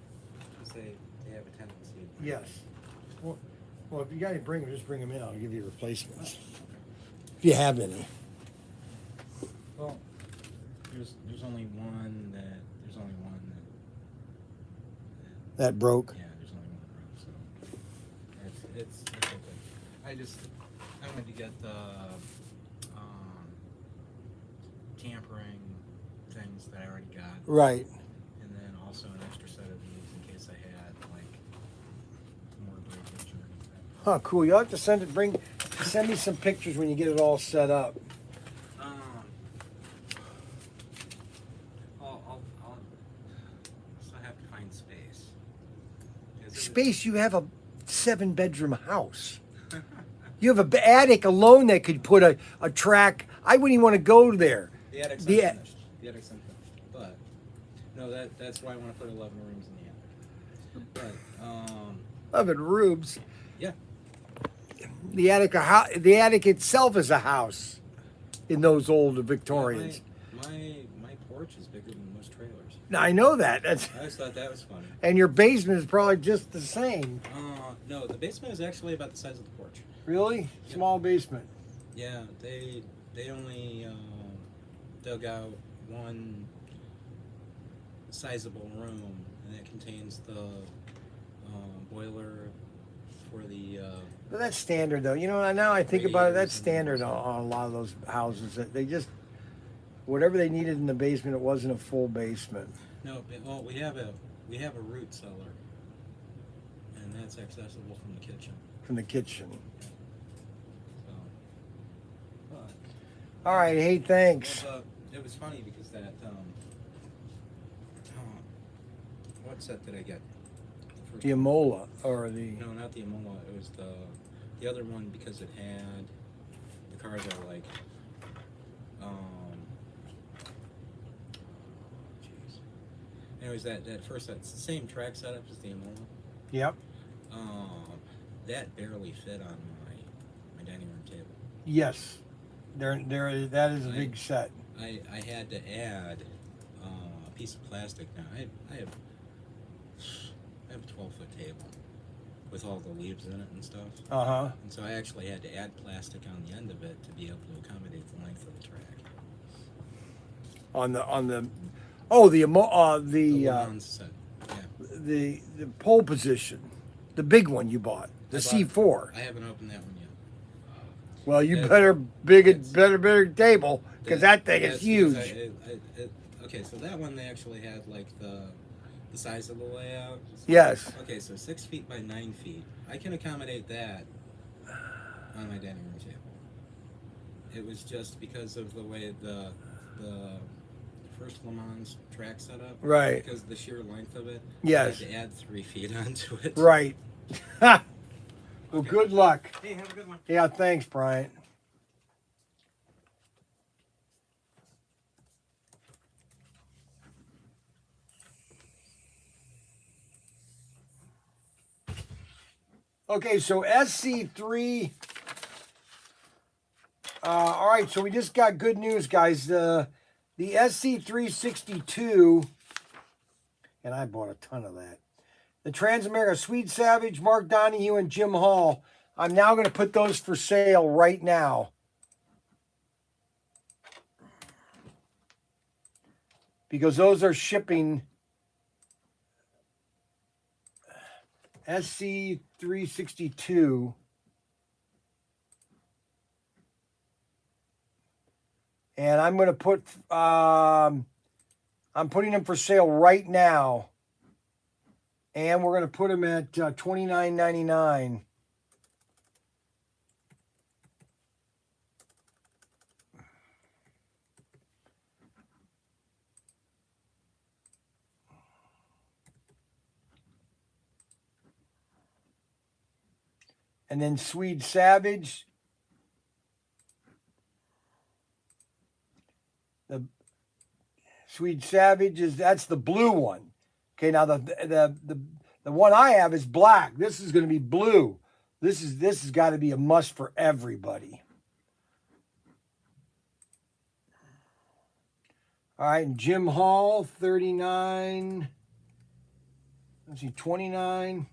Because they have a tendency. Yes. Well, if you got to bring them, just bring them in. I'll give you replacements. If you have any. Well, there's only one that That broke. yeah, there's only one room, so it's okay. I wanted to get the tampering things that I already got, Right. and then also an extra set of these in case I had like more breakage or anything. Huh, cool. You'll have to send me some pictures when you get it all set up. I'll still have to find space. 'Cause Space, you have a 7-bedroom house. You have an attic alone that could put a track. I wouldn't even want to go there. The attic's The- unfinished. The attic's unfinished. But no, that's why I want to put 11 rooms in the attic. But 11 rooms. yeah. The attic itself is a house in those old Victorians. My porch is bigger than most trailers. Now, I know that. I always thought that was funny. And your basement is probably just the same. No, the basement is actually about the size of the porch. Really? Small basement. Yeah, they only dug out one sizable room, and it contains the boiler for the. But that's standard, though. You know, now I think about it, that's standard on a lot of those houses. That they just, whatever they needed in the basement, it wasn't a full basement. No, well, we have a root cellar, and that's accessible from the kitchen. From the kitchen. So, but All right. Hey, thanks. it was funny because that what set did I get? The Amola or the. No, not the Amola. It was the other one because it had the cars are like jeez. Anyways, that first that's the same track setup as the Amola. Yep. That barely fit on my dining room table. Yes. That is a big set. I had to add a piece of plastic. Now I have a 12-foot table with all the leaves in it and stuff. Uh-huh. And so I actually had to add plastic on the end of it to be able to accommodate the length of the track. On the Le Mans set. Yeah. the pole position, the big one you bought, the C4. I haven't opened that one yet. Well, you Yeah, better better table because that thing is That's huge. because okay, so that one they actually had like the size of the layout. Yes. Okay, so 6 feet by 9 feet. I can accommodate that on my dining room table. It was just because of the way the first Le Mans track set up. Right. Because of the sheer length of it. Yes. I had to add 3 feet onto it. Right. Well, Okay. good luck. Hey, have a good one. Yeah, thanks, Bryant. Okay, so SC3. All right, so we just got good news, guys. The SC362, and I bought a ton of that. The Transamerica Sweet Savage, Mark Donahue, and Jim Hall. I'm now going to put those for sale right now. Because those are shipping. SC362. And I'm going to put I'm putting them for sale right now. And we're going to put them at $29.99. And then Swede Savage. The Swede Savage that's the blue one. Okay, now the one I have is black. This is going to be blue. This has got to be a must for everybody. All right, and Jim Hall, 39. Let's see, 29.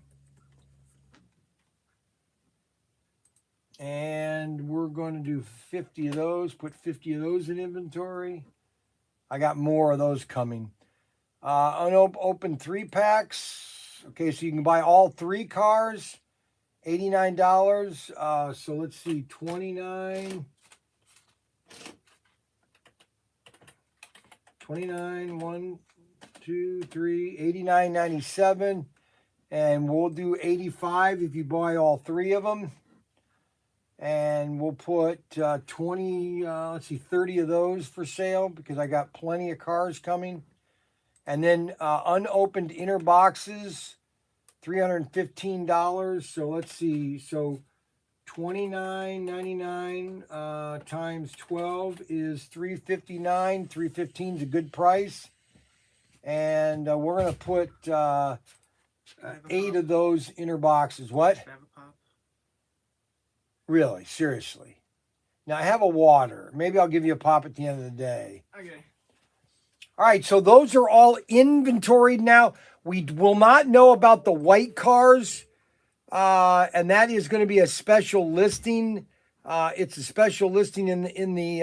And we're going to do 50 of those, put 50 of those in inventory. I got more of those coming. Unopened 3-packs. Okay, so you can buy all 3 cars, $89. So let's see, 29. 29, 1, 2, 3, 89.97. And we'll do 85 if you buy all 3 of them. And we'll put 30 of those for sale because I got plenty of cars coming. And then unopened inner boxes, $315. So let's see. So $29.99 times 12 is $359. $315 is a good price. And we're going to put 8 of those inner boxes. What? Should I have a pop? Really? Seriously? Now, I have a water. Maybe I'll give you a pop at the end of the day. Okay. All right, so those are all inventoried now. We will not know about the white cars, and that is going to be a special listing. It's a special listing in the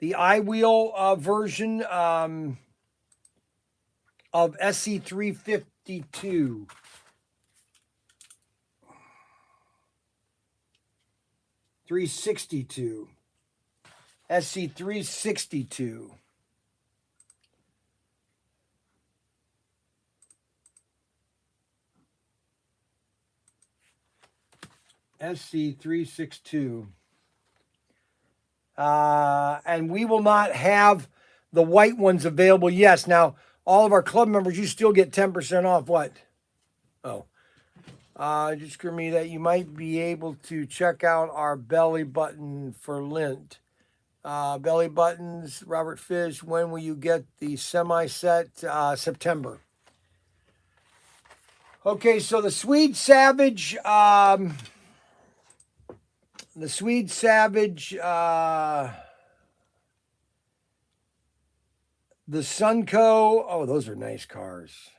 iWheel version of SC352. $362. SC362. SC362. And we will not have the white ones available. Yes. Now, all of our club members, you still get 10% off. What? Oh. Just for me that you might be able to check out our belly button for lint. Belly buttons, Robert Fish, when will you get the semi-set? September. Okay, so the Swede Savage, the Sunco, oh, those are nice cars.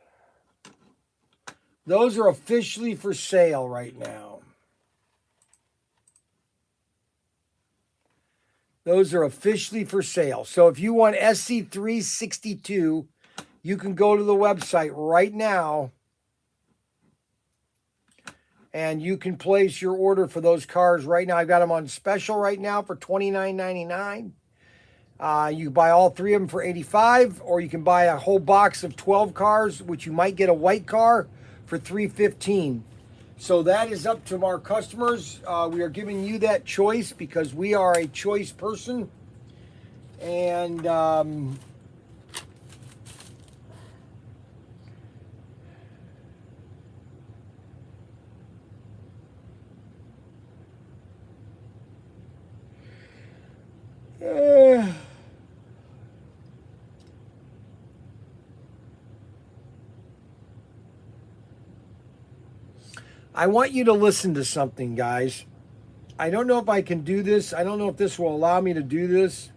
Those are officially for sale right now. Those are officially for sale. So if you want SC362, you can go to the website right now and you can place your order for those cars right now. I've got them on special right now for $29.99. You can buy all 3 of them for $85, or you can buy a whole box of 12 cars, which you might get a white car for $315. So that is up to our customers. We are giving you that choice because we are a choice person. And I want you to listen to something, guys. I don't know if I can do this. I don't know if this will allow me to do this.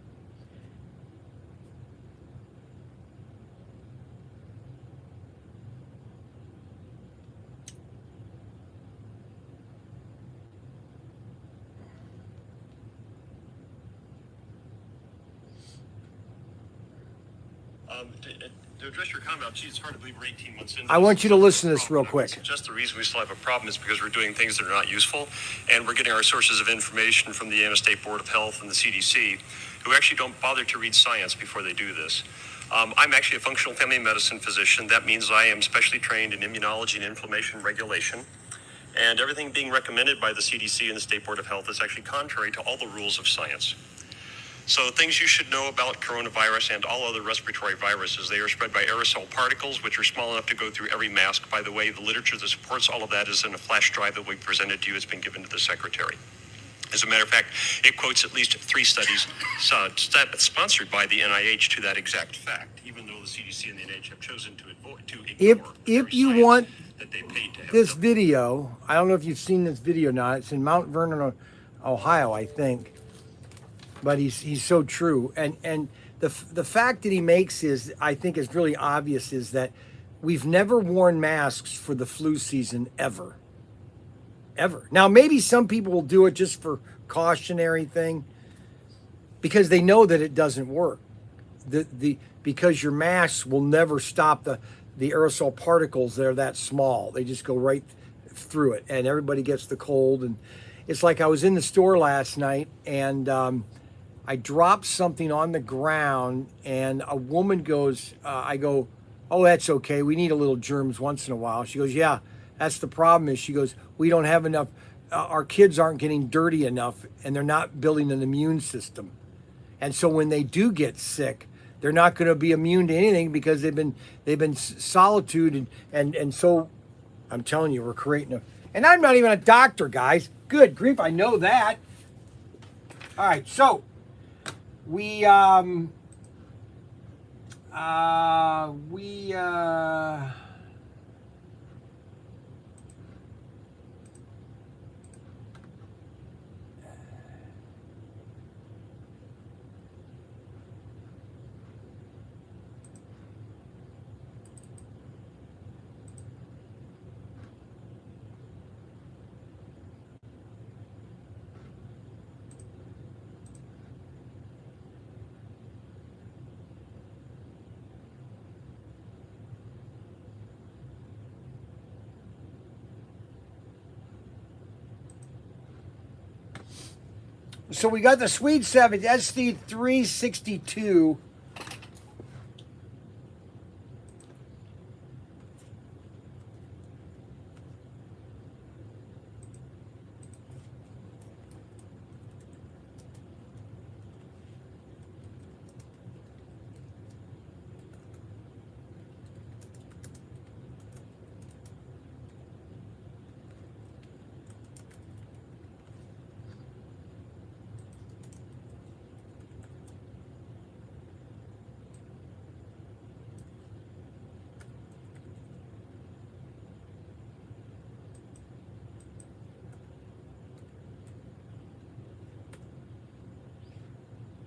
To address your comment, geez, it's hard to believe we're 18 months in. I want you to listen to this real quick. Just the reason we still have a problem is because we're doing things that are not useful, and we're getting our sources of information from the Indiana State Board of Health and the CDC. who actually don't bother to read science before they do this. I'm actually a functional family medicine physician. That means I am specially trained in immunology and inflammation regulation. And everything being recommended by the CDC and the State Board of Health is actually contrary to all the rules of science. So things you should know about coronavirus and all other respiratory viruses, they are spread by aerosol particles, which are small enough to go through every mask. By the way, the literature that supports all of that is in a flash drive that we presented to you. It's been given to the secretary. As a matter of fact, it quotes at least 3 studies sponsored by the NIH to that exact fact, even though the CDC and the NIH have chosen to ignore If you want that they paid to have this done. video, I don't know if you've seen this video or not. It's in Mount Vernon, Ohio, I think. But he's so true. And the fact that he makes is, I think, is really obvious, is that we've never worn masks for the flu season ever. Ever. Now, maybe some people will do it just for cautionary thing because they know that it doesn't work. Because your masks will never stop the aerosol particles. They're that small. They just go right through it, and everybody gets the cold. And it's like I was in the store last night, and I dropped something on the ground, and a woman goes, I go, "Oh, that's okay. We need a little germs once in a while." She goes, "Yeah, that's the problem." Is she goes, "We don't have enough. Our kids aren't getting dirty enough, and they're not building an immune system. And so when they do get sick, they're not going to be immune to anything because they've been solitude and so." I'm telling you, we're creating a. And I'm not even a doctor, guys. Good grief, I know that. All right, so we So we got the Sweet Savage SC362.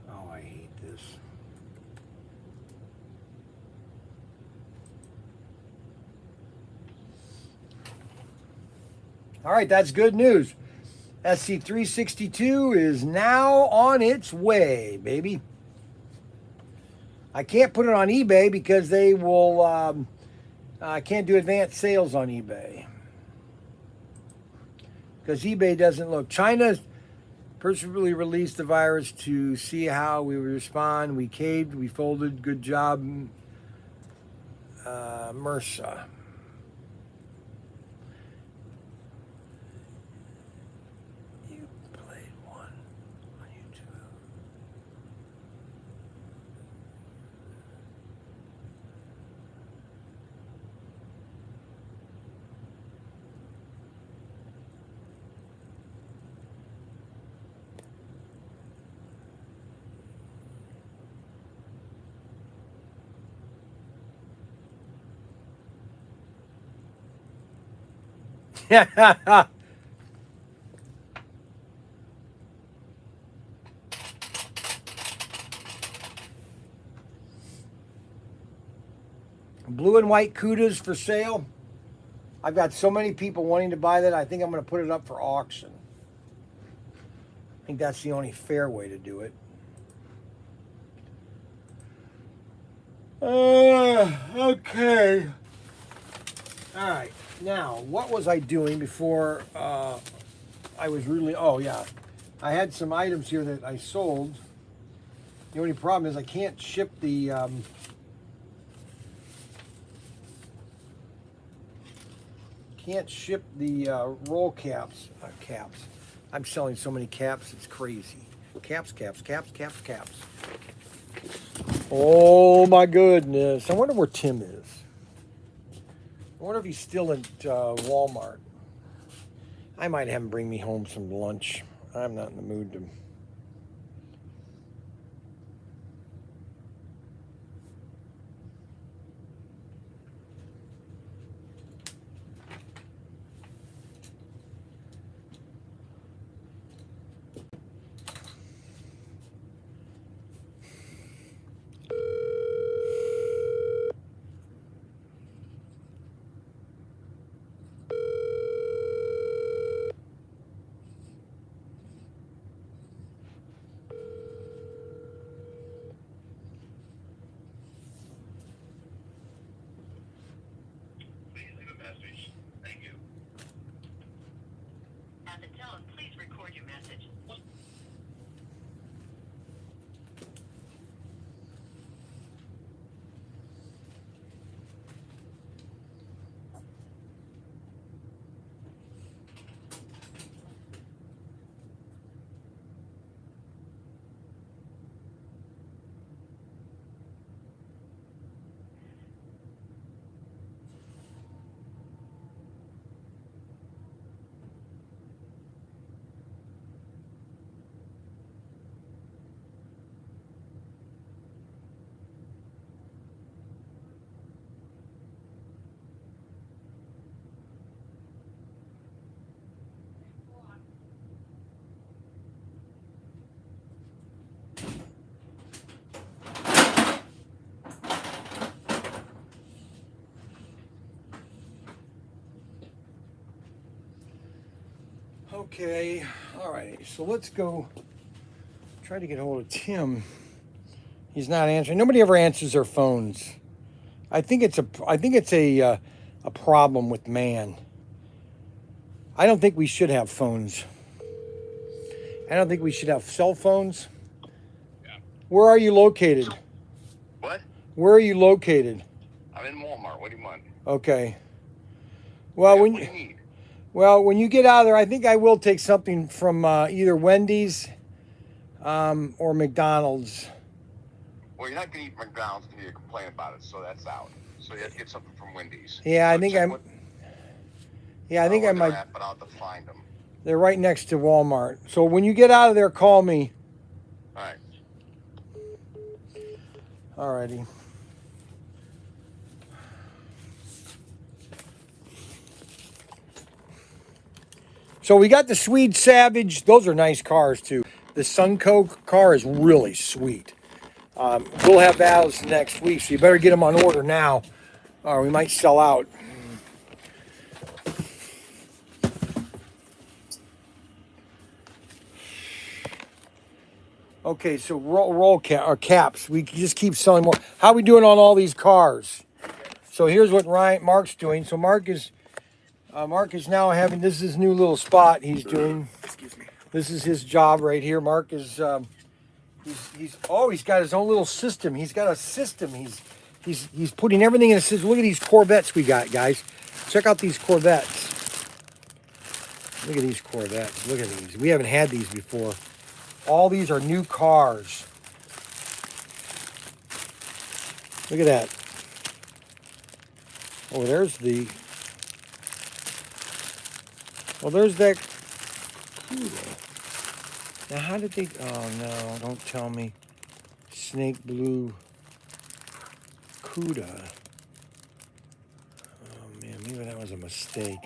Oh, I hate this. All right, that's good news. SC362 is now on its way, baby. I can't put it on eBay because they will. I can't do advanced sales on eBay because eBay doesn't look. China purposefully released the virus to see how we would respond. We caved, we folded. Good job, MRSA. You played one on YouTube. Blue and white Cudas for sale. I've got so many people wanting to buy that. I think I'm going to put it up for auction. I think that's the only fair way to do it. Okay. All right. Now, what was I doing before I was really... Oh, yeah. I had some items here that I sold. The only problem is I can't ship the roll caps. Caps. I'm selling so many caps, it's crazy. Caps. Oh my goodness. I wonder where Tim is. I wonder if he's still at Walmart. I might have him bring me home some lunch. I'm not in the mood to. Please leave a message. Thank you. At the tone, please record your message. Okay, all right. So let's go try to get hold of Tim. He's not answering. Nobody ever answers their phones. I think it's a problem with man. I don't think we should have phones. I don't think we should have cell phones. Yeah. Where are you located? What? Where are you located? I'm in Walmart. What do you want? Okay. Well, Yeah, when what do you, you need? well, when you get out of there, I think I will take something from either Wendy's or McDonald's. Well, you're not going to eat McDonald's until you complain about it, so that's out. So you have to get something from Wendy's. Yeah, I So think check I'm. what- Yeah, I think I where they're might. at, but I'll have to find them. They're right next to Walmart. So when you get out of there, call me. All right. Alrighty. So we got the Swede Savage. Those are nice cars too. The Sunco car is really sweet. We'll have those next week, so you better get them on order now, or we might sell out. Okay, so caps. We just keep selling more. How we doing on all these cars? So here's what Mark's doing. So Mark is now having, this is his new little spot he's doing. Excuse me. This is his job right here. Mark is he's got his own little system. He's got a system. He's putting everything in a system. Look at these Corvettes we got, guys. Check out these Corvettes. Look at these Corvettes. Look at these. We haven't had these before. All these are new cars. Look at that. Oh, there's the. Well, there's that. Now, how did they? Oh no! Don't tell me. Snake blue. Cuda. Oh man, maybe that was a mistake.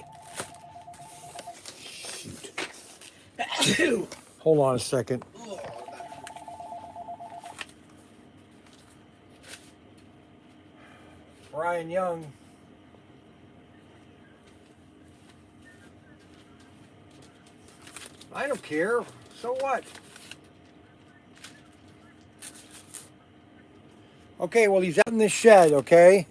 Shoot. Hold on a second. Brian Young. I don't care. So what? Okay, well, he's out in the shed, okay?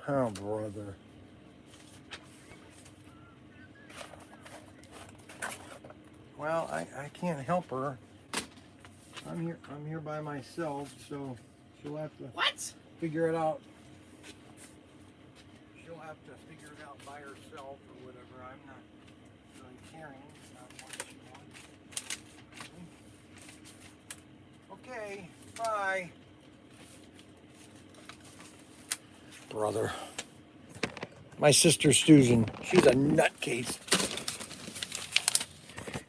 Oh, brother. Well, I can't help her. I'm here by myself, so she'll have to What? figure it out. She'll have to figure it out by herself or whatever. I'm not really caring about what she wants. Okay, bye. Brother. My sister Susan, she's a nutcase.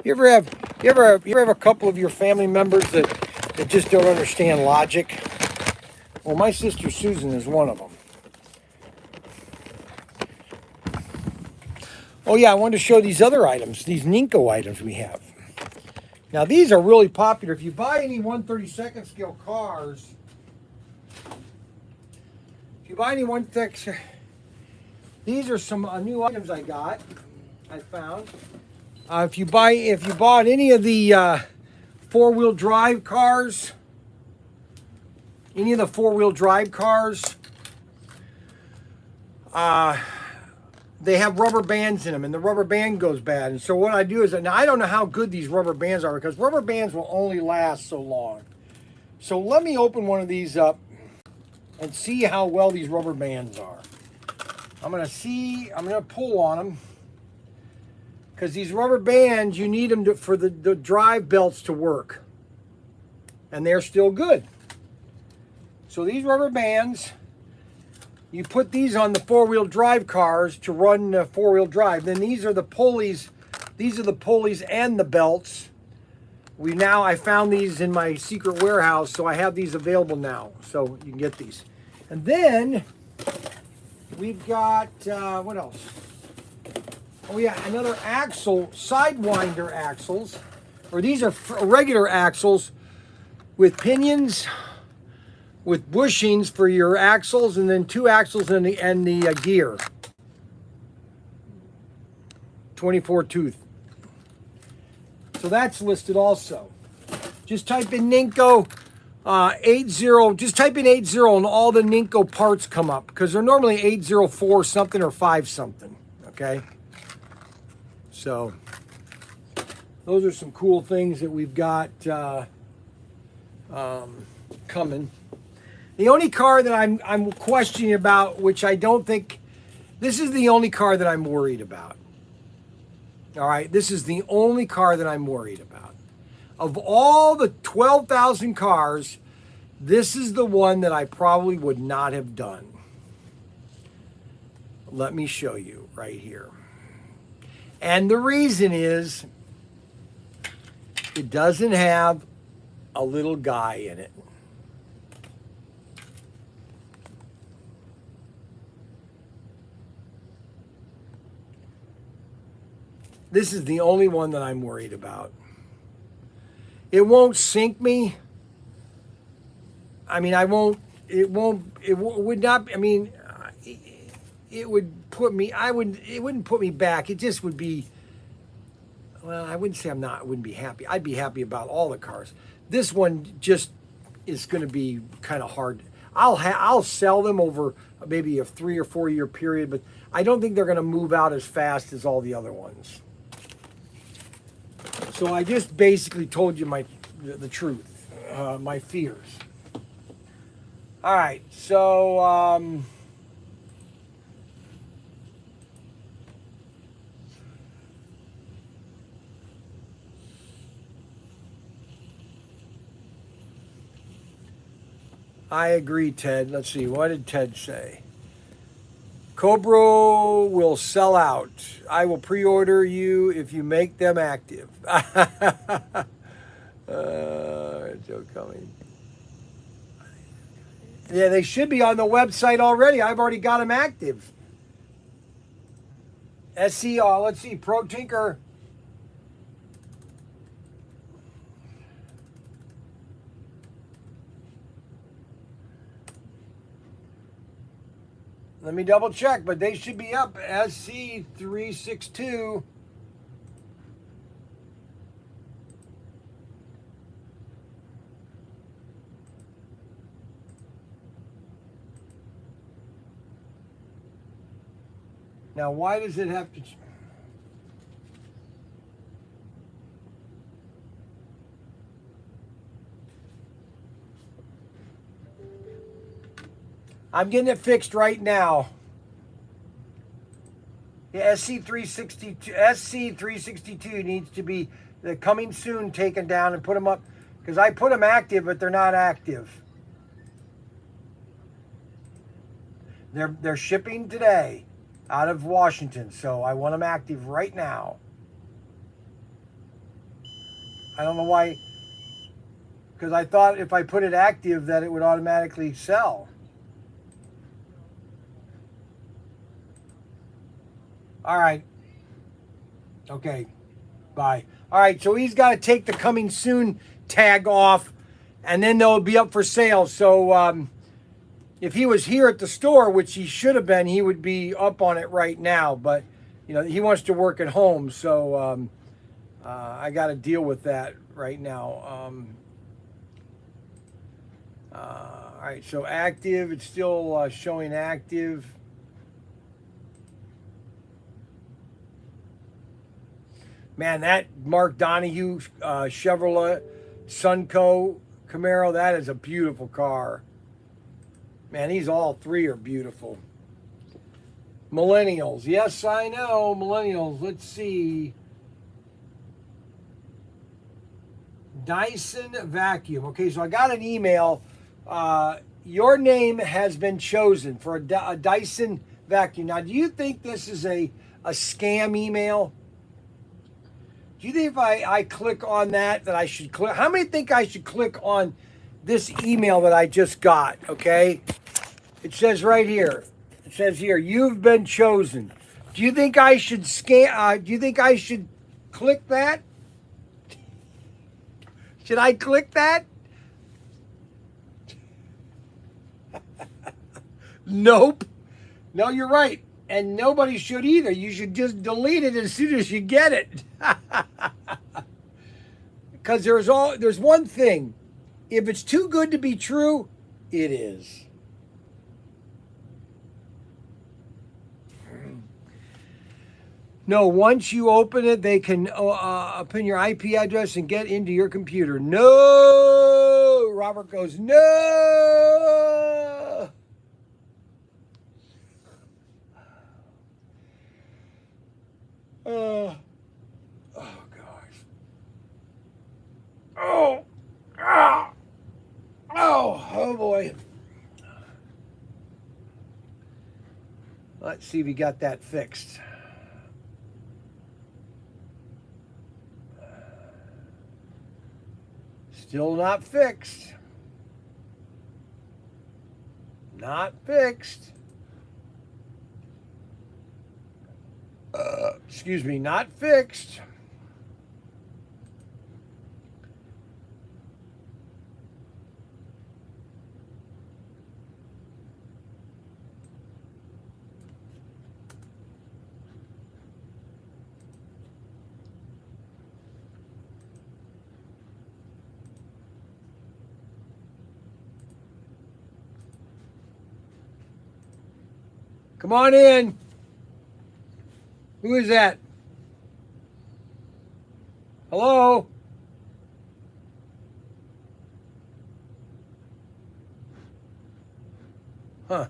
You ever have a couple of your family members that just don't understand logic? Well, my sister Susan is one of them. Oh yeah, I wanted to show these other items, these Ninko items we have. Now these are really popular. If you buy any 1/32 scale cars, these are some new items I found. If you bought any of the 4-wheel drive cars, they have rubber bands in them, and the rubber band goes bad. And so what I do is, now I don't know how good these rubber bands are, because rubber bands will only last so long. So let me open one of these up and see how well these rubber bands are. I'm gonna pull on them, because these rubber bands, you need them for the drive belts to work, and they're still good. So these rubber bands, you put these on the 4-wheel drive cars to run 4-wheel drive. Then these are the pulleys. These are the pulleys and the belts. I found these in my secret warehouse, so I have these available now. So you can get these. And then we've got, what else? Oh yeah, another axle, sidewinder axles. Or these are regular axles with pinions, with bushings for your axles, and then 2 axles and the gear. 24 tooth. So that's listed also. Just type in Ninko 80. Just type in 80 and all the Ninko parts come up, because they're normally 804 something or 5 something. Okay. So those are some cool things that we've got coming. The only car that I'm questioning about, which I don't think, this is the only car that I'm worried about. All right, this is the only car that I'm worried about. Of all the 12,000 cars, this is the one that I probably would not have done. Let me show you right here. And the reason is, it doesn't have a little guy in it. This is the only one that I'm worried about. It won't sink me. I mean, it would not, I mean, it would put me, it wouldn't put me back. It just would be, well, I wouldn't say I wouldn't be happy. I'd be happy about all the cars. This one just is going to be kind of hard. I'll sell them over maybe a 3 or 4 year period, but I don't think they're going to move out as fast as all the other ones. So I just basically told you the truth, my fears. All right, so I agree, Ted. Let's see, what did Ted say? Cobra will sell out. I will pre-order you if you make them active. Joe coming. Yeah, they should be on the website already. I've already got them active. SCR, let's see, Pro Tinker. Let me double check, but they should be up. SC362. Now, why does it have to... I'm getting it fixed right now. Yeah, SC362 needs to be the coming soon taken down and put them up because I put them active, but they're not active. They're shipping today out of Washington, so I want them active right now. I don't know why, because I thought if I put it active that it would automatically sell. All right. Okay. Bye. All right. So he's got to take the coming soon tag off, and then they'll be up for sale. So if he was here at the store, which he should have been, he would be up on it right now. But he wants to work at home, so I got to deal with that right now. All right. So active. It's still showing active. Man, that Mark Donahue Chevrolet Sunco Camaro, that is a beautiful car. Man, these all three are beautiful. Millennials. Yes, I know. Millennials. Let's see. Dyson vacuum. Okay, so I got an email. Your name has been chosen for a Dyson vacuum. Now, do you think this is a scam email? Do you think if I click on that I should click? How many think I should click on this email that I just got? Okay. It says right here. It says here, you've been chosen. Do you think I should do you think I should click that? Should I click that? Nope. No, you're right. And nobody should either. You should just delete it as soon as you get it. Because there's one thing. If it's too good to be true, it is. No, once you open it, they can open your IP address and get into your computer. No! Robert goes, no! Oh gosh. Oh boy. Let's see if we got that fixed. Still not fixed. Not fixed. Excuse me, not fixed. Come on in. Who is that? Hello? Huh.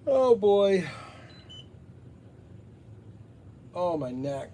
Oh boy. Oh, my neck.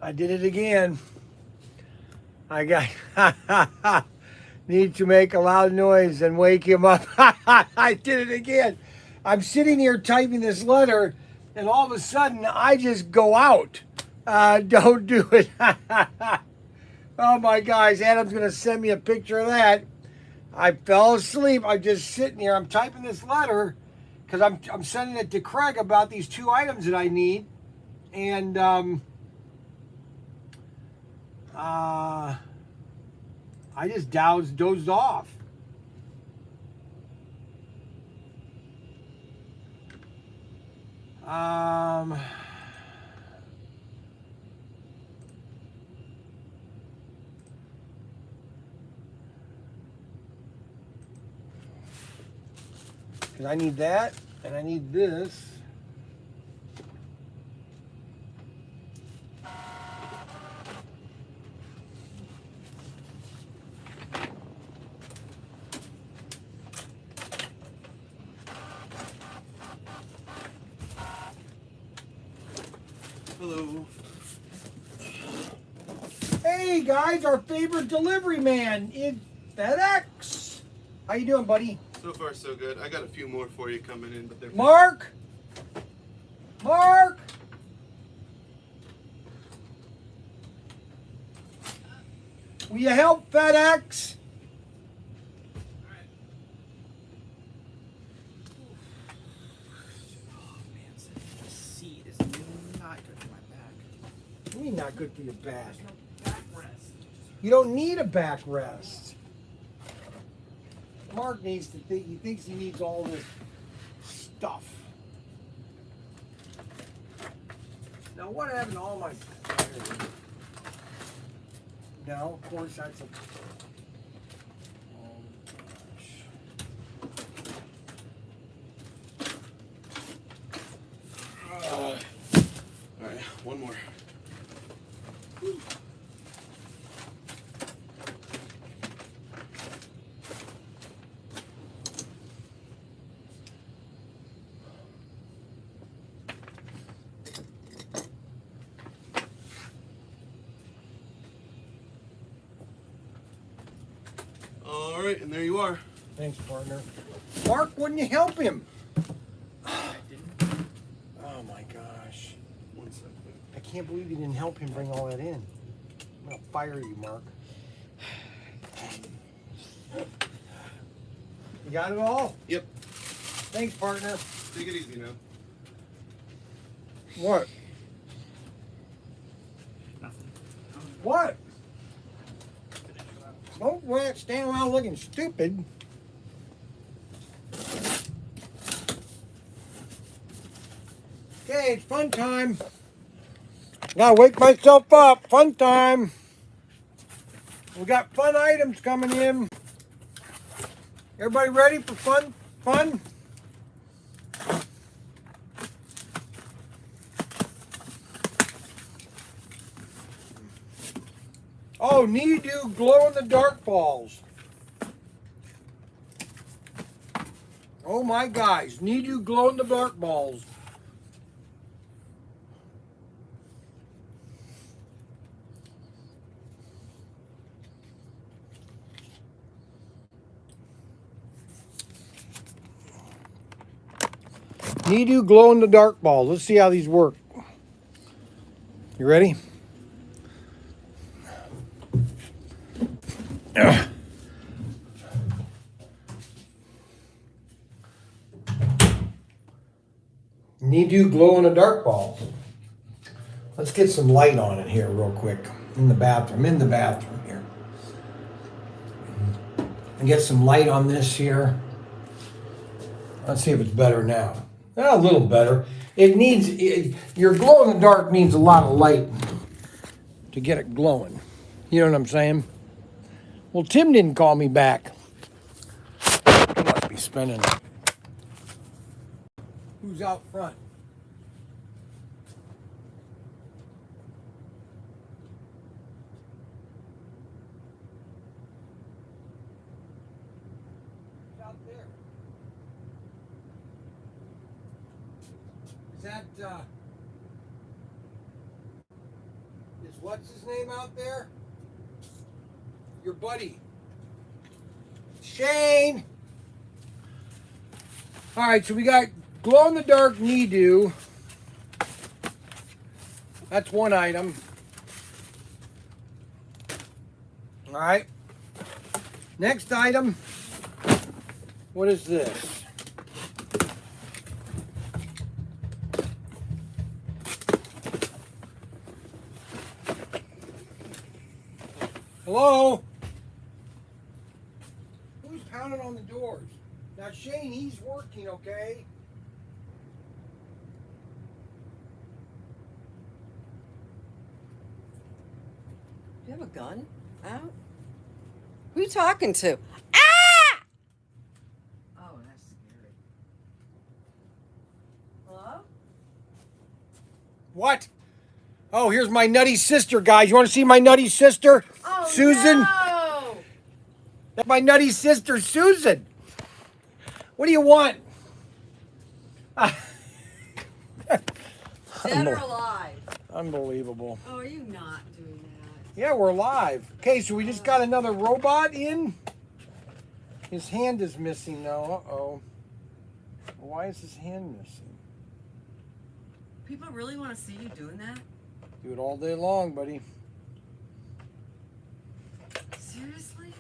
I did it again. I got need to make a loud noise and wake him up. I did it again. I'm sitting here typing this letter, and all of a sudden I just go out. Don't do it. Oh my gosh, Adam's gonna send me a picture of that. I fell asleep. I'm just sitting here. I'm typing this letter because I'm sending it to Craig about these 2 items that I need, and I just dozed off. Because I need that, and I need this. Hello. Hey guys, our favorite delivery man is FedEx. How you doing, buddy? So far, so good. I got a few more for you coming in, but they're Mark? Mark? Will you help FedEx? This seat is not good for my back. What do you mean not good for your back? There's no backrest. You don't need a backrest. Mark needs to think, he thinks he needs all this stuff. Now what happened to all my... No, of course that's a... Oh, gosh. all right, one more. All right, and there you are. Thanks, partner. Mark, wouldn't you help him? I didn't. Oh my gosh. One second. I can't believe you didn't help him bring all that in. I'm gonna fire you, Mark. You got it all? Yep. Thanks, partner. Take it easy now. What? Nothing. What? Don't stand around looking stupid. Okay, it's fun time. Gotta wake myself up. Fun time. We got fun items coming in. Everybody ready for fun? Fun? Oh, need-do glow-in-the-dark balls. Oh my guys, need-do glow-in-the-dark balls. Need-do glow-in-the-dark balls. Let's see how these work. You ready? Need-do glow-in-the-dark balls. Let's get some light on it here real quick. In the bathroom here. And get some light on this here. Let's see if it's better now. A little better. Your glow-in-the-dark needs a lot of light to get it glowing. You know what I'm saying? Well, Tim didn't call me back. He must be spinning. Who's out front? Who's out there? Is Is what's his name out there? Your buddy. Shane! Alright, so we got glow-in-the-dark knee-dew. That's one item. Alright. Next item. What is this? Hello? Who's pounding on the doors? Now, Shane, he's working, okay? You have a gun out? Who you talking to? Ah! Oh, that's scary. Hello? What? Oh, here's my nutty sister, guys. You want to see my nutty sister? Oh, Susan? no! That's my nutty sister, Susan. What do you want? Dead or alive? Unbelievable. Oh, are you not doing that? Yeah, we're live. Okay, so we just got another robot in. His hand is missing though. Uh-oh. Why is his hand missing? People really want to see you doing that? Do it all day long, buddy. Seriously?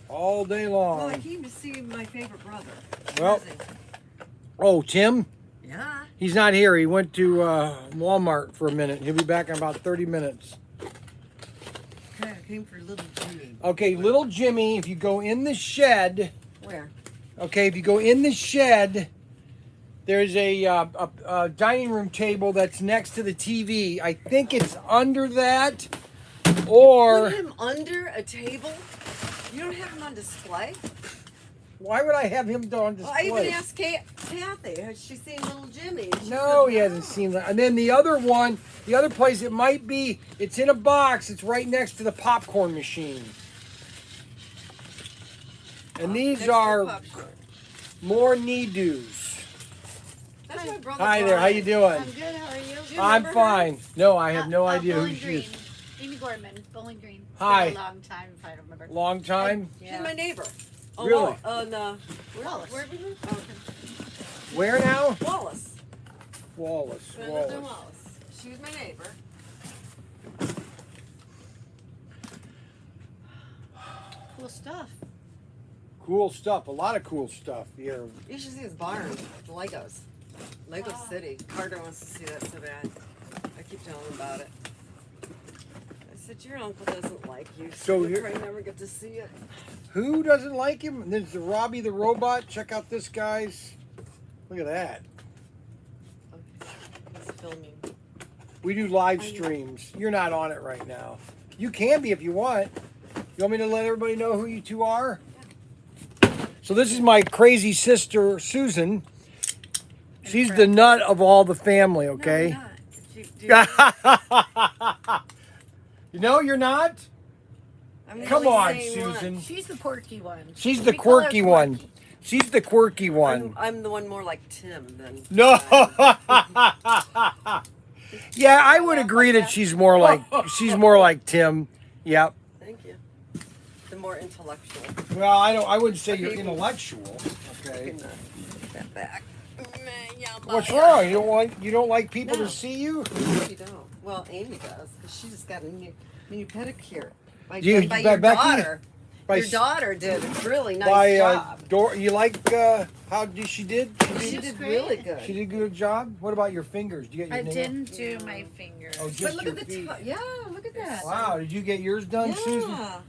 All day Well, I long. came to see my favorite brother. Well- Where is he? Oh, Tim? Yeah. He's not here. He went to Walmart for a minute. He'll be back in about 30 minutes. Okay, I came for little Jimmy. Okay, little Jimmy, if you go in the shed, Where? okay, if you go in the shed, there's a dining room table that's next to the TV. I think it's under that, or Put him under a table? You don't have him on display? why would I have him on Well, I even display? asked Kathy, has she seen little Jimmy? She No, said he hasn't seen that. And then the other one, the other place it might be, it's in a box. It's right next to the popcorn machine. And these Next to are popcorn. more knee-dews. That's my brother. Hi there, how you doing? I'm good. How are you? Do you I'm remember her? fine. No, I have no idea who Bowling she Green. is. Amy Gorman, Bowling Green. It's Hi. been a long time if I remember. Long time? She's my neighbor. Oh, Really? Wallace. Where we live? Where now? Wallace. Wallace. I lived in Wallace. Wallace. She was my neighbor. Cool stuff. Cool stuff. A lot of cool stuff here. You should see his barn. The Legos. Lego City. Carter wants to see that so bad. I keep telling him about it. I said, your uncle doesn't like you, So so you're- you'll probably never get to see it. Who doesn't like him? And there's the Robbie the robot. Check out this, guys. Look at that. Okay. He's filming. We do live streams. You're not on it right now. You can be if you want. You want me to let everybody know who you two are? So this is my crazy sister, Susan. She's the nut of all the family, okay? No, I'm not. You know you're not? I'm the Come only on, sane one. Susan. She's the quirky one. She's the We call her quirky one. She's the quirky one. I'm the one more like Tim than. No. Yeah, I would agree that she's more like Tim. Yep. Thank you. The more intellectual. Well, I wouldn't say you're intellectual. Okay. Can, that back. What's wrong? You don't like people No. to see you? You don't. Well, Amy does, because she just got a new pedicure. By You- your by Becky? daughter. By Your s- daughter did a really nice By job. you like how she did? She did really good. She did a good job. What about your fingers? Did you get your I nail? didn't do my fingers. Oh, just But look your at the feet. top. Yeah, look at that. Wow, did you get yours done, Susan? Yeah.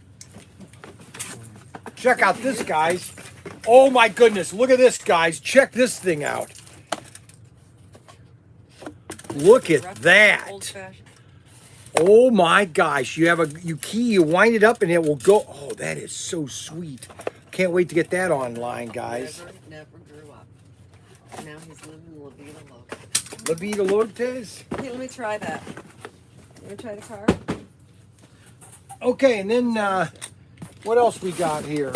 Check out this, guys. Oh my goodness, look at this, guys. Check this thing out. Look at that. Old-fashioned. Oh my gosh, you wind it up and it will go. Oh, that is so sweet. Can't wait to get that online, guys. Never grew up. Now he's living La Vida Loca. La Vida Lotes. Hey, let me try that. Let me try the car. Okay, and then what else we got here?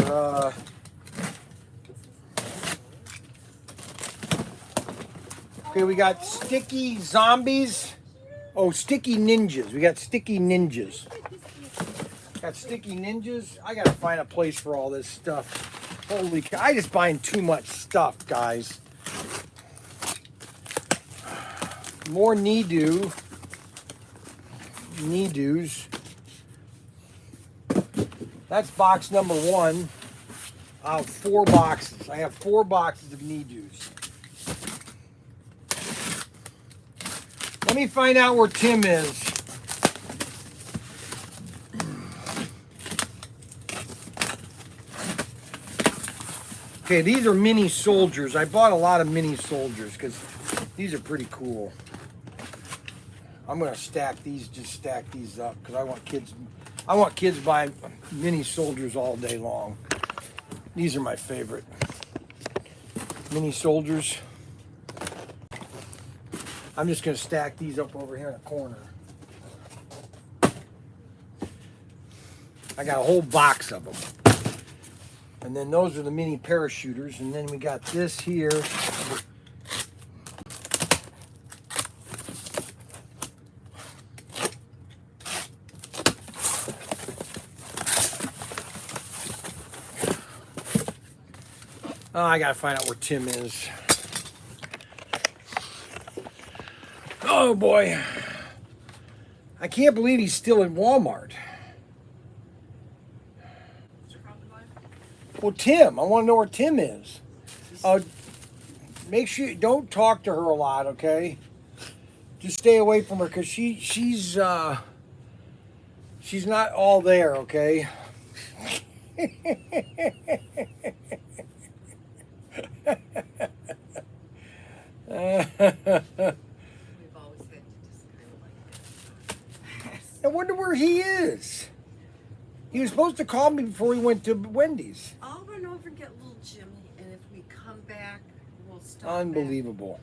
Okay, we got sticky zombies. Oh, sticky ninjas. We got sticky ninjas. Got sticky ninjas. I gotta find a place for all this stuff. Holy cow! I just buying too much stuff, guys. More Need-Doos. That's box number 1. I have 4 boxes. I have 4 boxes of Need-Doos. Let me find out where Tim is. Okay, these are mini soldiers. I bought a lot of mini soldiers because these are pretty cool. I'm gonna stack these, just stack these up because I want kids buying mini soldiers all day long. These are my favorite. Mini soldiers. I'm just gonna stack these up over here in a corner. I got a whole box of them. And then those are the mini parachuters. And then we got this here. Oh, I gotta find out where Tim is. Oh boy. I can't believe he's still in Walmart. Well, Tim, I want to know where Tim is. Make sure you don't talk to her a lot, okay? Just stay away from her because she's not all there, okay? We've always had to just kind of like I wonder where he is. He was supposed to call me before he went to Wendy's. I'll run over and get little Jimmy, and if we come back, we'll stop. Unbelievable.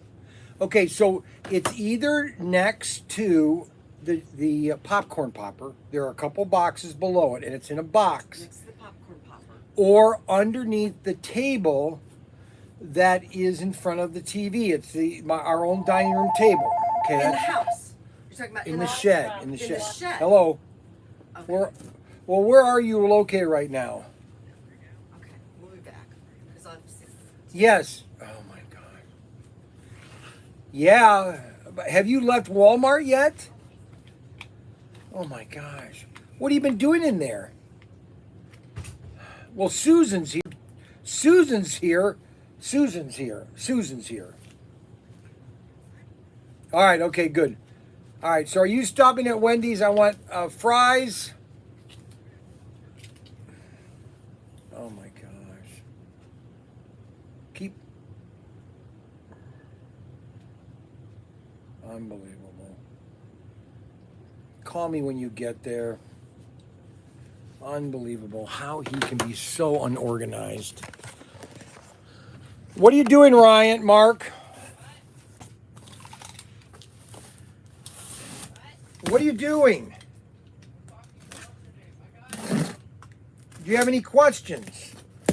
Okay, so it's either next to the popcorn popper. There are a couple boxes below it, and it's in a box. Next to the popcorn popper. Or underneath the table that is in front of the TV. It's our own dining room table. Okay, In the that's house. You're talking about in the shed. In the In shed. the shed. Hello. Okay. Where are you located right now? Okay, we'll be back. Because obviously. Yes. Oh my God. Yeah. But have you left Walmart yet? Oh my gosh. What have you been doing in there? Well, Susan's here. Susan's here. All right. Okay, good. All right. So are you stopping at Wendy's? I want fries. Oh my gosh. Unbelievable. Call me when you get there. Unbelievable how he can be so unorganized. What are you doing, Ryan, Mark? What are you doing? Do you have any questions?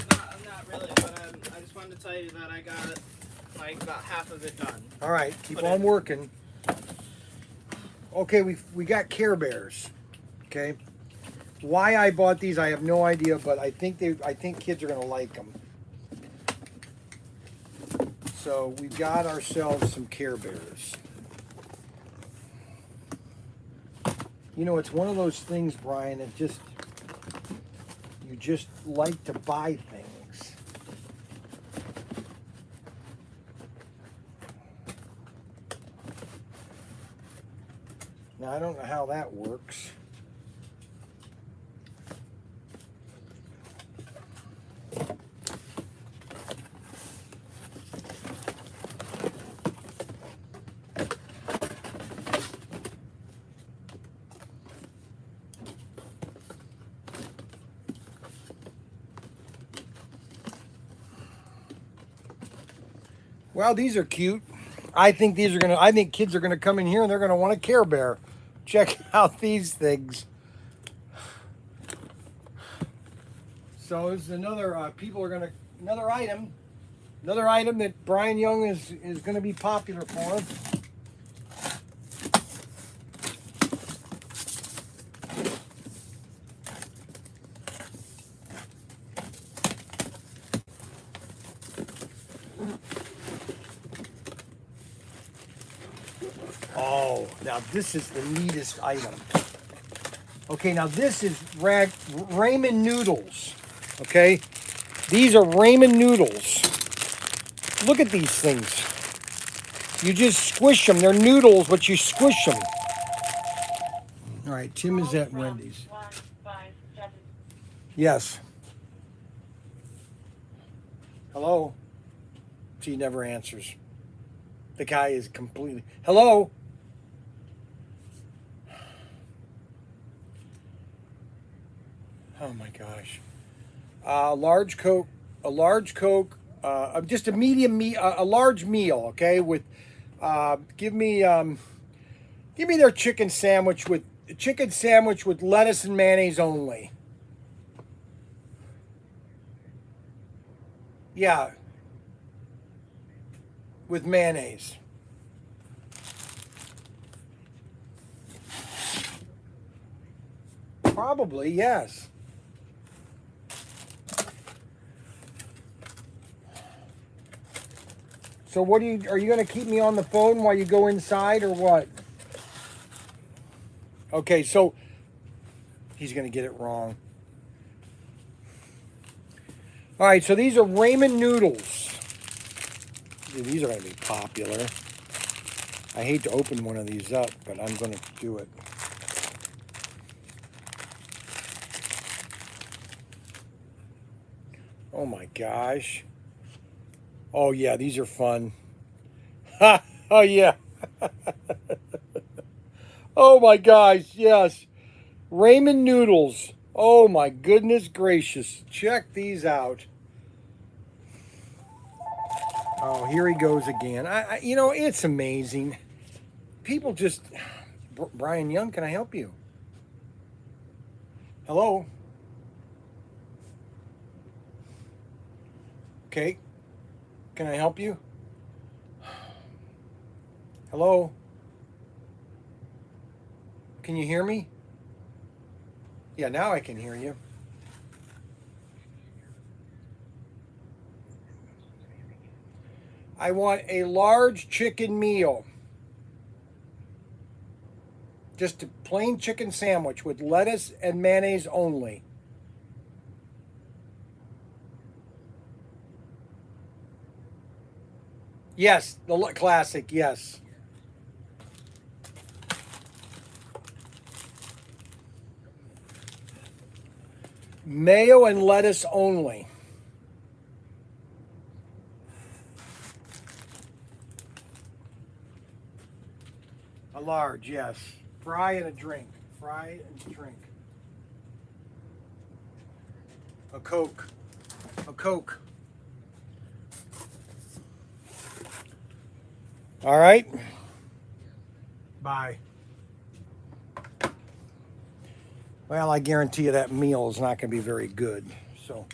Not really, but I just wanted to tell you that I got like about half of it done. All right, keep Put on in. working. Okay, we got Care Bears. Okay, why I bought these, I have no idea, but I think kids are gonna like them. So we got ourselves some Care Bears. You know, it's one of those things, Brian. You just like to buy things. Now, I don't know how that works. Well, these are cute. I think kids are gonna come in here and they're gonna want a Care Bear. Check out these things. So this is another another item that Brian Young is gonna be popular for. Oh, now this is the neatest item. Okay, now this is ramen noodles. Okay, these are ramen noodles. Look at these things. You just squish them. They're noodles, but you squish them. All right, Tim is at Wendy's. Yes. Hello? She never answers. The guy is completely... Hello? Oh my gosh. Large Coke, just a medium a large meal, okay? With, give me their chicken sandwich with lettuce and mayonnaise only. Yeah. With mayonnaise. Probably, yes. So what are you going to keep me on the phone while you go inside or what? Okay, so he's going to get it wrong. All right, so these are ramen noodles. These are going to be popular. I hate to open one of these up, but I'm going to do it. Oh my gosh. Oh yeah, these are fun. Ha! Oh yeah. Oh my gosh, yes. Ramen noodles. Oh my goodness gracious. Check these out. Oh, here he goes again. You know, it's amazing. People just... Brian Young, can I help you? Hello? Okay. Can I help you? Hello? Can you hear me? Yeah, now I can hear you. I want a large chicken meal. Just a plain chicken sandwich with lettuce and mayonnaise only. Yes, the classic, yes. Mayo and lettuce only. A large, yes. Fry and a drink. Fry and drink. A Coke. A Coke. All right. Bye. Well, I guarantee you that meal is not going to be very good. So.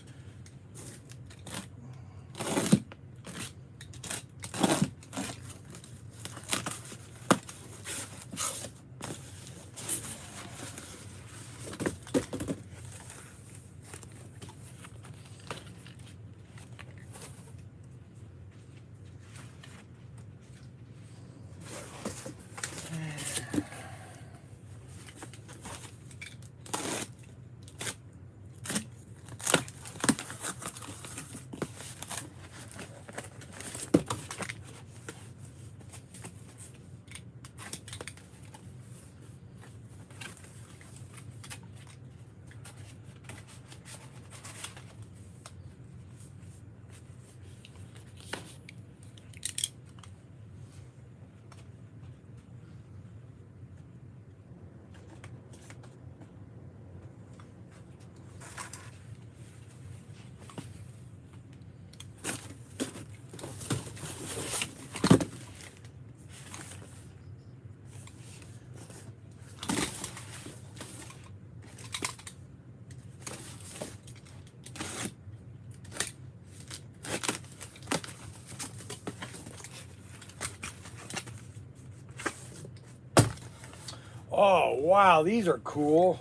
Oh, wow, these are cool.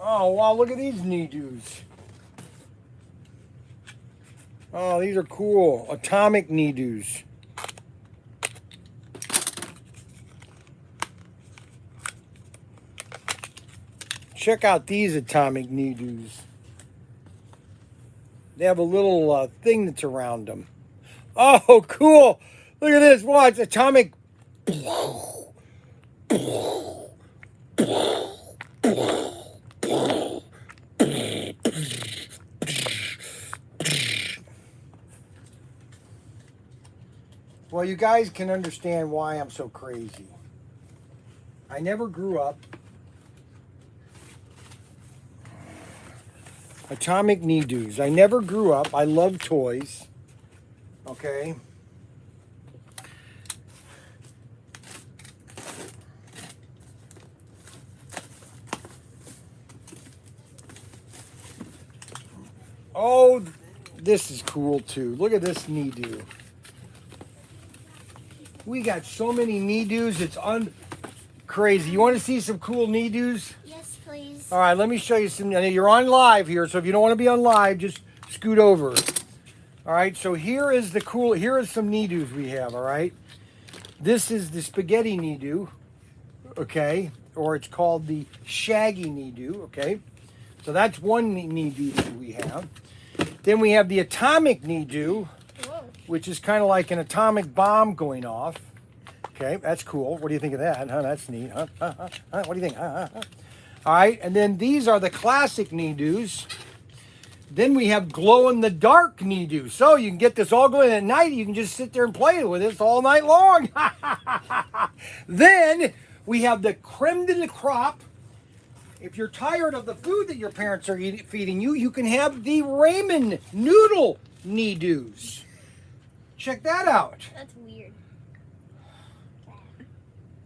Oh, wow, look at these knee-doos. Oh, these are cool. Atomic knee-doos. Check out these atomic needles. They have a little thing that's around them. Oh, cool. Look at this. Watch. Atomic. Well, you guys can understand why I'm so crazy. I never grew up. Atomic Needoos. I never grew up. I love toys. Okay. Oh, this is cool too. Look at this Needoo. We got so many Needoos. It's crazy. You want to see some cool Needoos? Yes, please. All right, let me show you some. I know you're on live here, so if you don't want to be on live, just scoot over. All right, so here is some Needoos we have, all right? This is the spaghetti Needoo, okay? Or it's called the shaggy Needoo, okay? So that's one Needoo that we have. Then we have the atomic Needoo, which is kind of like an atomic bomb going off. Okay, that's cool. What do you think of that? Huh? That's neat. Huh? What do you think? All right, and then these are the classic Needoos. Then we have glow-in-the-dark Needoo. So you can get this all going at night. You can just sit there and play with this all night long. Then we have the creme de la crop. If you're tired of the food that your parents are feeding you, you can have the ramen noodle Needoos. Check that out. That's weird.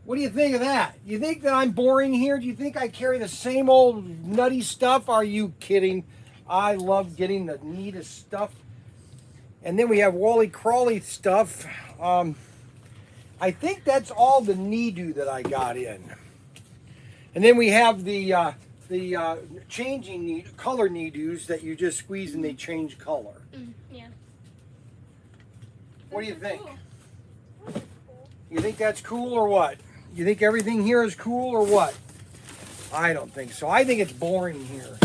What do you think of that? You think that I'm boring here? Do you think I carry the same old nutty stuff? Are you kidding? I love getting the neatest stuff. And then we have Wally Crawley stuff. I think that's all the Needoo that I got in. And then we have the changing color Needoos that you just squeeze and they change color. Yeah. What do you think? You think that's cool or what? You think everything here is cool or what? I don't think so. I think it's boring here.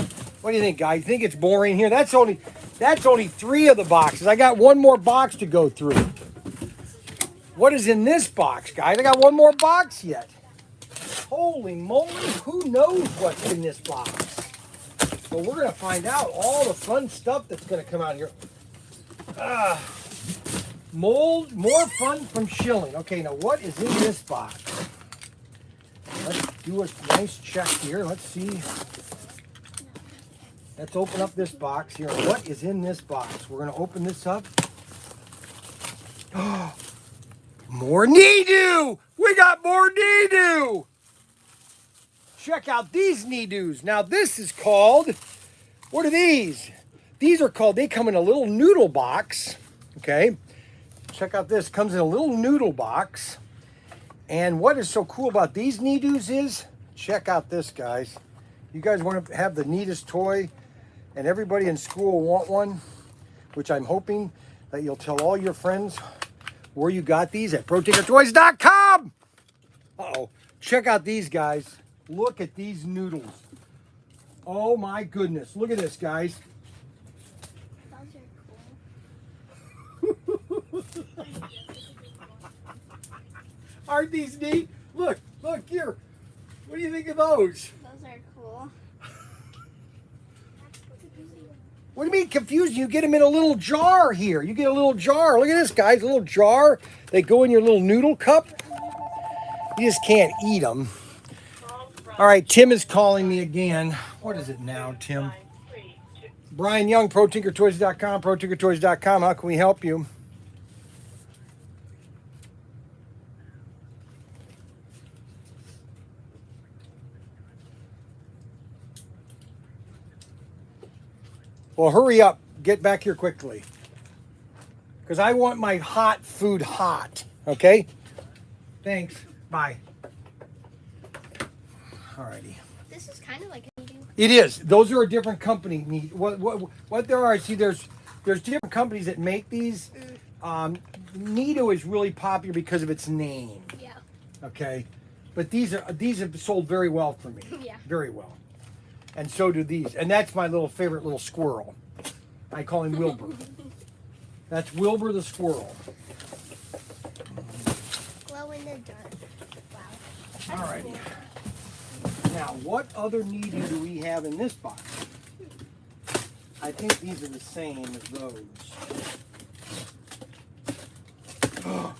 What do you think, guys? You think it's boring here? That's only 3 of the boxes. I got one more box to go through. What is in this box, guys? I got one more box yet. Holy moly, who knows what's in this box? Well, we're going to find out all the fun stuff that's going to come out here. Mold, more fun from Schilling. Okay, now what is in this box? Let's do a nice check here. Let's see. Let's open up this box here. What is in this box? We're going to open this up. More Needoo! We got more Needoo! Check out these Needoos. Now this is called, what are these? These are called, they come in a little noodle box. Okay. Check out this, comes in a little noodle box. And what is so cool about these Needoos is, check out this, guys. You guys want to have the neatest toy and everybody in school will want one, which I'm hoping that you'll tell all your friends where you got these at ProTinkerToys.com. Uh-oh. Check out these, guys. Look at these noodles. Oh my goodness. Look at this, guys. Those are cool. Aren't these neat? Look here. What do you think of those? Those are cool. What do you mean confused? You get them in a little jar here. You get a little jar. Look at this, guys. A little jar. They go in your little noodle cup. You just can't eat them. All right, Tim is calling me again. What is it now, Tim? Brian Young, ProTinkerToys.com, ProTinkerToys.com. How can we help you? Well, hurry up. Get back here quickly. Because I want my hot food hot. Okay? Thanks. Bye. Alrighty. This is kind of like a Needoo. It is. Those are a different company. What there are, see, there's different companies that make these. Needoo is really popular because of its name. Yeah. Okay? But these have sold very well for me. Yeah. Very well. And so do these. And that's my little favorite little squirrel. I call him Wilbur. That's Wilbur the squirrel. Glow in the dark. Wow. Alrighty. Now, what other Need-Do do we have in this box? I think these are the same as those.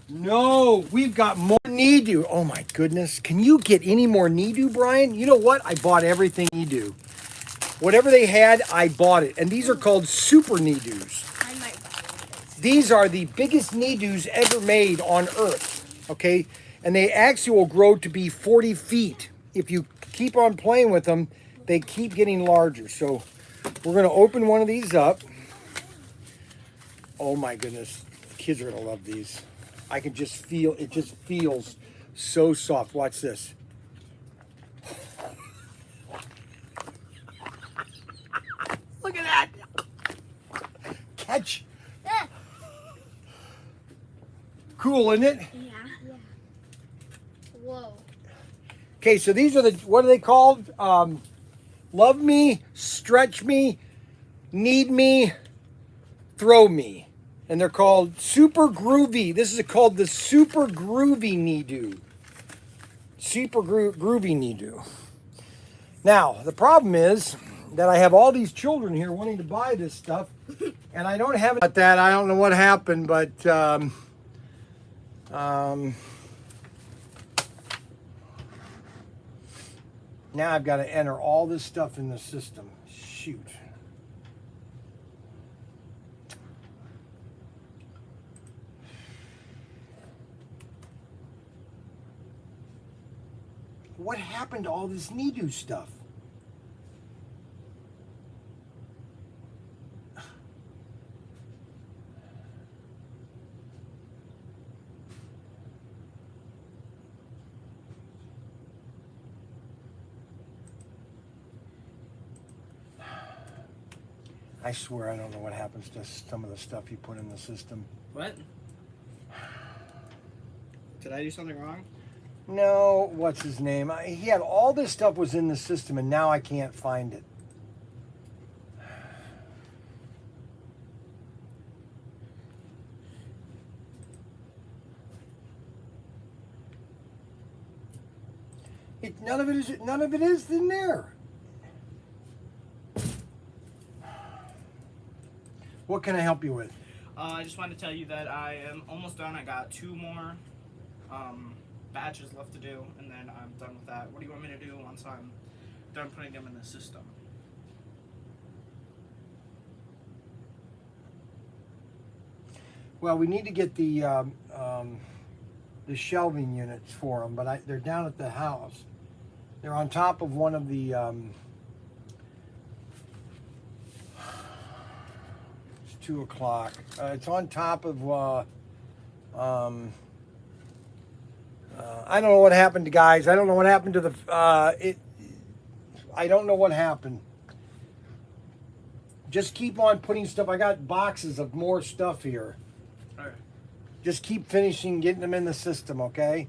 No, we've got more Need-Do. Oh my goodness. Can you get any more Need-Do, Brian? You know what? I bought everything Need-Do. Whatever they had, I bought it. And these are called Super Need-Do's. I might buy one of those. These are the biggest Need-Do's ever made on Earth. Okay? And they actually will grow to be 40 feet. If you keep on playing with them, they keep getting larger. So we're going to open one of these up. Oh my goodness. The kids are going to love these. I can just feel, it just feels so soft. Watch this. Look at that. Catch. Ah. Cool, isn't it? Yeah. Whoa. Okay, so these are the, what are they called? Love me, stretch me, need me, throw me. And they're called Super Groovy. This is called the Super Groovy Need-Do. Super Groovy Need-Do. Now, the problem is that I have all these children here wanting to buy this stuff, and I don't have it. About that, I don't know what happened, but now I've got to enter all this stuff in the system. Shoot. What happened to all this Need-Do stuff? I swear I don't know what happens to some of the stuff you put in the system. What? Did I do something wrong? No, what's his name? He had all this stuff was in the system, and now I can't find it. None of it is in there. What can I help you with? I just wanted to tell you that I am almost done. I got 2 more batches left to do, and then I'm done with that. What do you want me to do once I'm done putting them in the system? Well, we need to get the shelving units for them, but they're down at the house. They're on top of one of the. It's 2 o'clock. It's on top of. I don't know what happened to guys. I don't know what happened to the. I don't know what happened. Just keep on putting stuff. I got boxes of more stuff here. Alright. Just keep finishing getting them in the system, okay?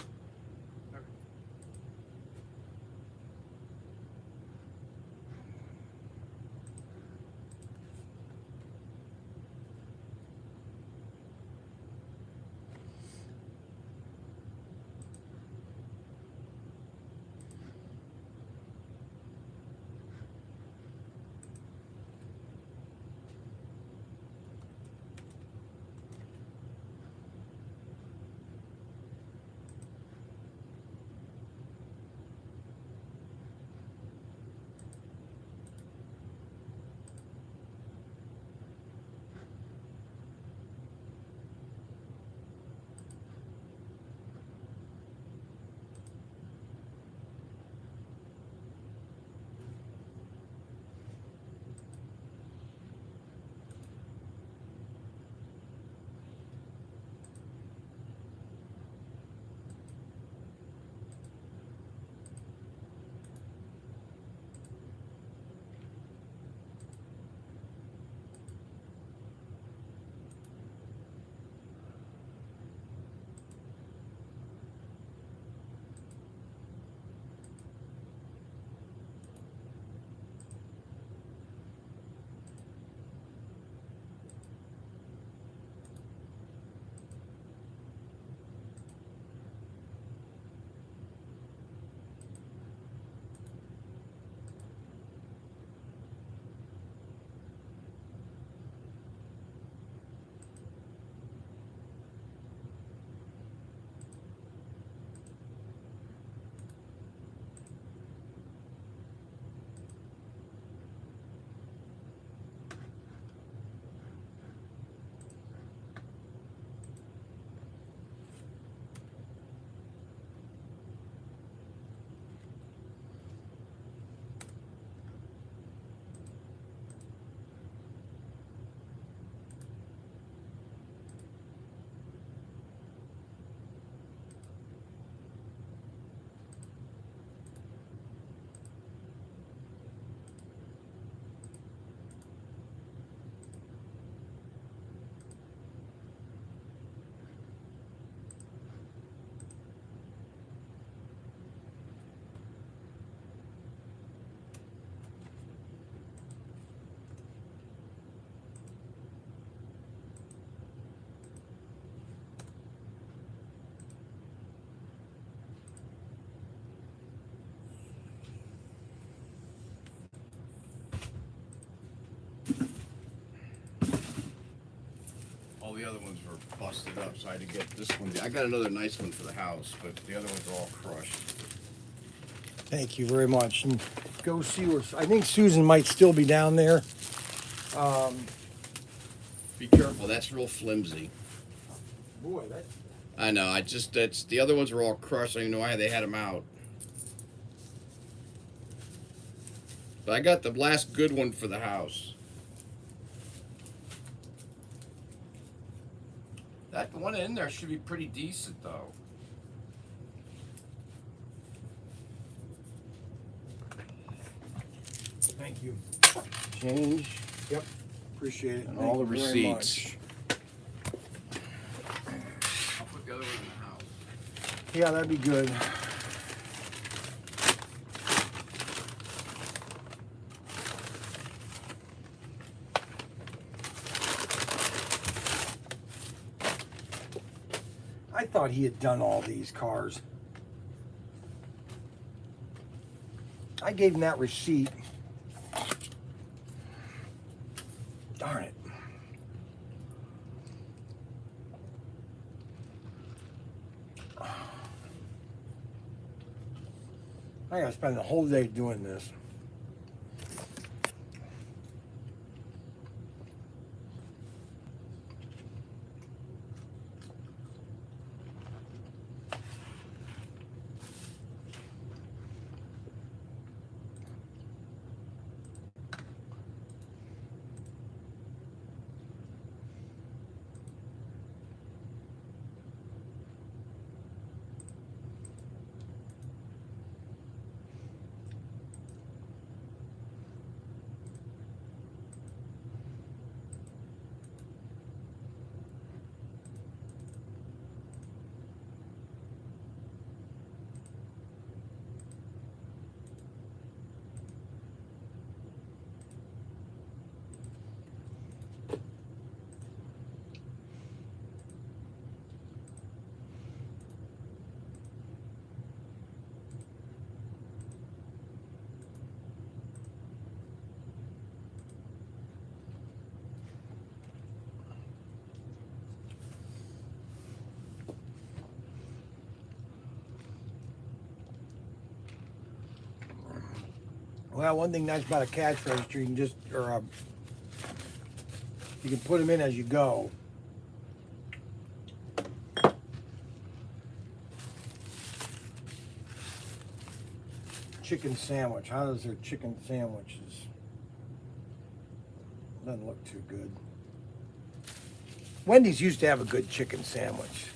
the other ones were busted up, so I had to get this one. I got another nice one for the house, but the other ones are all crushed. Thank you very much. And go see where, I think Susan might still be down there. Be careful, that's real flimsy. Boy, that. I know, that's, the other ones were all crushed. I don't even know why they had them out. But I got the last good one for the house. That one in there should be pretty decent, though. Thank you. Change. Yep. Appreciate it. And Thank all the you very receipts. I'll put the other one in the house. much. Yeah, that'd be good. I thought he had done all these cars. I gave him that receipt. Darn it. I gotta spend the whole day doing this. Well, one thing nice about a cash register, you can just, you can put them in as you go. Chicken sandwich. How does their chicken sandwiches? Doesn't look too good. Wendy's used to have a good chicken sandwich.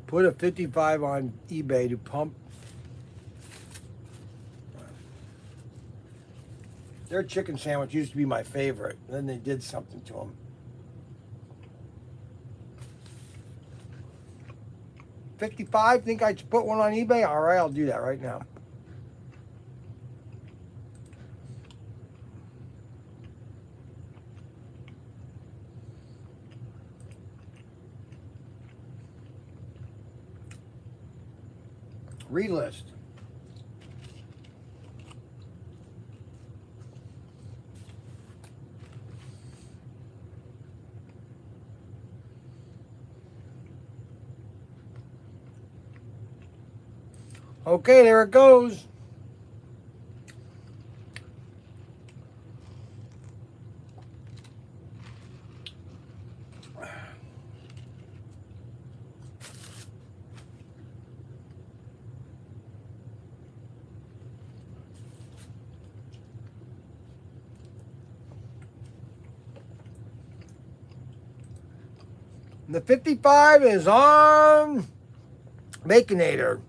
Put a 55 on eBay to pump. Their chicken sandwich used to be my favorite. Then they did something to them. 55? Think I should put one on eBay? All right, I'll do that right now. Relist. Okay, there it goes. The 55 is on Baconator.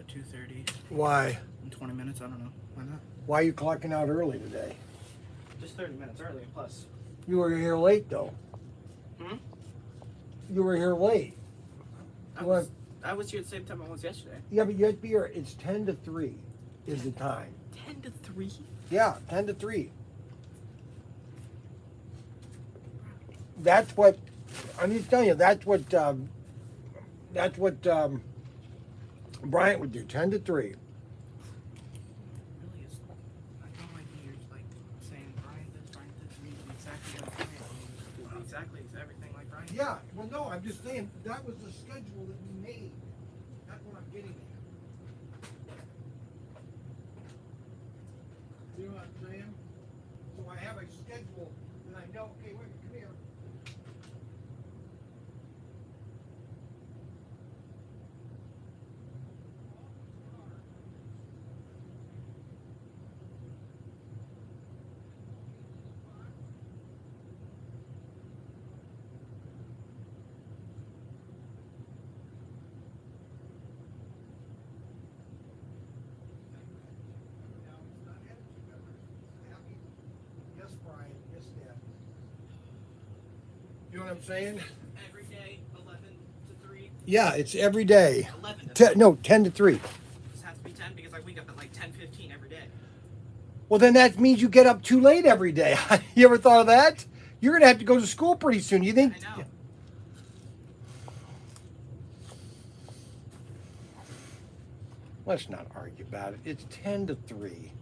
at 2:30 Why? in 20 minutes. I don't know. Why not? Why are you clocking out early today? Just 30 minutes early plus. You were here late though. Hmm? You were here late. I You was here at the same time I was yesterday. Yeah, but you have to be here. It's 10 to 3 is the time. 10 to 3? Yeah, 10 to 3. That's what, I'm just telling you, that's what Bryant would do, 10 to 3. Really is. I don't like when you're like saying Brian this, means exactly like Brian. Exactly everything like Brian. Yeah, well, no, I'm just saying, that was the schedule that we made. That's what I'm getting at. You know what I'm saying? So I have a schedule that I know, okay, wait, come here. Yes, Brian. Yes, Dad. You know what I'm saying? Every day, 11 to 3. Yeah, it's every day. 11 to 3. No, 10 to 3. This has to be 10 because I wake up at like 10:15 every day. Well, then that means you get up too late every day. You ever thought of that? You're going to have to go to school pretty soon. You think? I know. Let's not argue about it. It's 10 to 3.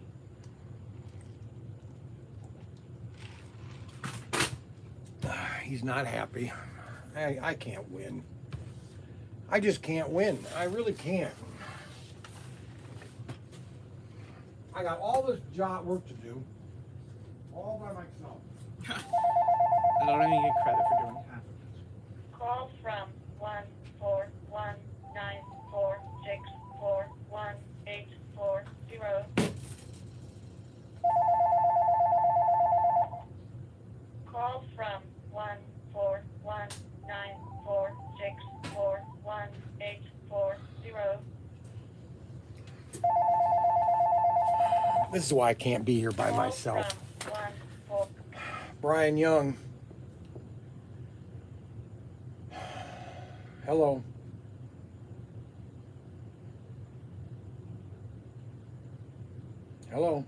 He's not happy. I can't win. I just can't win. I really can't. I got all this job work to do, all by myself. I don't even get credit for doing half of it. Call from 14196411840. Call from 14196411840. This is why I can't be here by Call myself. from Brian Young. Hello. Hello.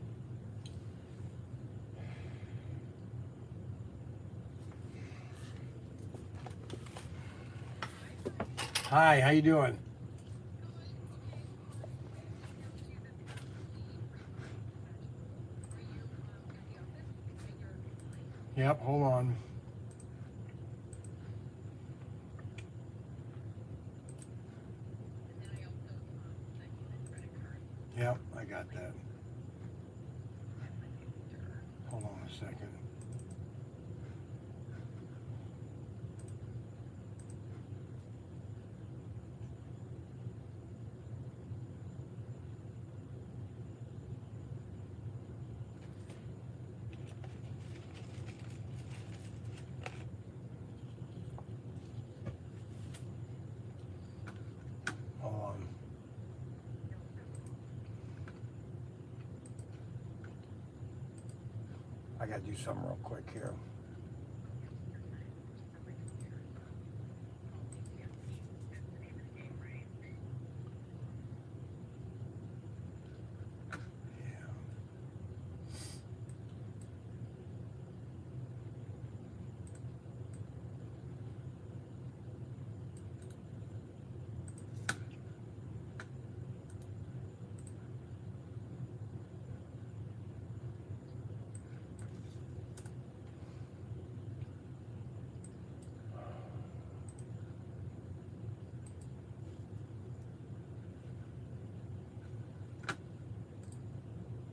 Hi, how you doing? Yep, hold on. Yep, I got that. Hold on a second. Hold on. I gotta do something real quick here.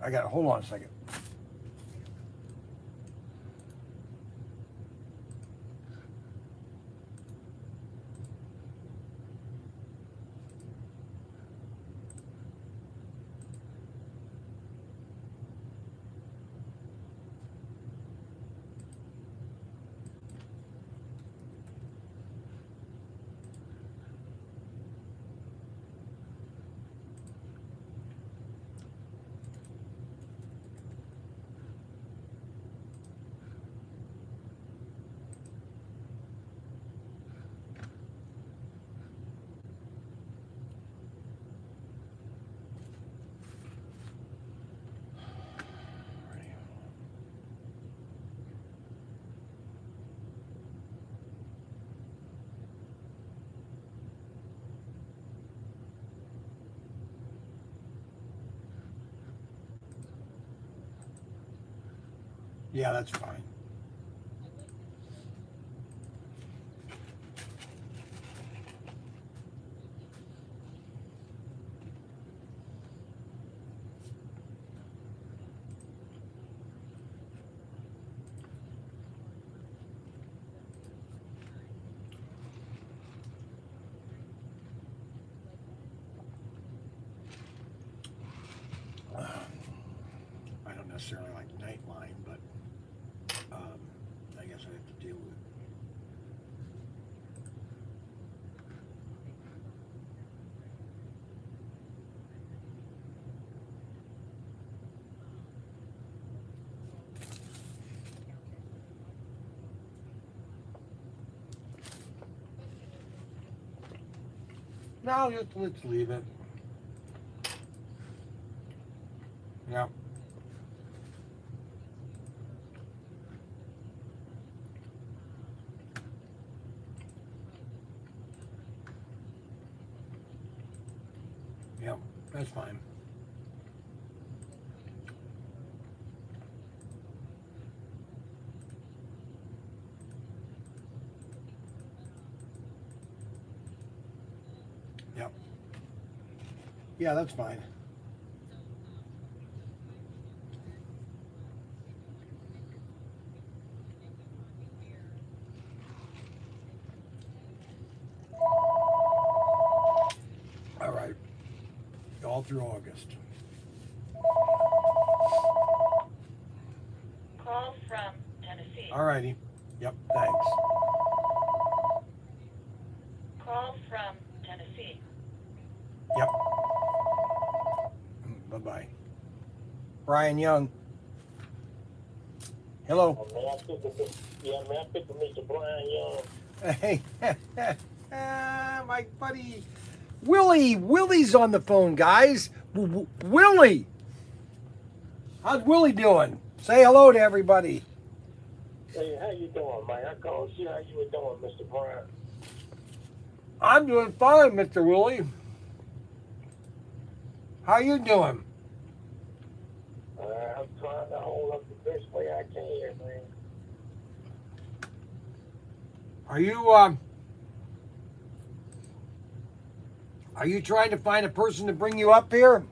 I got. Hold on a second. Yeah, that's fine. I don't necessarily like Nightline, but I guess I have to deal with it. No, let's leave it. Yeah. Yep, that's fine. Yep. Yeah, that's fine. All right. All through August. Call from Tennessee. All righty. Yep, thanks. Call from Tennessee. Yep. Bye-bye. Brian Young. Hello. May I speak to Mr. Brian Young? Hey. My buddy Willie. Willie's on the phone, guys. Willie. How's Willie doing? Say hello to everybody. Hey, how you doing, man? I called you. How you were doing, Mr. Brian? I'm doing fine, Mr. Willie. How you doing? I'm trying to hold up the best way I can, man. Are you trying to find a person to bring you up here?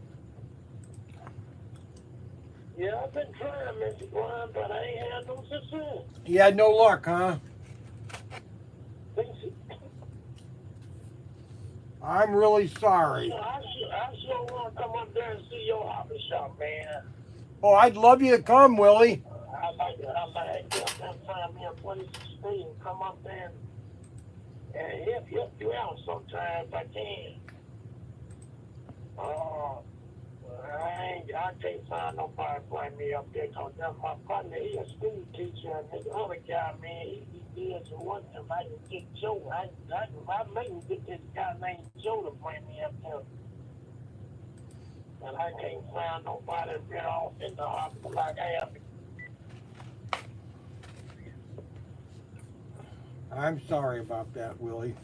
Yeah, I've been trying, Mr. Brian, but I ain't had no success. You had no luck, huh? I'm really sorry. I sure want to come up there and see your hobby shop, man. Oh, I'd love you to come, Willie. I'd like to get up there and find me a place to stay and come up there and help you out sometime if I can. I can't find nobody to bring me up there because my partner, he a school teacher, and the other guy, man, he is one. If I can get Joe, I may get this guy named Joe to bring me up there. And I can't find nobody to get off in the hospital like I have. I'm sorry about that, Willie.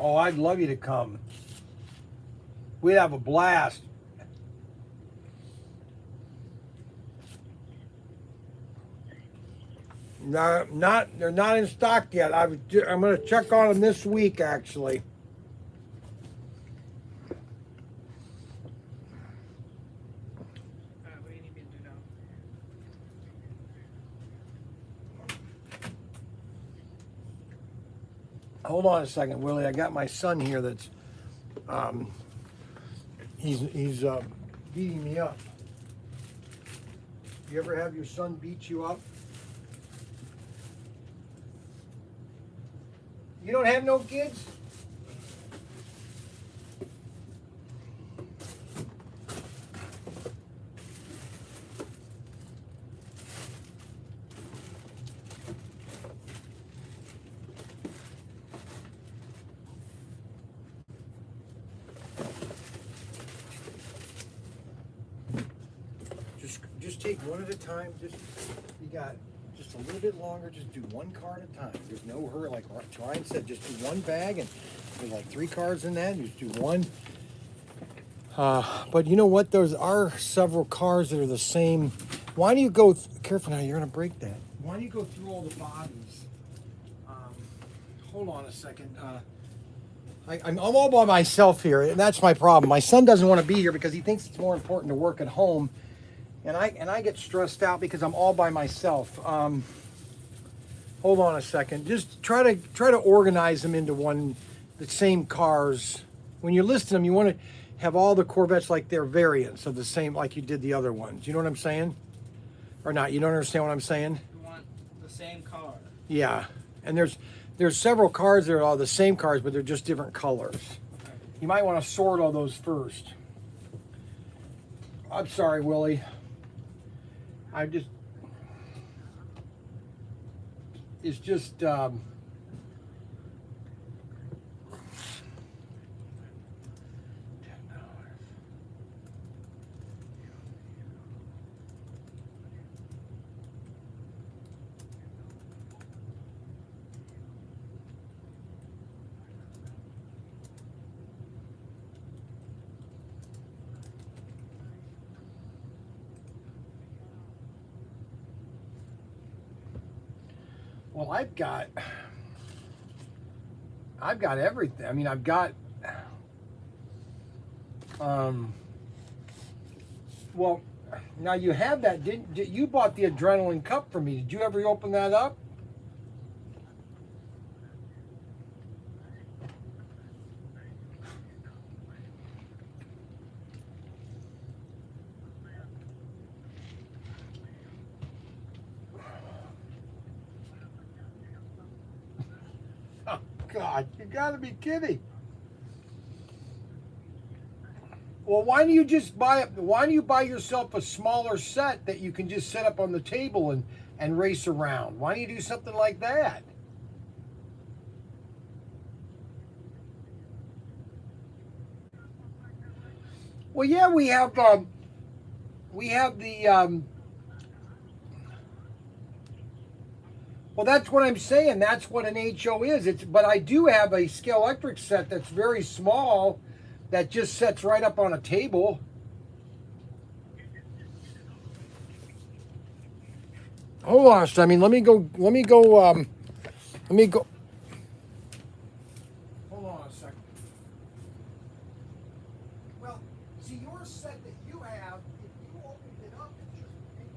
Oh, I'd love you to come. We'd have a blast. No, they're not in stock yet. I'm going to check on them this week, actually. What do you need me to do now? Hold on a second, Willie. I got my son here that's, he's beating me up. You ever have your son beat you up? You don't have no kids? Just take one at a time. You got just a little bit longer. Just do one card at a time. There's no hurry. Like Ryan said, just do one bag, and there's like 3 cards in that. You just do one. But you know what? There are several cards that are the same. Why do you go? Careful now. You're gonna break that. Why do you go through all the bodies? Hold on a second. I'm all by myself here, and that's my problem. My son doesn't want to be here because he thinks it's more important to work at home. And I get stressed out because I'm all by myself. Hold on a second. Just try to organize them into the same cars. When you're listing them, you want to have all the Corvettes like they're variants of the same, like you did the other ones. You know what I'm saying? Or not? You don't understand what I'm saying? You want the same car. Yeah. And there's several cars that are all the same cars, but they're just different colors. You might want to sort all those first. I'm sorry, Willie. It's just, well, I've got everything. I mean, I've got, well, now you have that, you bought the adrenaline cup for me. Did you ever open that up? Oh, God, you gotta be kidding. Well, why don't you buy yourself a smaller set that you can just set up on the table and race around? Why don't you do something like that? Well, yeah, we have the well, that's what I'm saying. That's what an HO is. But I do have a scale electric set that's very small that just sets right up on a table. Hold on, I mean, let me go. Hold on a second. Well, see, your set that you have, if you opened it up and just make it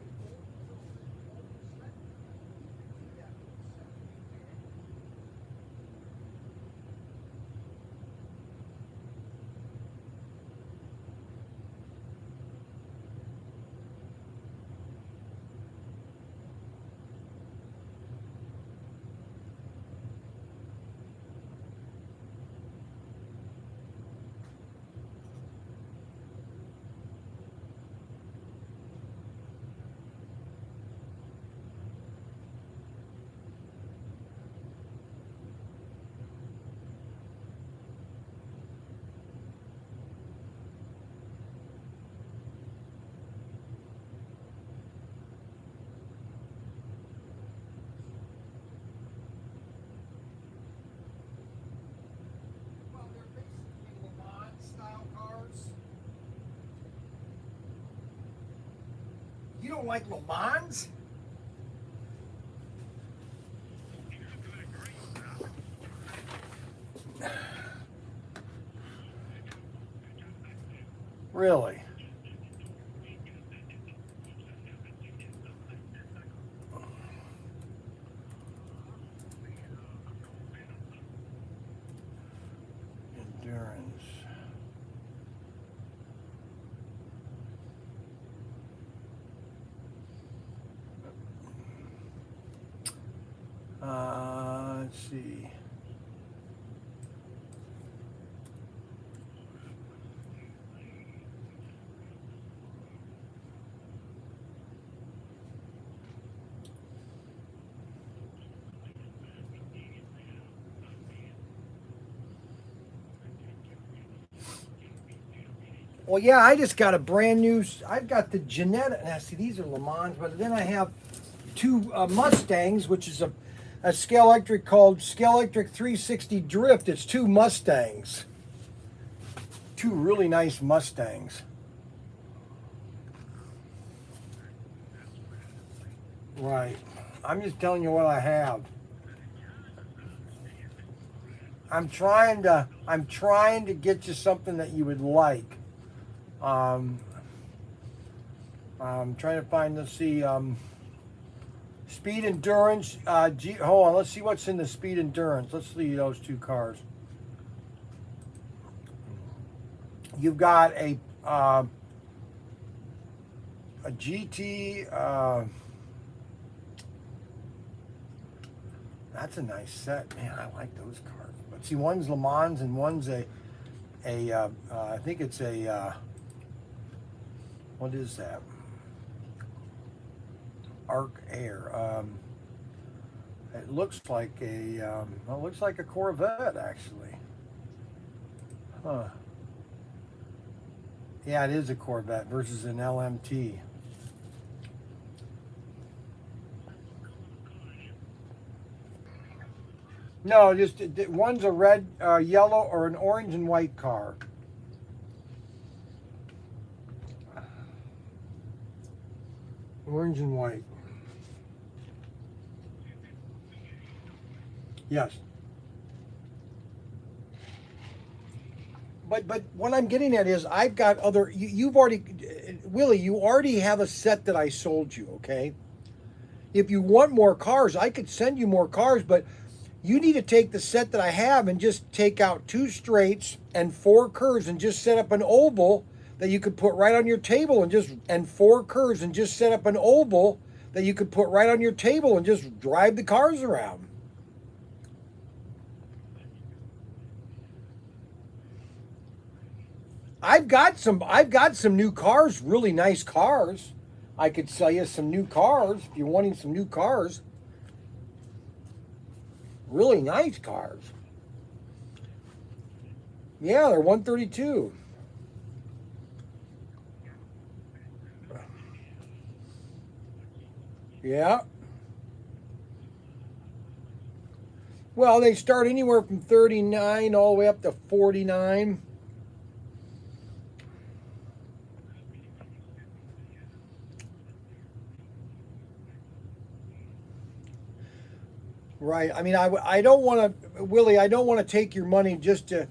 You don't like Le Mans? Really? Endurance. Let's see. Well, yeah, I just got a brand new. I've got the Janetta. Now, see, these are Le Mans, but then I have two Mustangs, which is a Scale Electric called Scale Electric 360 Drift. It's two Mustangs. Two really nice Mustangs. Right. I'm just telling you what I have. I'm trying to get you something that you would like. I'm trying to find, let's see, Speed Endurance. Hold on, let's see what's in the Speed Endurance. Let's see those two cars. You've got a GT. That's a nice set, man. I like those cars. But see, one's Le Mans and one's I think it's a. What is that? Arc Air. It looks like a Corvette actually. Huh. Yeah, it is a Corvette versus an LMT. No, just one's a red, yellow, or an orange and white car. Orange and white. Yes. But what I'm getting at is I've got other. You've already, Willie. You already have a set that I sold you. Okay. If you want more cars, I could send you more cars, but you need to take the set that I have and just take out 2 straights and 4 curves and just set up an oval that you could put right on your table and 4 curves and just set up an oval that you could put right on your table and just drive the cars around. I've got some new cars, really nice cars. I could sell you some new cars if you're wanting some new cars. Really nice cars. Yeah, they're 132. Yeah. Well, they start anywhere from 39 all the way up to 49. Right. I mean, I don't want to, Willie, I don't want to take your money just to,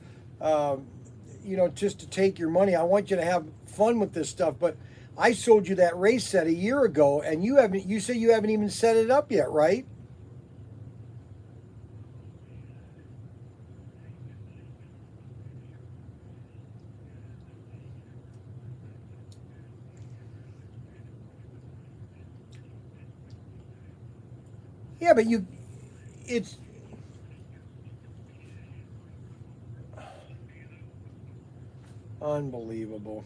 just to take your money. I want you to have fun with this stuff. But I sold you that race set a year ago, and you say you haven't even set it up yet, right? Yeah, but it's unbelievable.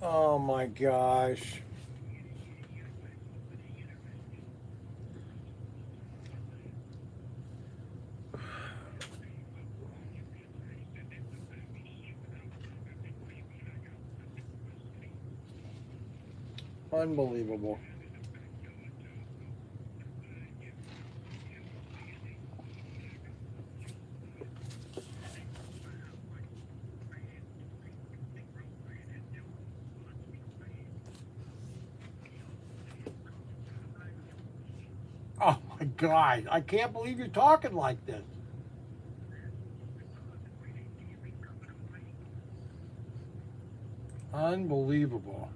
Oh my gosh. Unbelievable. Oh my God. I can't believe you're talking like this. Unbelievable.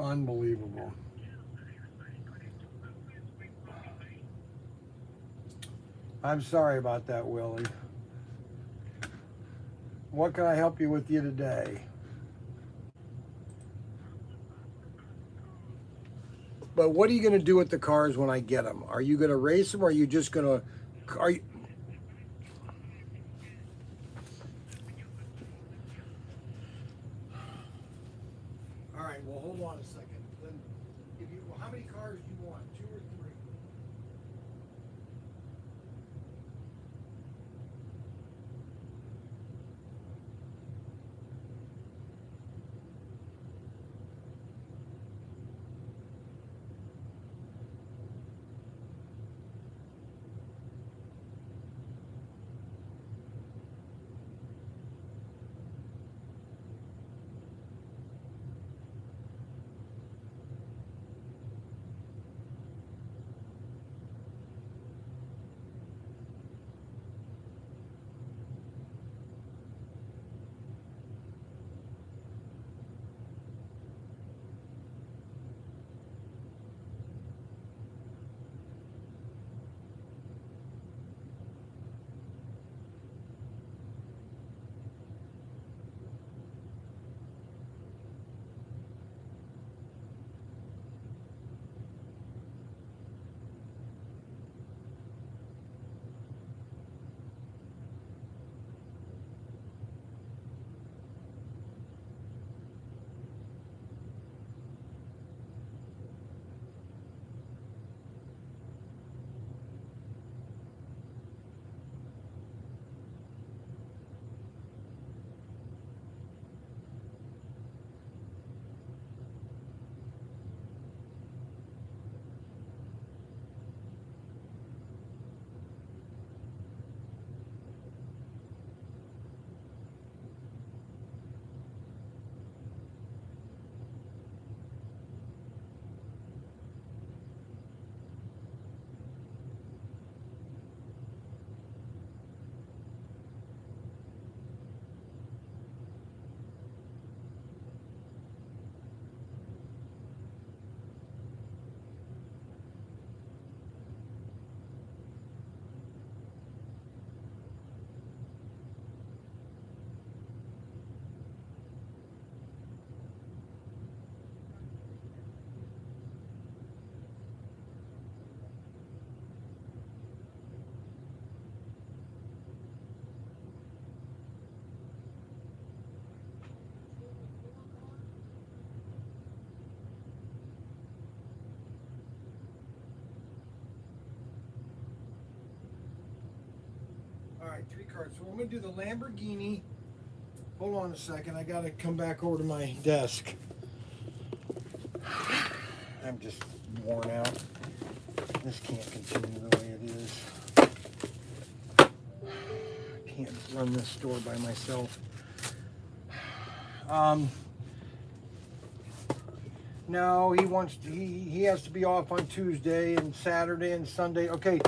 Unbelievable. I'm sorry about that, Willie. What can I help you with today? But what are you gonna do with the cars when I get them? Are you gonna race them, or are you just gonna? Are you? All right. Well, hold on a second. Then, if you, how many cars do you want? 2 or 3? All right, 3 cars. So I'm gonna do the Lamborghini. Hold on a second. I gotta come back over to my desk. I'm just worn out. This can't continue the way it is. I can't run this store by myself. No, he wants to, he has to be off on Tuesday and Saturday and Sunday. Okay,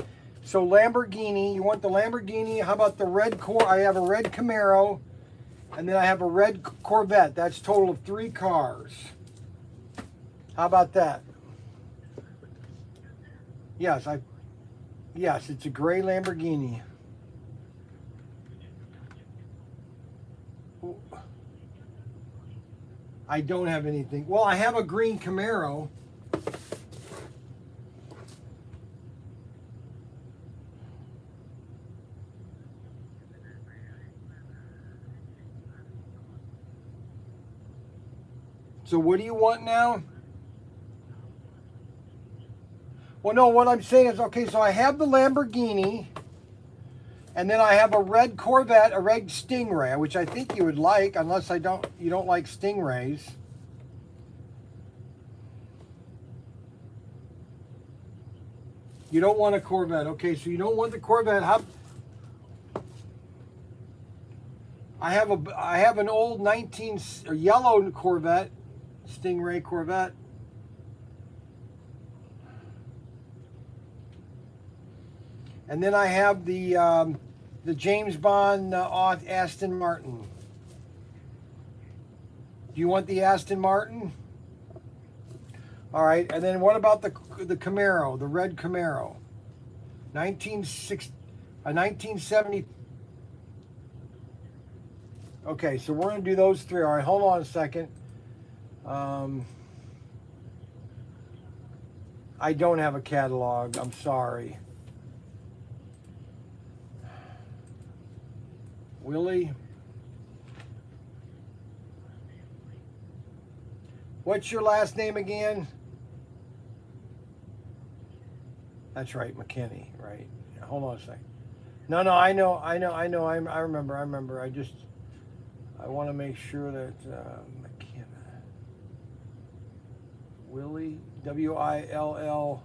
so Lamborghini, you want the Lamborghini? How about the red I have a red Camaro, and then I have a red Corvette. That's a total of 3 cars. How about that? Yes, yes, it's a gray Lamborghini. I don't have anything. Well, I have a green Camaro. So what do you want now? Well, no, what I'm saying is, okay, so I have the Lamborghini, and then I have a red Corvette, a red Stingray, which I think you would like, unless you don't like Stingrays. You don't want a Corvette. Okay, so you don't want the Corvette. I have an old yellow Corvette, Stingray Corvette. And then I have the James Bond Aston Martin. Do you want the Aston Martin? All right. And then what about the Camaro, the red Camaro? 1970. Okay, so we're going to do those 3. All right, hold on a second. I don't have a catalog. I'm sorry. Willie? What's your last name again? That's right, McKinney, right. Hold on a second. No, I remember. I want to make sure that McKenna. Willie, Willie, Will.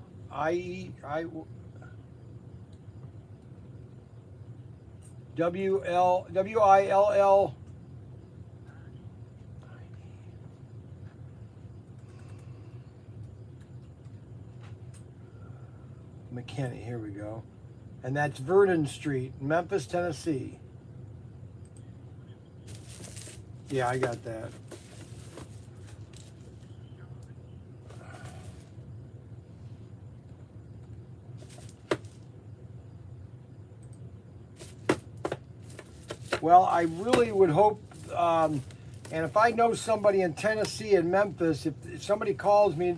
McKinney, here we go. And that's Vernon Street, Memphis, Tennessee. Yeah, I got that. Well, I really would hope, and if I know somebody in Tennessee and Memphis, if somebody calls me,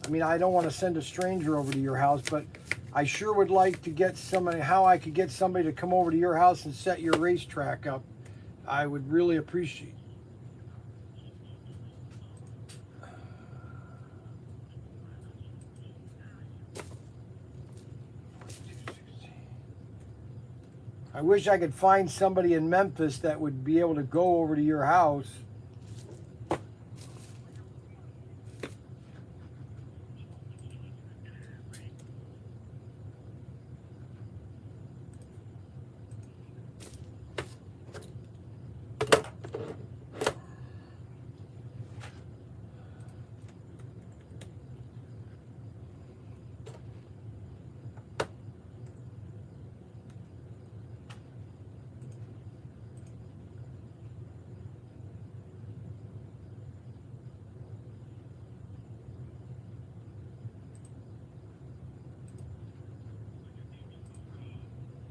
I mean, I don't want to send a stranger over to your house, but I sure would like to get somebody, how I could get somebody to come over to your house and set your racetrack up. I would really appreciate. I wish I could find somebody in Memphis that would be able to go over to your house.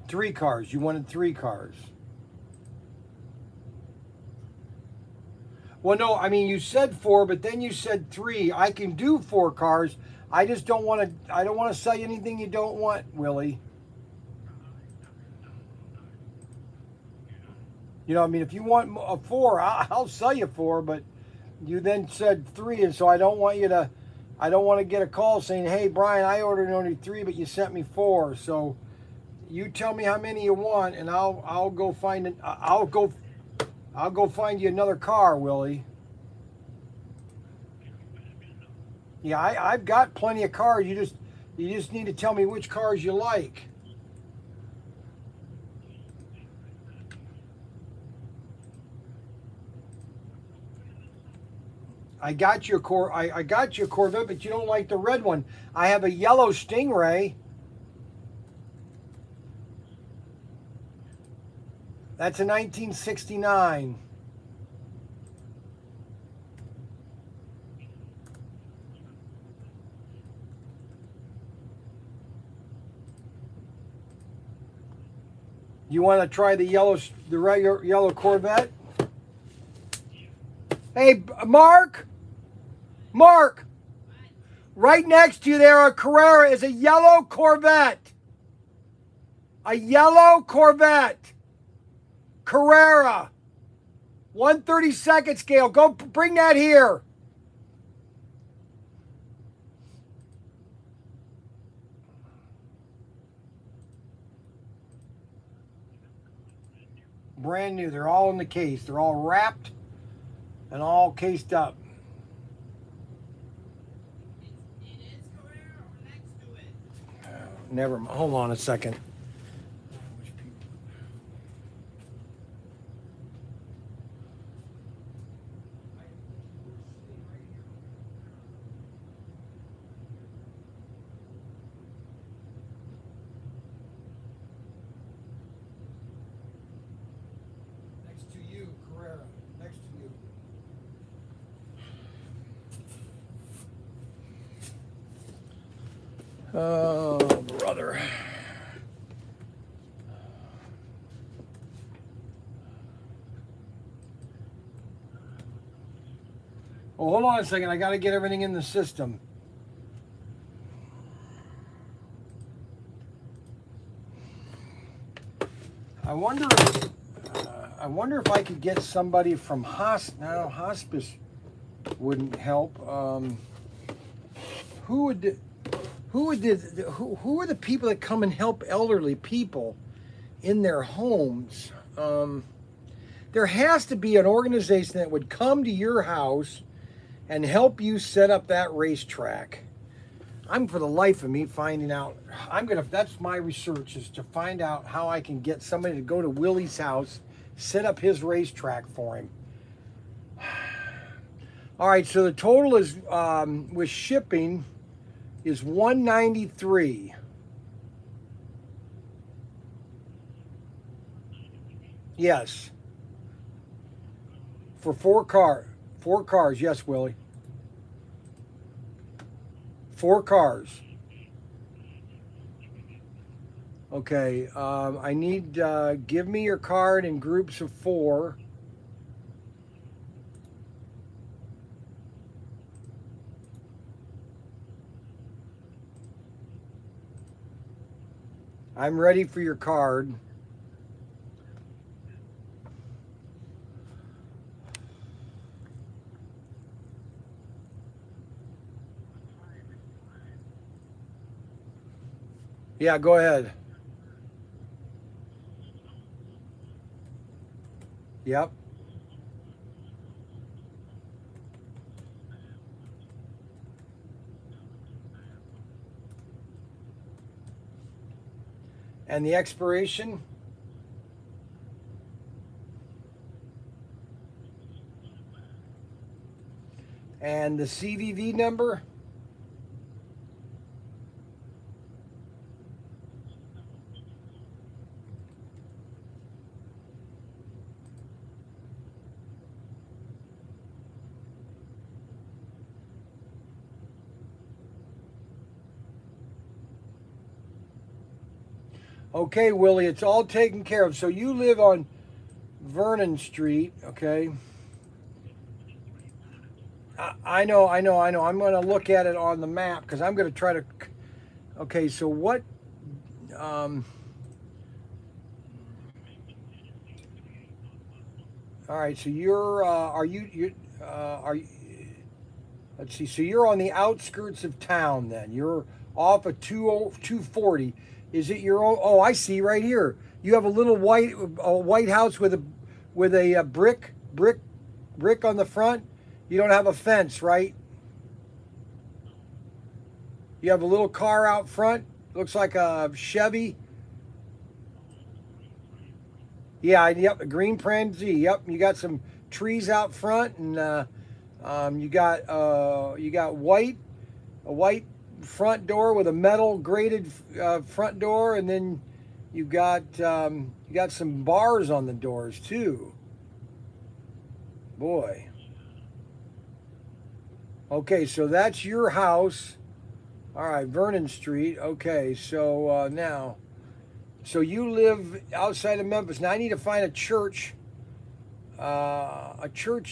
Three cars. You wanted three cars. Well, no, I mean, you said four, but then you said three. I can do four cars. I just don't want to, I don't want to sell you anything you don't want, Willie. You know, I mean, if you want a four, I'll sell you four, but you then said three, and so I don't want to get a call saying, hey, Brian, I ordered only three, but you sent me four. So you tell me how many you want, and I'll go find it. I'll go find you another car, Willie. Yeah, I've got plenty of cars. You just need to tell me which cars you like. I got your Corvette, but you don't like the red one. I have a yellow Stingray. That's a 1969. You want to try the regular yellow Corvette? Hey, Mark, right next to you there, a Carrera is a yellow Corvette. A yellow Corvette. Carrera. 1/32 scale. Go bring that here. Brand new. They're all in the case. They're all wrapped and all cased up. Never mind. Hold on a second. Next to you, Carrera. Next to you. Oh, brother. Well, hold on a second. I got to get everything in the system. I wonder if I could get somebody from hospice wouldn't help. Who are the people that come and help elderly people in their homes? There has to be an organization that would come to your house and help you set up that racetrack. I'm for the life of me finding out. That's my research, is to find out how I can get somebody to go to Willie's house, set up his racetrack for him. All right, so the total is with shipping is $193. Yes. For 4 cars, yes, Willie. 4 cars. Okay, I need, give me your card in groups of 4. I'm ready for your card. Yeah, go ahead. Yep. And the expiration? And the CVV number? Okay, Willie, it's all taken care of. So you live on Vernon Street, okay? I know. I'm going to look at it on the map because I'm going to try to. Okay, so what? All right, so you're. Are you? Are you? Let's see. So you're on the outskirts of town. Then you're off of 240. Is it your own? Oh, I see right here. You have a little white house with a brick on the front. You don't have a fence, right? You have a little car out front. Looks like a Chevy. Yeah, yep, a green Pranzi. Yep, you got some trees out front, and you got a white front door with a metal grated front door, and then you got some bars on the doors too. Boy. Okay, so that's your house. All right, Vernon Street. Okay, so now, so you live outside of Memphis. Now I need to find a church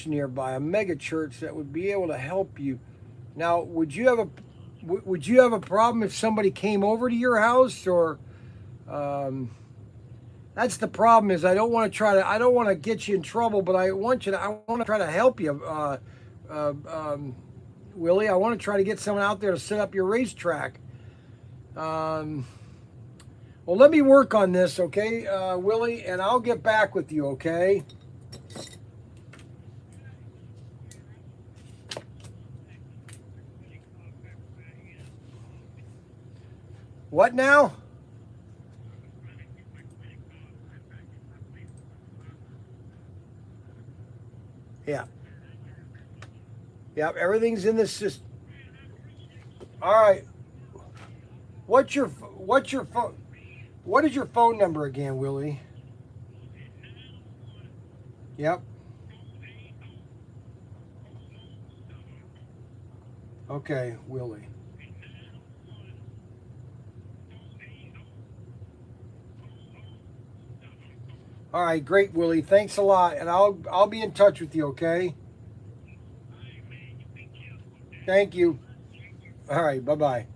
nearby, a mega church that would be able to help you. Now, would you have a problem if somebody came over to your house, or that's the problem, is I don't want to get you in trouble, but I want to try to help you, Willie. I want to try to get someone out there to set up your racetrack. Well, let me work on this, okay, Willie, and I'll get back with you, okay? What now? Yeah. Yep, everything's in the system. All right. What is your phone number again, Willie? Yep. Okay, Willie. All right, great, Willie. Thanks a lot, and I'll be in touch with you, okay? Thank you. All right, bye-bye.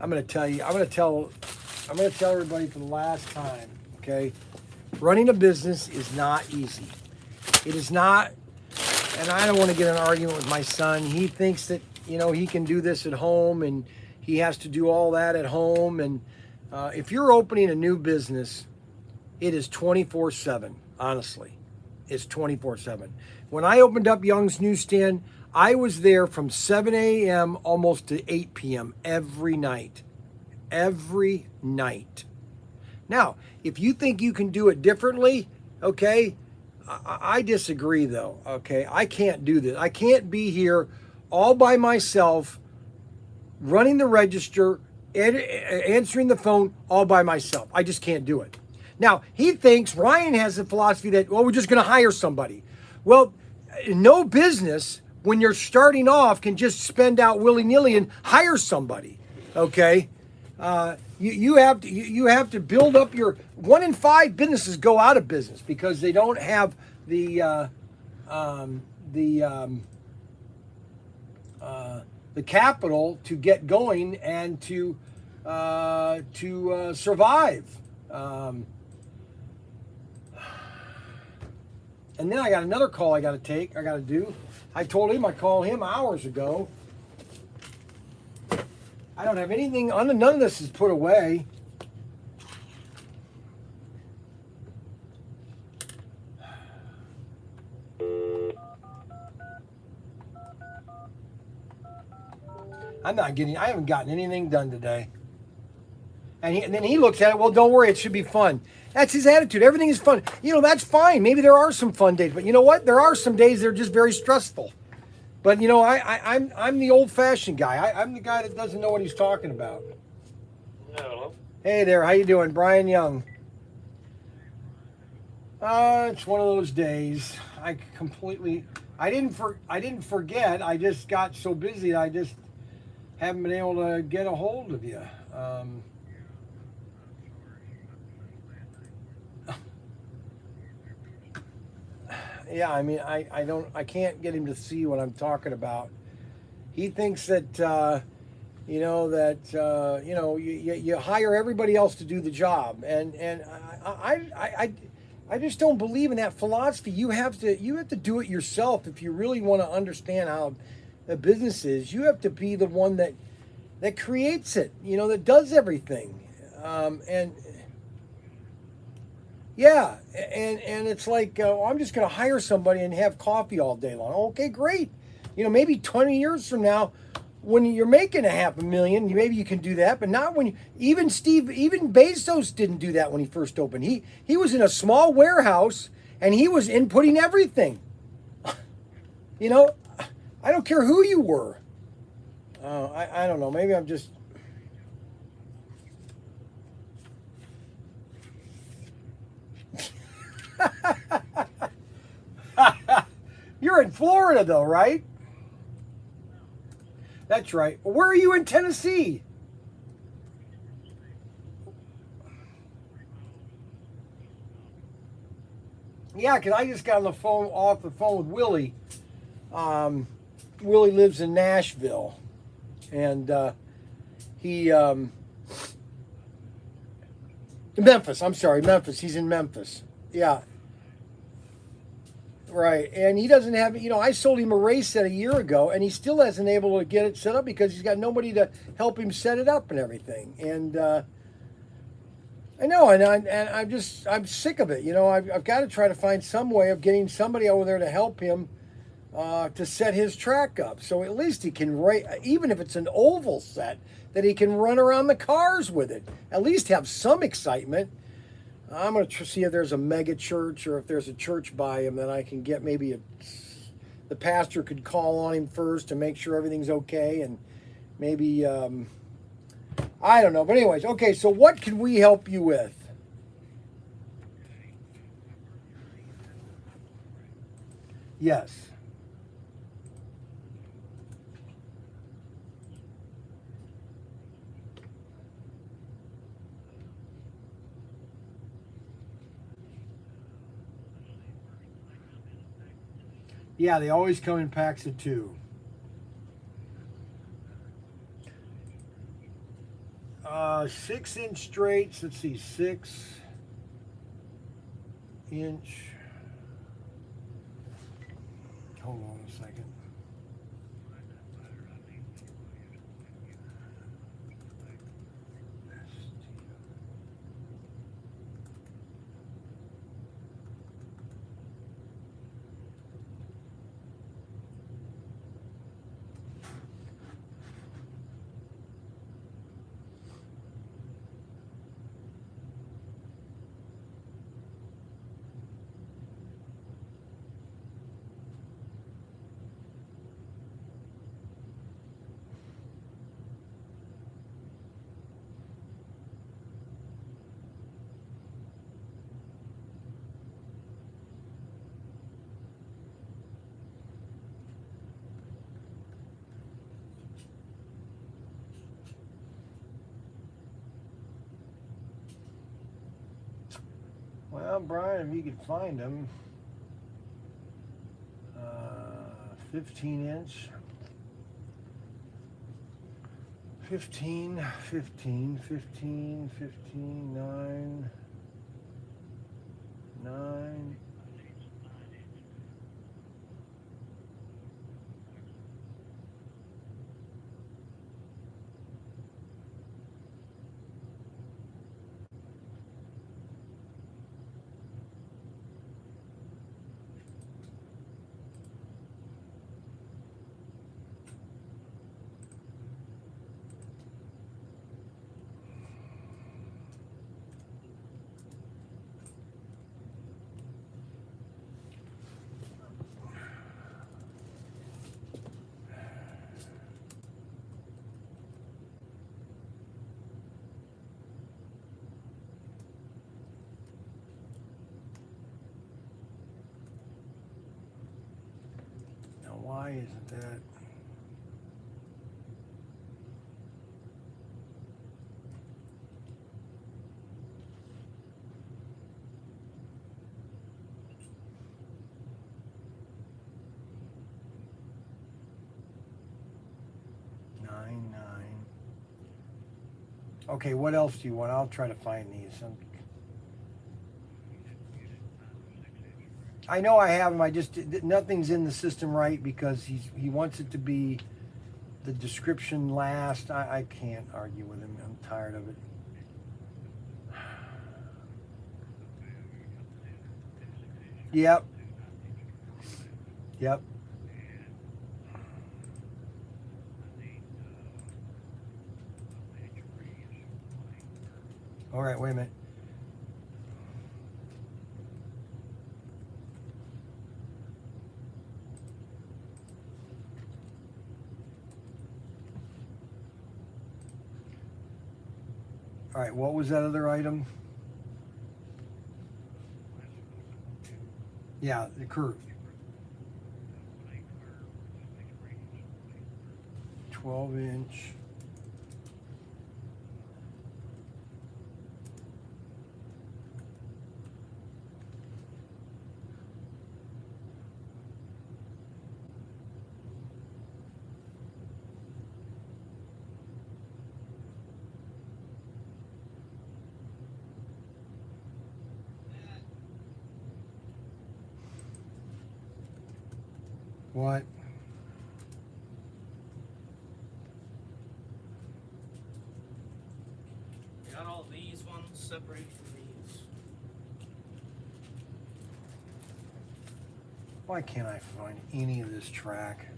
I'm going to tell you. I'm going to tell everybody for the last time. Okay, running a business is not easy. It is not, and I don't want to get in an argument with my son. He thinks that he can do this at home, and he has to do all that at home. And if you're opening a new business, it is 24/7. Honestly, it's 24/7. When I opened up Young's Newsstand, I was there from 7 a.m. almost to 8 p.m. every night. Every night. Now, if you think you can do it differently, okay, I disagree though, okay? I can't do this. I can't be here all by myself, running the register, answering the phone all by myself. I just can't do it. Now, Ryan has the philosophy that, well, we're just going to hire somebody. Well, no business, when you're starting off, can just spend out willy-nilly and hire somebody, okay? You have to build up your 1 in 5 businesses go out of business because they don't have the capital to get going and to survive. And then I got another call I got to do. I told him I called him hours ago. I don't have anything, none of this is put away. I haven't gotten anything done today. And then he looks at it, well, don't worry, it should be fun. That's his attitude. Everything is fun. That's fine. Maybe there are some fun days, but you know what? There are some days that are just very stressful. But I'm the old-fashioned guy. I'm the guy that doesn't know what he's talking about. No. Hey there, how you doing, Brian Young? It's one of those days. I didn't forget. I just got so busy. I just haven't been able to get a hold of you. Yeah, I mean, I can't get him to see what I'm talking about. He thinks that, you hire everybody else to do the job, and I just don't believe in that philosophy. You have to do it yourself if you really want to understand how the business is. You have to be the one that creates it, that does everything, Yeah, and it's like, I'm just going to hire somebody and have coffee all day long. Okay, great. Maybe 20 years from now, when you're making $500,000, maybe you can do that, but not when even Bezos didn't do that when he first opened. He was in a small warehouse and he was inputting everything. I don't care who you were. I don't know. Maybe I'm just... You're in Florida, though, right? That's right. Where are you in Tennessee? Yeah, because I just got off the phone with Willie. Willie lives in Nashville, and he Memphis. I'm sorry, Memphis. He's in Memphis. Yeah. Right, and he doesn't have, I sold him a race set a year ago, and he still hasn't able to get it set up because he's got nobody to help him set it up and everything. And I know, and I'm sick of it. I've got to try to find some way of getting somebody over there to help him to set his track up. So at least he can even if it's an oval set, that he can run around the cars with it. At least have some excitement. I'm going to see if there's a mega church or if there's a church by him that I can get. Maybe the pastor could call on him first to make sure everything's okay, and maybe I don't know. But anyways, okay, so what can we help you with? Yes. Yeah, they always come in packs of 2. 6-inch straights. Let's see, 6-inch. Hold on a second. Well, Brian, if you could find them, 15-inch, 15, 15, 15, 15, 9, 9. Why isn't that? Nine. Okay, what else do you want? I'll try to find these. I know I have them. I just nothing's in the system right because he wants it to be the description last. I can't argue with him. I'm tired of it. Yep. All right, wait a minute. All right, what was that other item? Yeah, the curve. 12-inch. What? Got all these ones separated from these. Why can't I find any of this track?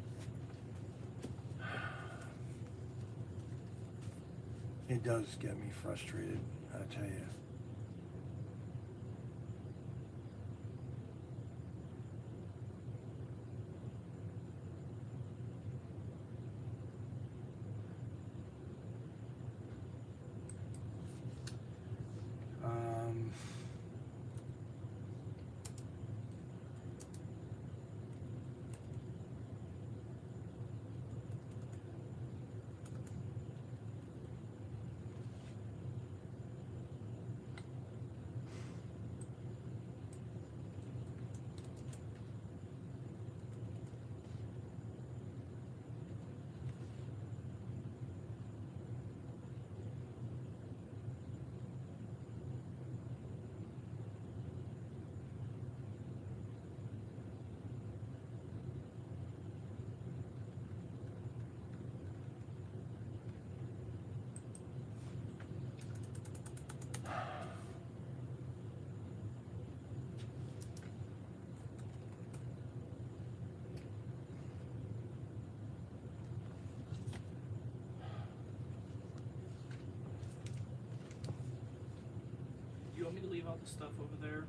It does get me frustrated, I tell you. the stuff over there?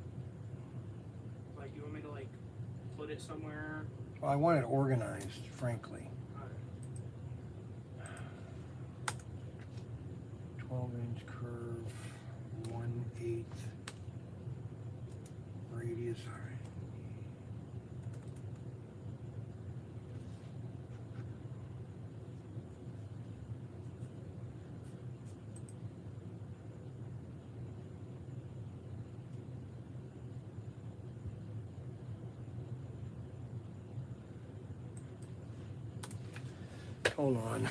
Like, you want me to, like, put it somewhere? Well, I want it organized, frankly. Alright. 12-inch curve, 1/8 radius. All right. Hold on.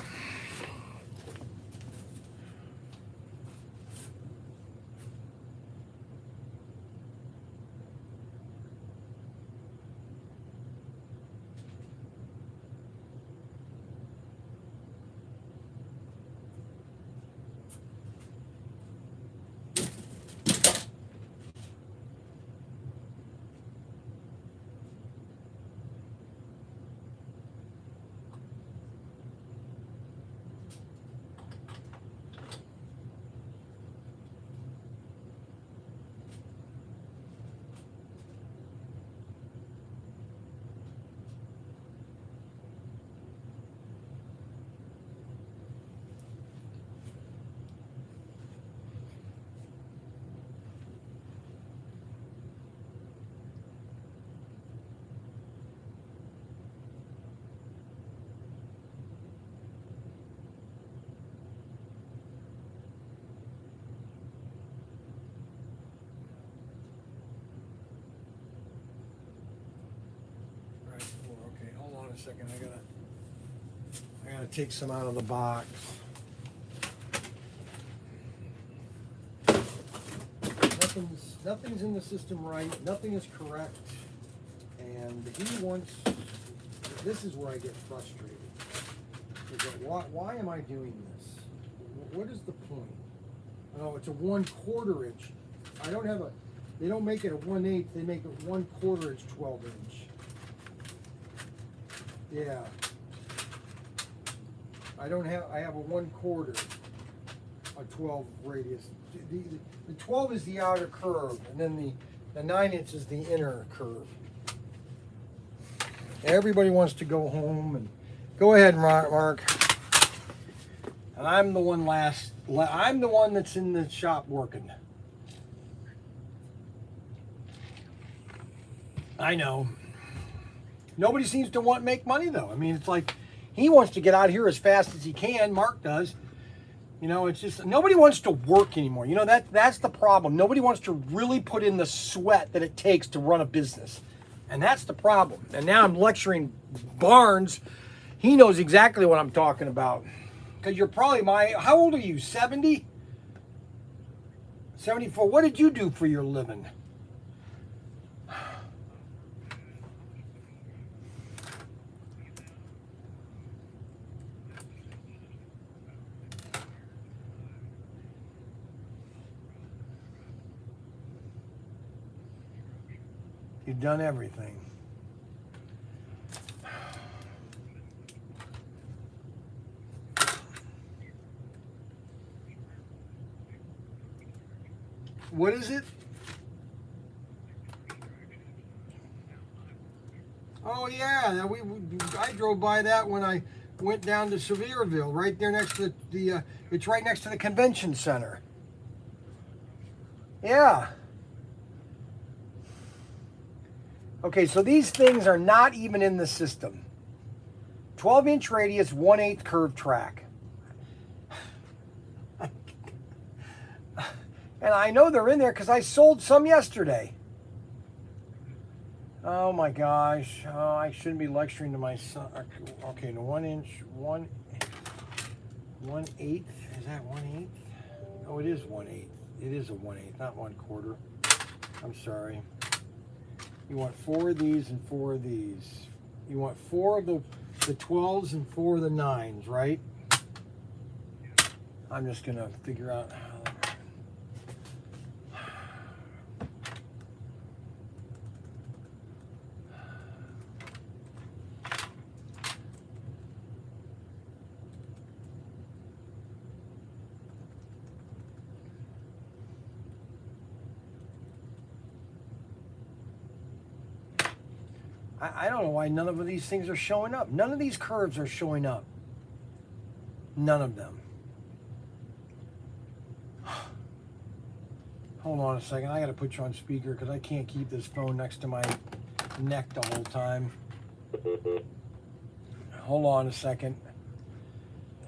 Okay, hold on a second. I gotta take some out of the box. Nothing's in the system right. Nothing is correct, and he wants. This is where I get frustrated. Is that why am I doing this? What is the point? Oh, it's a 1/4 inch. I don't have a. They don't make it a 1/8. They make it 1/4 inch 12-inch. Yeah. I have a 1/4, a 12 radius. The 12 is the outer curve, and then the 9-inch is the inner curve. Everybody wants to go home and go ahead, Mark. And I'm the one I'm the one that's in the shop working. I know. Nobody seems to want to make money though. I mean, it's like he wants to get out of here as fast as he can. Mark does. You know, it's just nobody wants to work anymore. You know, that's the problem. Nobody wants to really put in the sweat that it takes to run a business. And that's the problem. And now I'm lecturing Barnes. He knows exactly what I'm talking about. Because you're probably how old are you? 70? 74. What did you do for your living? You've done everything. What is it? Oh yeah, I drove by that when I went down to Sevierville, right there next to it's right next to the convention center. Yeah. Okay, so these things are not even in the system. 12-inch radius, 1/8 curve track. And I know they're in there because I sold some yesterday. Oh my gosh. Oh, I shouldn't be lecturing to my son. Okay, the 1-inch, 1/8. Is that 1/8? Oh, it is 1/8. It is a 1/8, not 1/4. I'm sorry. You want 4 of these and 4 of these. You want 4 of the 12s and 4 of the 9s, right? I'm just gonna figure out how. I don't know why none of these things are showing up. None of these curves are showing up. None of them. Hold on a second. I got to put you on speaker because I can't keep this phone next to my neck the whole time. Hold on a second.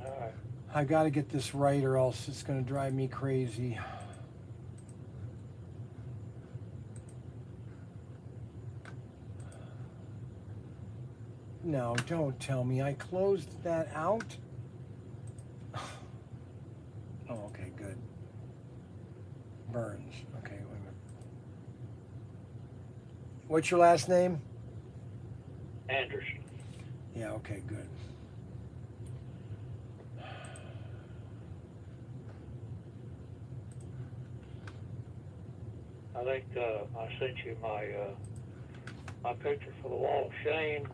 Alright. I got to get this right or else it's going to drive me crazy. No, don't tell me I closed that out. Oh, okay, good. Burns. Okay, wait a minute. What's your last name? Anderson. Yeah, okay, good. I think I sent you my picture for the Wall of Shame,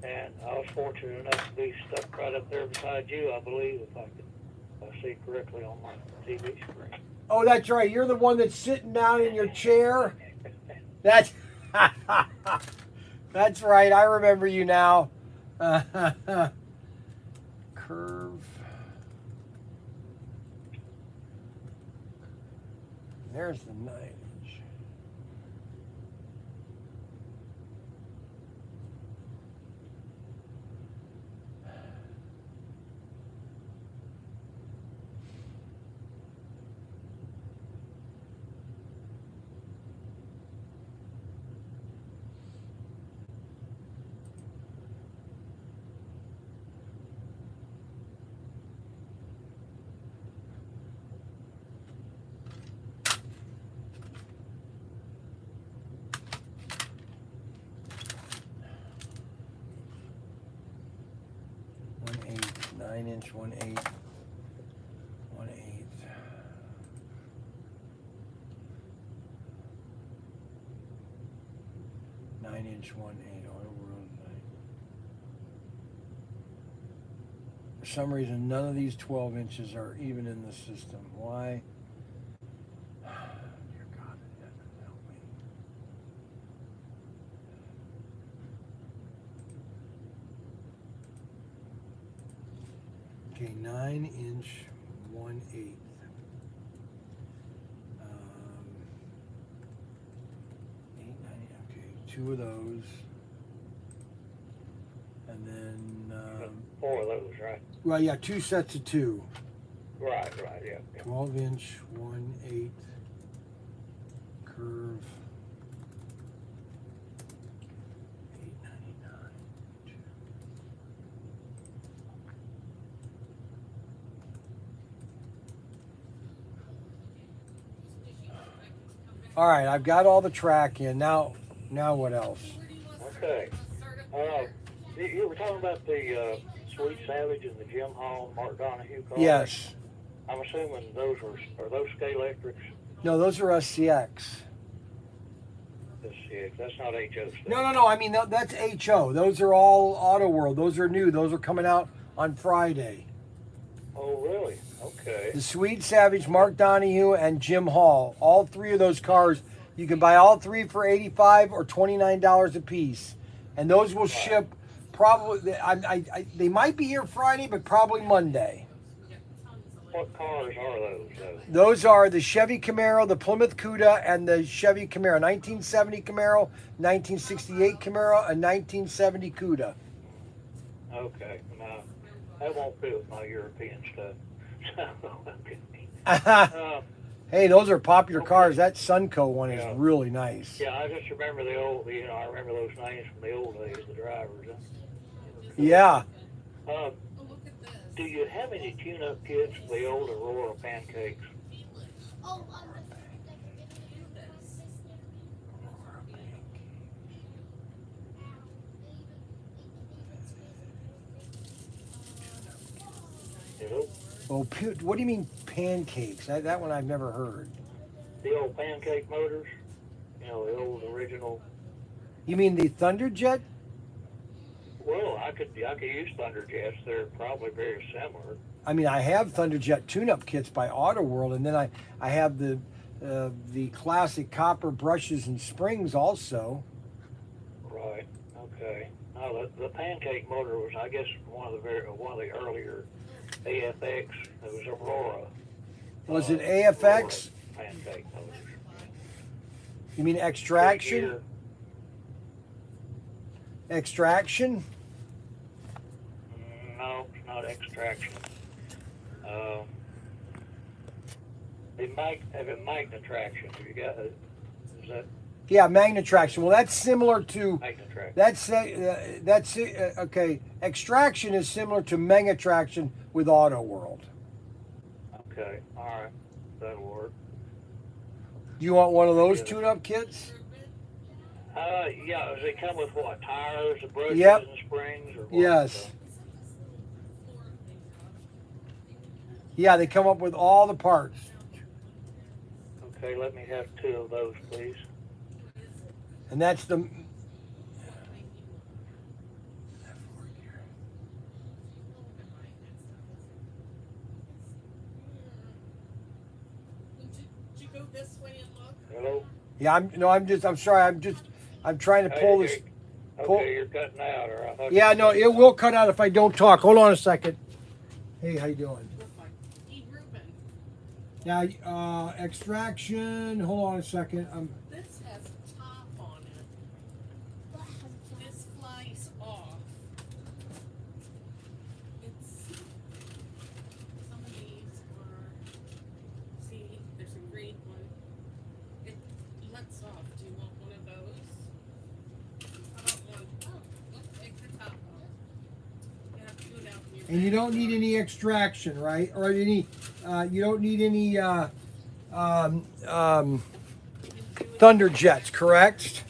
and I was fortunate enough to be stuck right up there beside you, I believe, if I could see correctly on my TV screen. Oh, that's right. You're the one that's sitting down in your chair. That's that's right. I remember you now. Curve. There's the 9-inch. One eighth, 9-inch, 1/8, 1/8. Inch 1/8 auto world. For some reason, none of these 12 inches are even in the system. Why? Dear God, it doesn't help me. Okay, 9-inch 1/8. Two of those, and then 4 of those, right? well, yeah, 2 sets of 2. Right, yeah. 12-inch 1/8 curve. $8.99. All right, I've got all the track in now. Now what else? Okay. You were talking about the Sweet Savage and the Jim Hall Mark Donahue cars. Yes. I'm assuming those are those Scale Electrics? No, those are SCX. That's not HO stuff. No. I mean, that's HO. Those are all Auto World. Those are new. Those are coming out on Friday. Oh, really? Okay. The Sweet Savage, Mark Donahue, and Jim Hall. All 3 of those cars, you can buy all 3 for $85 or $29 a piece. And those will ship probably, they might be here Friday, but probably Monday. What cars are those? Those are the Chevy Camaro, the Plymouth Cuda, and the Chevy Camaro. 1970 Camaro, 1968 Camaro, and 1970 Cuda. Okay. No, that won't fit with my European stuff. Hey, those are popular cars. That Sunco one is really nice. Yeah, I just remember the old, I remember those names from the old days, the drivers. Yeah. Do you have any tune-up kits for the old Aurora pancakes? Hello? Oh, what do you mean pancakes? That one I've never heard. The old pancake motors? The old original. You mean the Thunderjet? Well, I could use Thunderjets. They're probably very similar. I mean, I have Thunderjet tune-up kits by Auto World, and then I have the classic copper brushes and springs also. Right. Okay. No, the pancake motor was, I guess, one of the earlier AFX. It was Aurora. Was it Aurora AFX? pancake motors. You mean extraction? Year. Extraction? No, it's not extraction. It magnettraction. Have you got it? Is that Yeah, magnettraction. Well, that's similar to magnettraction? that's okay. Extraction is similar to megatraction with Auto World. Okay, all right, that'll work. Do you want one of those tune-up kits? Yeah. Does it come with what? Tires, the brushes, Yep. and springs, or what? Yes. Yeah, they come up with all the parts. Okay, let me have 2 of those, please. And that's the. Hello. Yeah, I'm sorry. I'm trying to pull this. Okay, you're cutting out, or I thought. Yeah, no, it will cut out if I don't talk. Hold on a second. Hey, how you doing? Yeah, extraction. Hold on a second. This has top on it. This flies off. It's some of these are. See, there's a green one. It lets off. Do you want one of those? How about one? Oh, let's take the top off. You have to do it out in your And you don't need any extraction, right? Or any. You don't need any thunder jets, correct?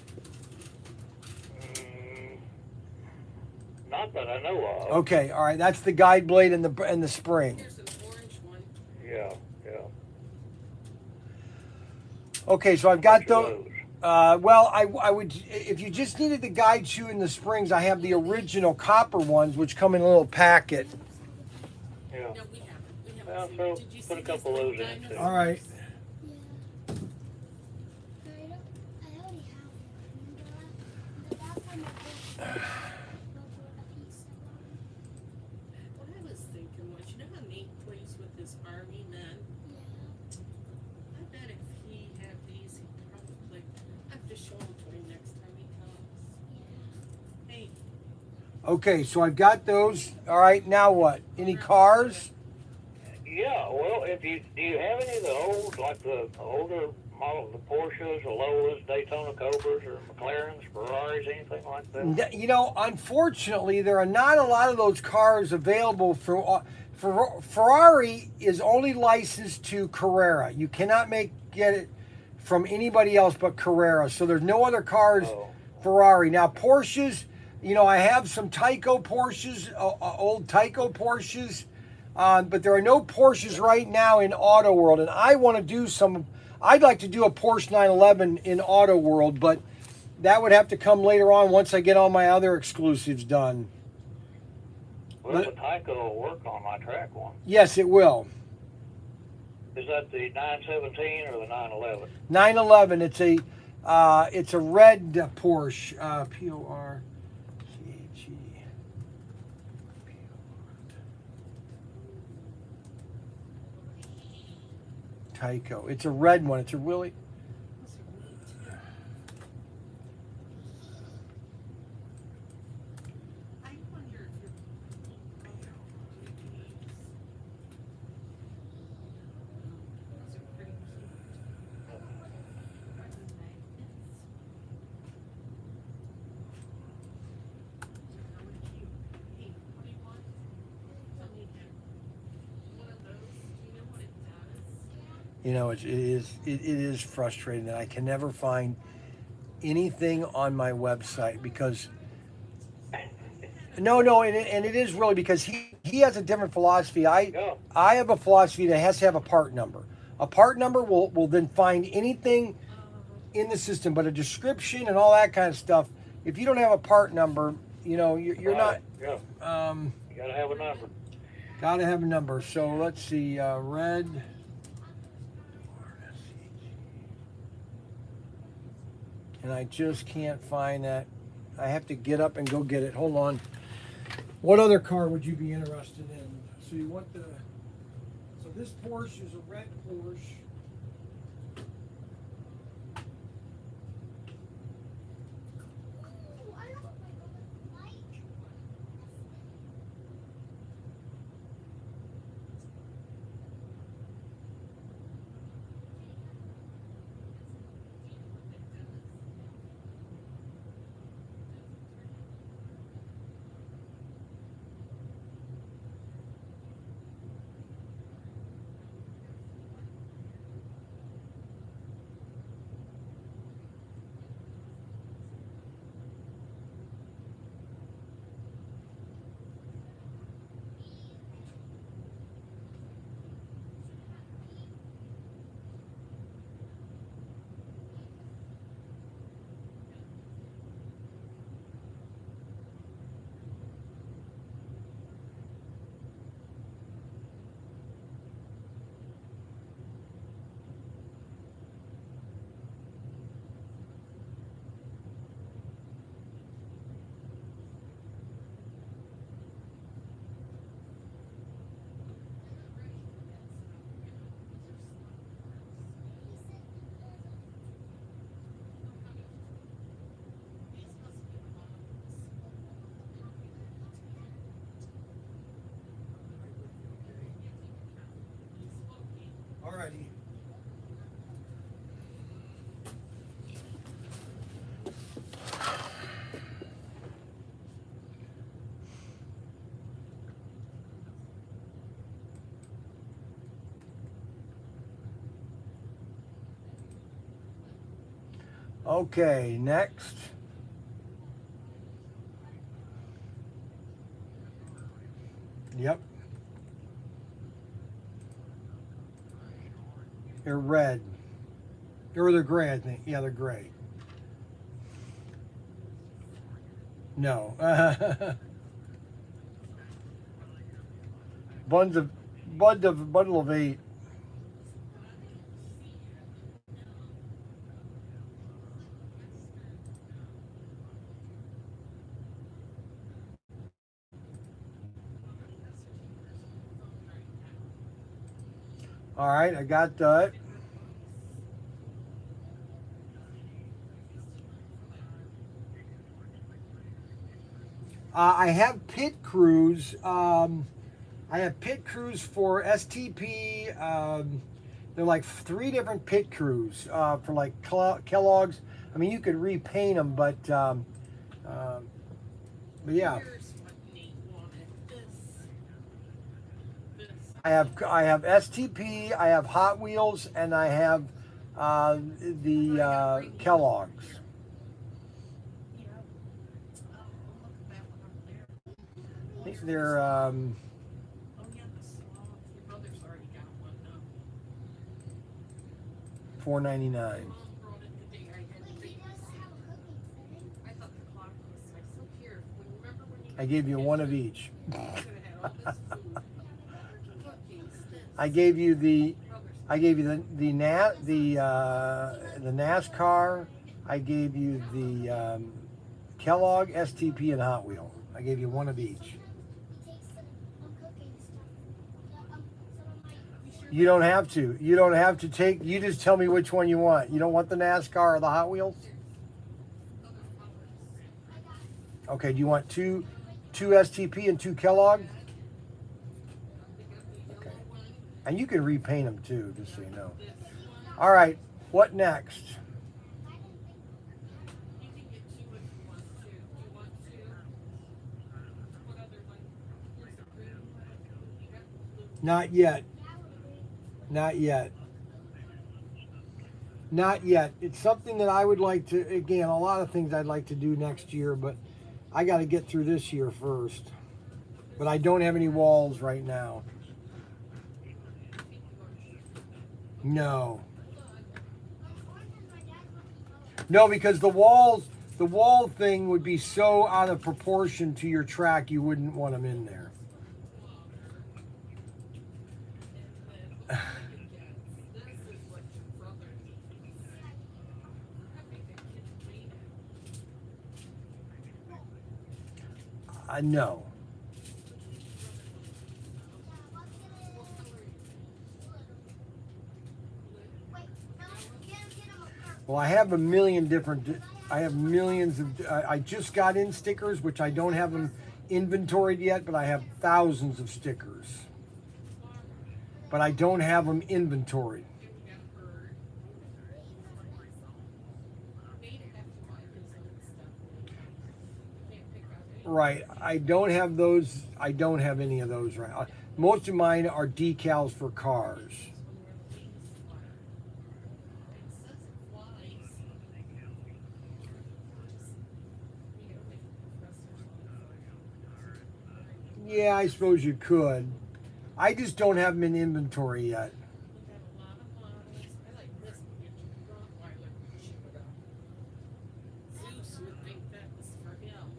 Not that I know of. Okay, all right. That's the guide blade and the spring. Here's an orange one. Yeah. Okay, so I've got Which of those. Well, I would, if you just needed the guide shoe and the springs, I have the original copper ones, which come in a little packet. Yeah. No, we haven't. We haven't Well, seen so it. Did you put a see couple of this those little in, diamond? too. All right. Yeah. But I already have one. The last time I bought a piece of one. What I was thinking was, you know how Nate plays with his army men? Yeah. I bet if he had these, he'd probably. I have to show him to him next time he comes. Hey, Okay, so I've got those. All right, now what? Any cars? Yeah. Well, do you have any of the old, like the older model, the Porsches, the Lolas, Daytona Cobras, or McLarens, Ferraris, anything like that? You know, unfortunately, there are not a lot of those cars available for Ferrari is only licensed to Carrera. You cannot get it from anybody else but Carrera. So there's no other cars Ferrari. Now Porsches, you know, I have some Tyco Porsches, old Tyco Porsches, but there are no Porsches right now in Auto World. And I want to do some. I'd like to do a Porsche 911 in Auto World, but that would have to come later on once I get all my other exclusives done. Well, the Tyco will work on my track one. Yes, it will. Is that the 917 or the 911? 911. It's a red Porsche. Porsche. Tyco. It's a red one. It's a really. I wonder if those are pretty cute. How would you? Hey, what do you want? Tell me again. One of those. Do you know what it does? You know, it is frustrating that I can never find anything on my website because. No, and it is really because he has a different philosophy. I have a philosophy that has to have a part number. A part number will then find anything in the system, but a description and all that kind of stuff. If you don't have a part number, you know you're not. Yeah. You gotta have a number. Gotta have a number. So let's see, red. And I just can't find that I have to get up and go get it. Hold on. What other car would you be interested in? So you want the, so this Porsche is a red Porsche. Ooh, I don't like. Alrighty. Okay, next. Yep. They're red. Or they're gray, I think. Yeah, they're gray. No. Bundle of 8. All right, I got that. I have pit crews. I have pit crews for STP. They're like 3 different pit crews for like Kellogg's. I mean, you could repaint them, but yeah. Here's what Nate wanted. This. I have STP. I have Hot Wheels, and I have the Kellogg's. Yeah. Oh, look at that one up there. I think they're Oh, yeah, the sloth. Your brother's already got one now. $4.99. Mom brought it the day I had Wait, he babies. doesn't have a cooking thing. I thought the clock was. I still here. Remember when you? I gave you one of each. You could have had all this food. Cookies. I gave you the Brother's. the NASCAR. I gave you the Kellogg, STP, and Hot Wheel. I gave you one of each. He takes some cooking stuff. Some of my. You don't have to. You don't have to take. You just tell me which one you want. You don't want the NASCAR or the Hot Wheels? Okay. Do you want two STP and 2 Kellogg? Okay. And you can repaint them too, just so you know. All right. What next? You can get 2 if you want to. Do you want 2? What other one? Here's the green one. You got blue. Not yet. Not yet. Not yet. It's something that I would like to, again, a lot of things I'd like to do next year, but I got to get through this year first. But I don't have any walls right now. No. No, because the wall thing would be so out of proportion to your track, you wouldn't want them in there. This is what your brother needs. I think the kids made it. No. Well, I have a million different. I have millions of. I just got in stickers, which I don't have them inventoried yet, but I have thousands of stickers. But I don't have them inventoried. Right. I don't have those. I don't have any of those right now. Most of mine are decals for cars. Yeah, I suppose you could. I just don't have them in inventory yet. Zeus would think that was for him.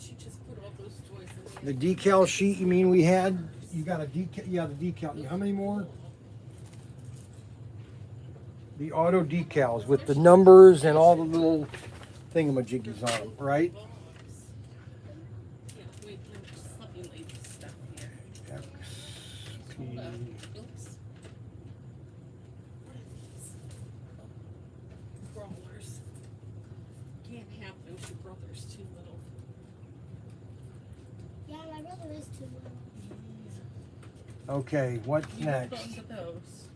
She just put all those toys in The decal sheet, you mean we had? You got a decal? Yeah, the decal. How many more? The auto decals with the numbers and all the little thingamajiggies on them, right? Yeah, wait, just let me lay this stuff here. XP. Oops. What are these? Brawlers. Can't have those, your brother's too little. Yeah, my brother is too little. Okay, what's You next? hold on to those.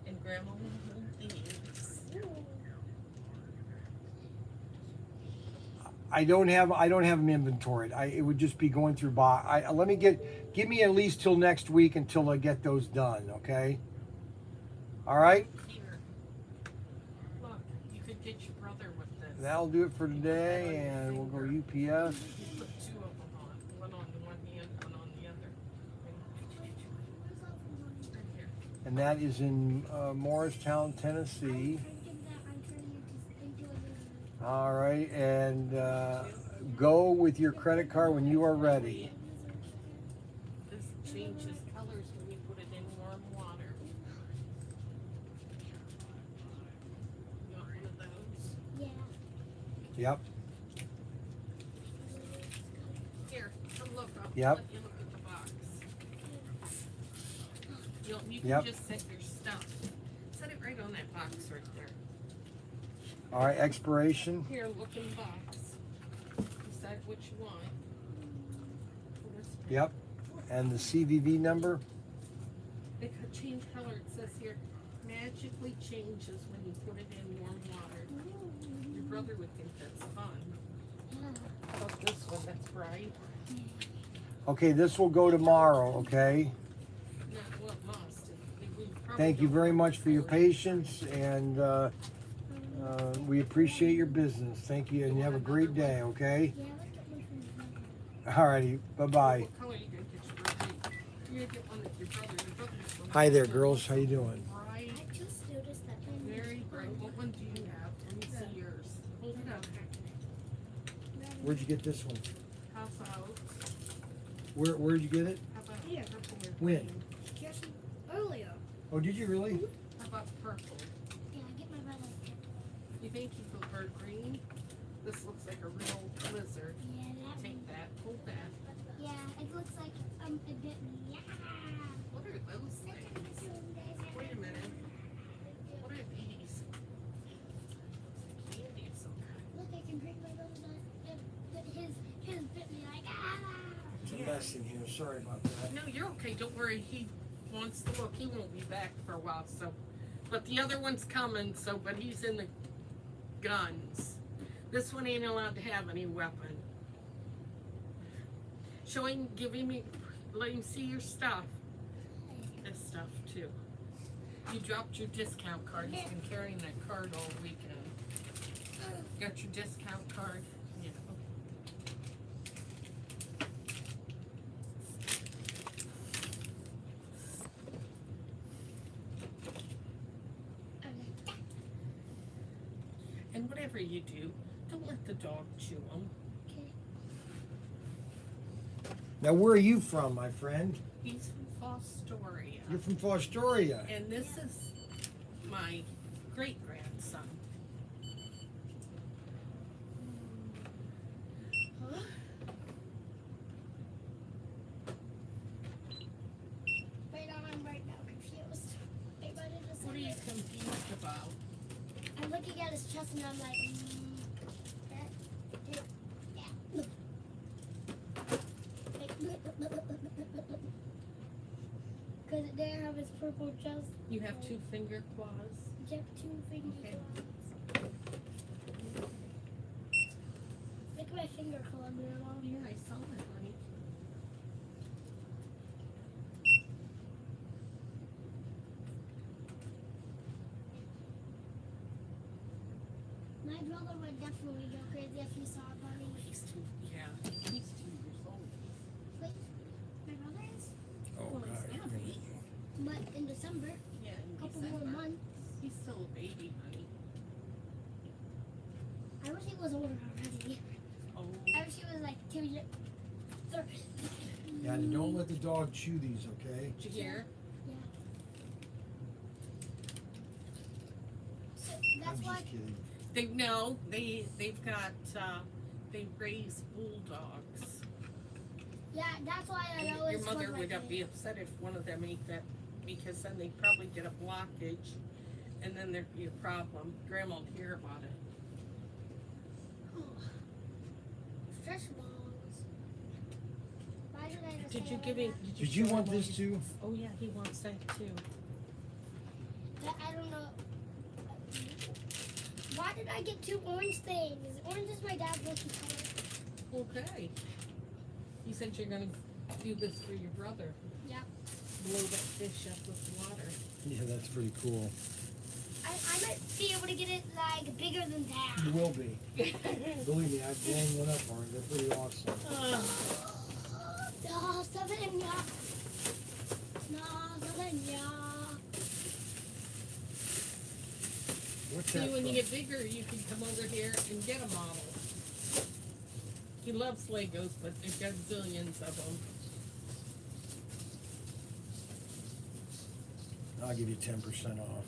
And grandma will hold these. I don't have them inventoried. It would just be going through let me give me at least till next week until I get those done, okay? All right? Here. Look, you could get your brother with this. That'll do it for today, and we'll go UPS. You put two of them on. One on one hand, one on the other. Right here. And that is in Morristown, Tennessee. All right, and go with your credit card when you are ready. This changes colors when you put it in warm water. You want one of those? Yeah. Yep, Here, come look. I'll Yep. let you look at the box. You can Yep. just set your stuff. Set it right on that box right there. all right, expiration. Here, look in the box. Decide what you want. Yep, and the CVV number. It could change color. It says here, magically changes when you put it in warm water. Your brother would think that's fun. How about this one? That's bright. Okay, this will go tomorrow, okay? No, well, it must. We probably Thank you don't very want much for your color. patience, and we appreciate your business. Thank you, and you have a great day, okay? Yeah, let's get one from your brother. All righty, bye-bye. What color are you gonna get your brother? You're gonna get one with your brother. Your brother's one Hi there, that's girls. How you doing? bright, I just noticed that one. very bright. What one do you have? Let me see yours. Hold it up. Where'd you get this one? How about, Where'd you get it? how about Here. purple or When? green? Here's some earlier. Oh, did you really? How about purple? Yeah, get my brother. You think you prefer green? This looks like a real lizard. Yeah, that Take one. that, hold that. Yeah, it looks like it bit me. Yeah. What are those things? Wait a minute. What are these? Candy of some kind. Look, I can drink my brother's his bit me like It's a mess in here. Sorry about that. No, you're okay. Don't worry. He wants to look. He won't be back for a while. So, but the other one's coming. So, but he's in the guns. This one ain't allowed to have any weapon. Show him, give him, let him see your stuff. This stuff too. You dropped your discount card. He's been carrying that card all weekend. Got your discount card? Yeah. And whatever you do, don't let the dog chew them. Now, where are you from, my friend? He's from Fostoria. You're from Fostoria. And this is my great grandson. Huh? Right now, I'm right now confused. Wait, what did it What are you say? confused about? I'm looking at his chest and I'm like, because there have his purple chest. You have 2 finger claws. You have 2 finger Okay. claws. Look at my finger claw, Grandma. Yeah, I saw that, honey. My brother would definitely go crazy if he saw a bunny. He's 2 years old. Wait, my brother is? Oh, Well, he's God. not a baby. But in December, Yeah, in a couple more December. months. He's still a baby, honey. I wish he was older already. Oh, I wish he was like 2 years. Yeah, and don't let the dog chew these, okay? did you hear? So I'm that's why. just kidding. They've got they raise bulldogs. Yeah, that's why I And always. your mother put, would like, be upset if one of them ate that, because then they'd probably get a blockage, and then there'd be a problem. Grandma would hear about it. Fresh balls. Why did I just Did say you it give like him? that? Did you want this too? Oh yeah, he wants that too. I don't know. Why did I get 2 orange things? Orange is my dad's lucky color. Okay. You said you're gonna do this for your brother. Yeah. Blow that fish up with water. Yeah, that's pretty cool. I might be able to get it like bigger than that. You will be. Believe me, I've blown one up for it. They're pretty awesome. No, seven ya. No, seven ya. What's See, that when you from? get bigger, you can come over here and get a model. He loves Legos, but there's got zillions of them. I'll give you 10% off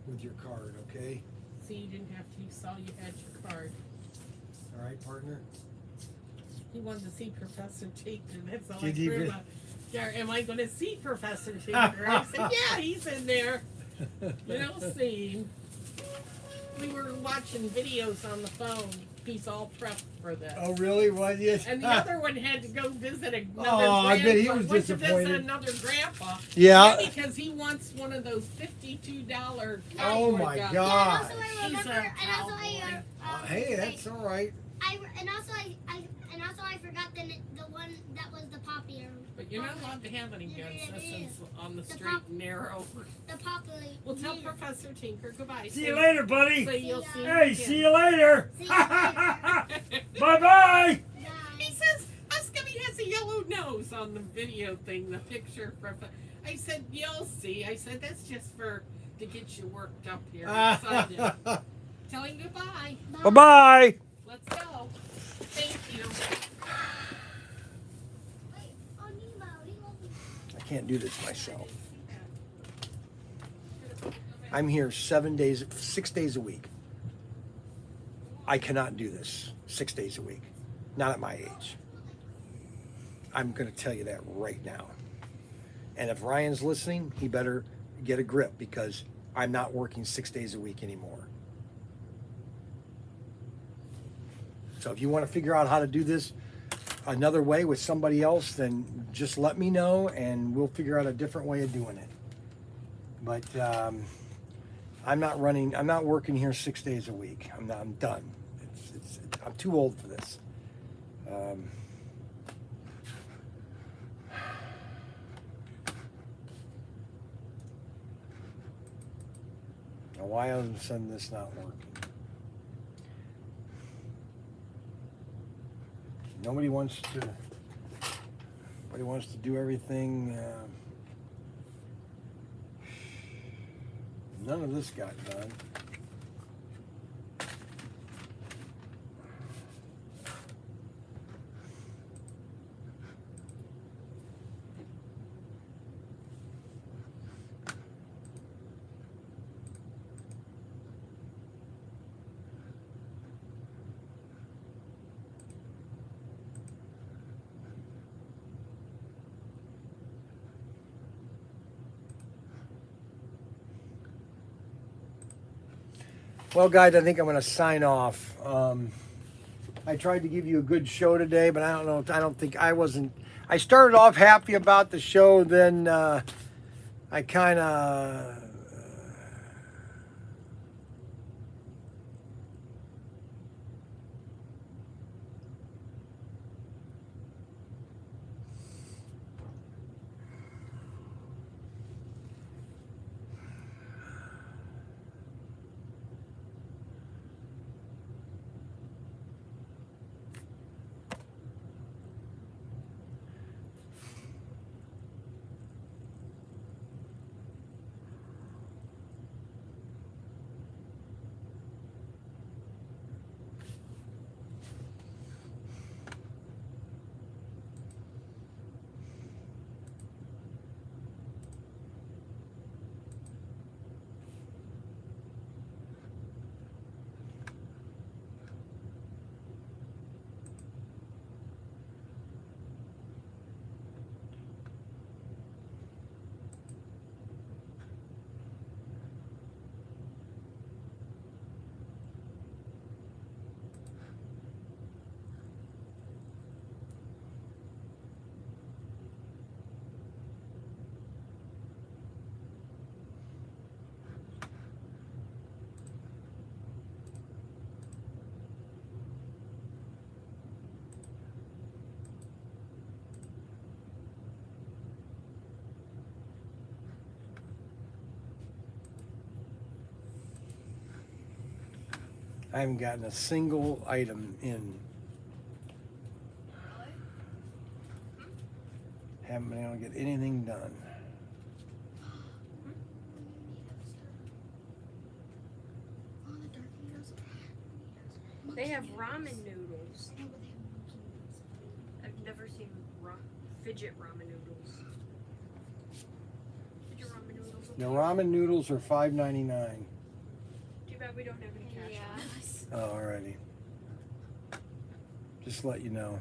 with your card, okay? See, you didn't have to. You saw you had your card. All right, partner? He wanted to see Professor Tinker. That's all Did I he threw re- out. Yeah, am I going to see Professor Tinker? I said, yeah, he's in there. You'll see. We were watching videos on the phone. He's all prepped for this. Oh, really? What? Yes. And the other one had to go visit another Oh, I bet he was went to disappointed. visit another grandpa. Yeah. Because he wants one of those $52 Oh, my guns. God. And also I He's remember, a and also I. cowboy. Hey, that's all right. And also I forgot the one that was the poppy. But you're not allowed to have any guns. This is on the The straight pop- and narrow. The poppy. Well, tell Professor Tinker goodbye. See you later, buddy. So you'll see Hey, him see you later. See you later. Bye-bye. He says Husky has a yellow nose on the video thing, the picture. I said, you'll see. I said, that's just to get you worked up here. Excited. Tell him goodbye. Bye-bye. Let's go. Thank you. Wait, oh, Nemo, he loves me. I can't do this myself. I'm here 6 days a week. I cannot do this 6 days a week. Not at my age. I'm going to tell you that right now. And if Ryan's listening, he better get a grip because I'm not working 6 days a week anymore. So if you want to figure out how to do this another way with somebody else, then just let me know and we'll figure out a different way of doing it. But I'm not working here 6 days a week. I'm done. I'm too old for this. Now why all of a sudden this not working? Nobody wants to do everything. None of this got done. Well, guys, I think I'm going to sign off. I tried to give you a good show today, but I don't know. I don't think I wasn't. I started off happy about the show, then I kind of. I haven't gotten a single item in. Haven't been able to get anything done. They have ramen noodles. I've never seen fidget ramen noodles. Fidget ramen noodles. The ramen noodles are $5.99. Too bad we don't have any cash. Yes. Oh, alrighty. Just let you know.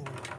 Canada.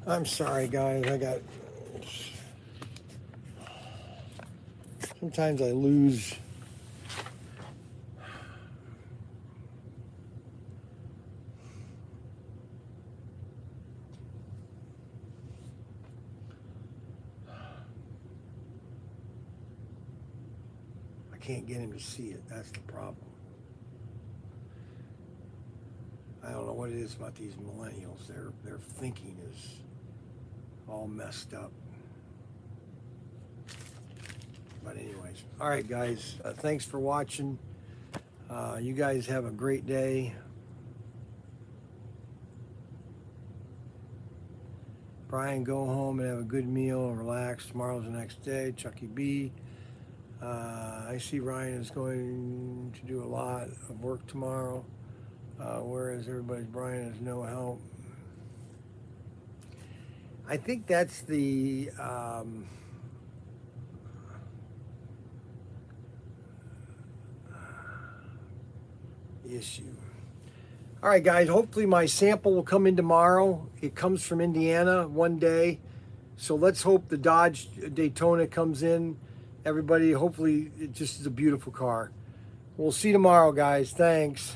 I'm sorry, guys. Sometimes I lose. I can't get him to see it. That's the problem. I don't know what it is about these millennials. Their thinking is all messed up. But anyways, all right, guys. Thanks for watching. You guys have a great day. Brian, go home and have a good meal and relax. Tomorrow's the next day. Chucky B. I see Ryan is going to do a lot of work tomorrow, whereas everybody's Brian has no help. I think that's the issue. All right, guys, hopefully my sample will come in tomorrow. It comes from Indiana one day. So let's hope the Dodge Daytona comes in. Everybody, hopefully it just is a beautiful car. We'll see you tomorrow, guys. Thanks.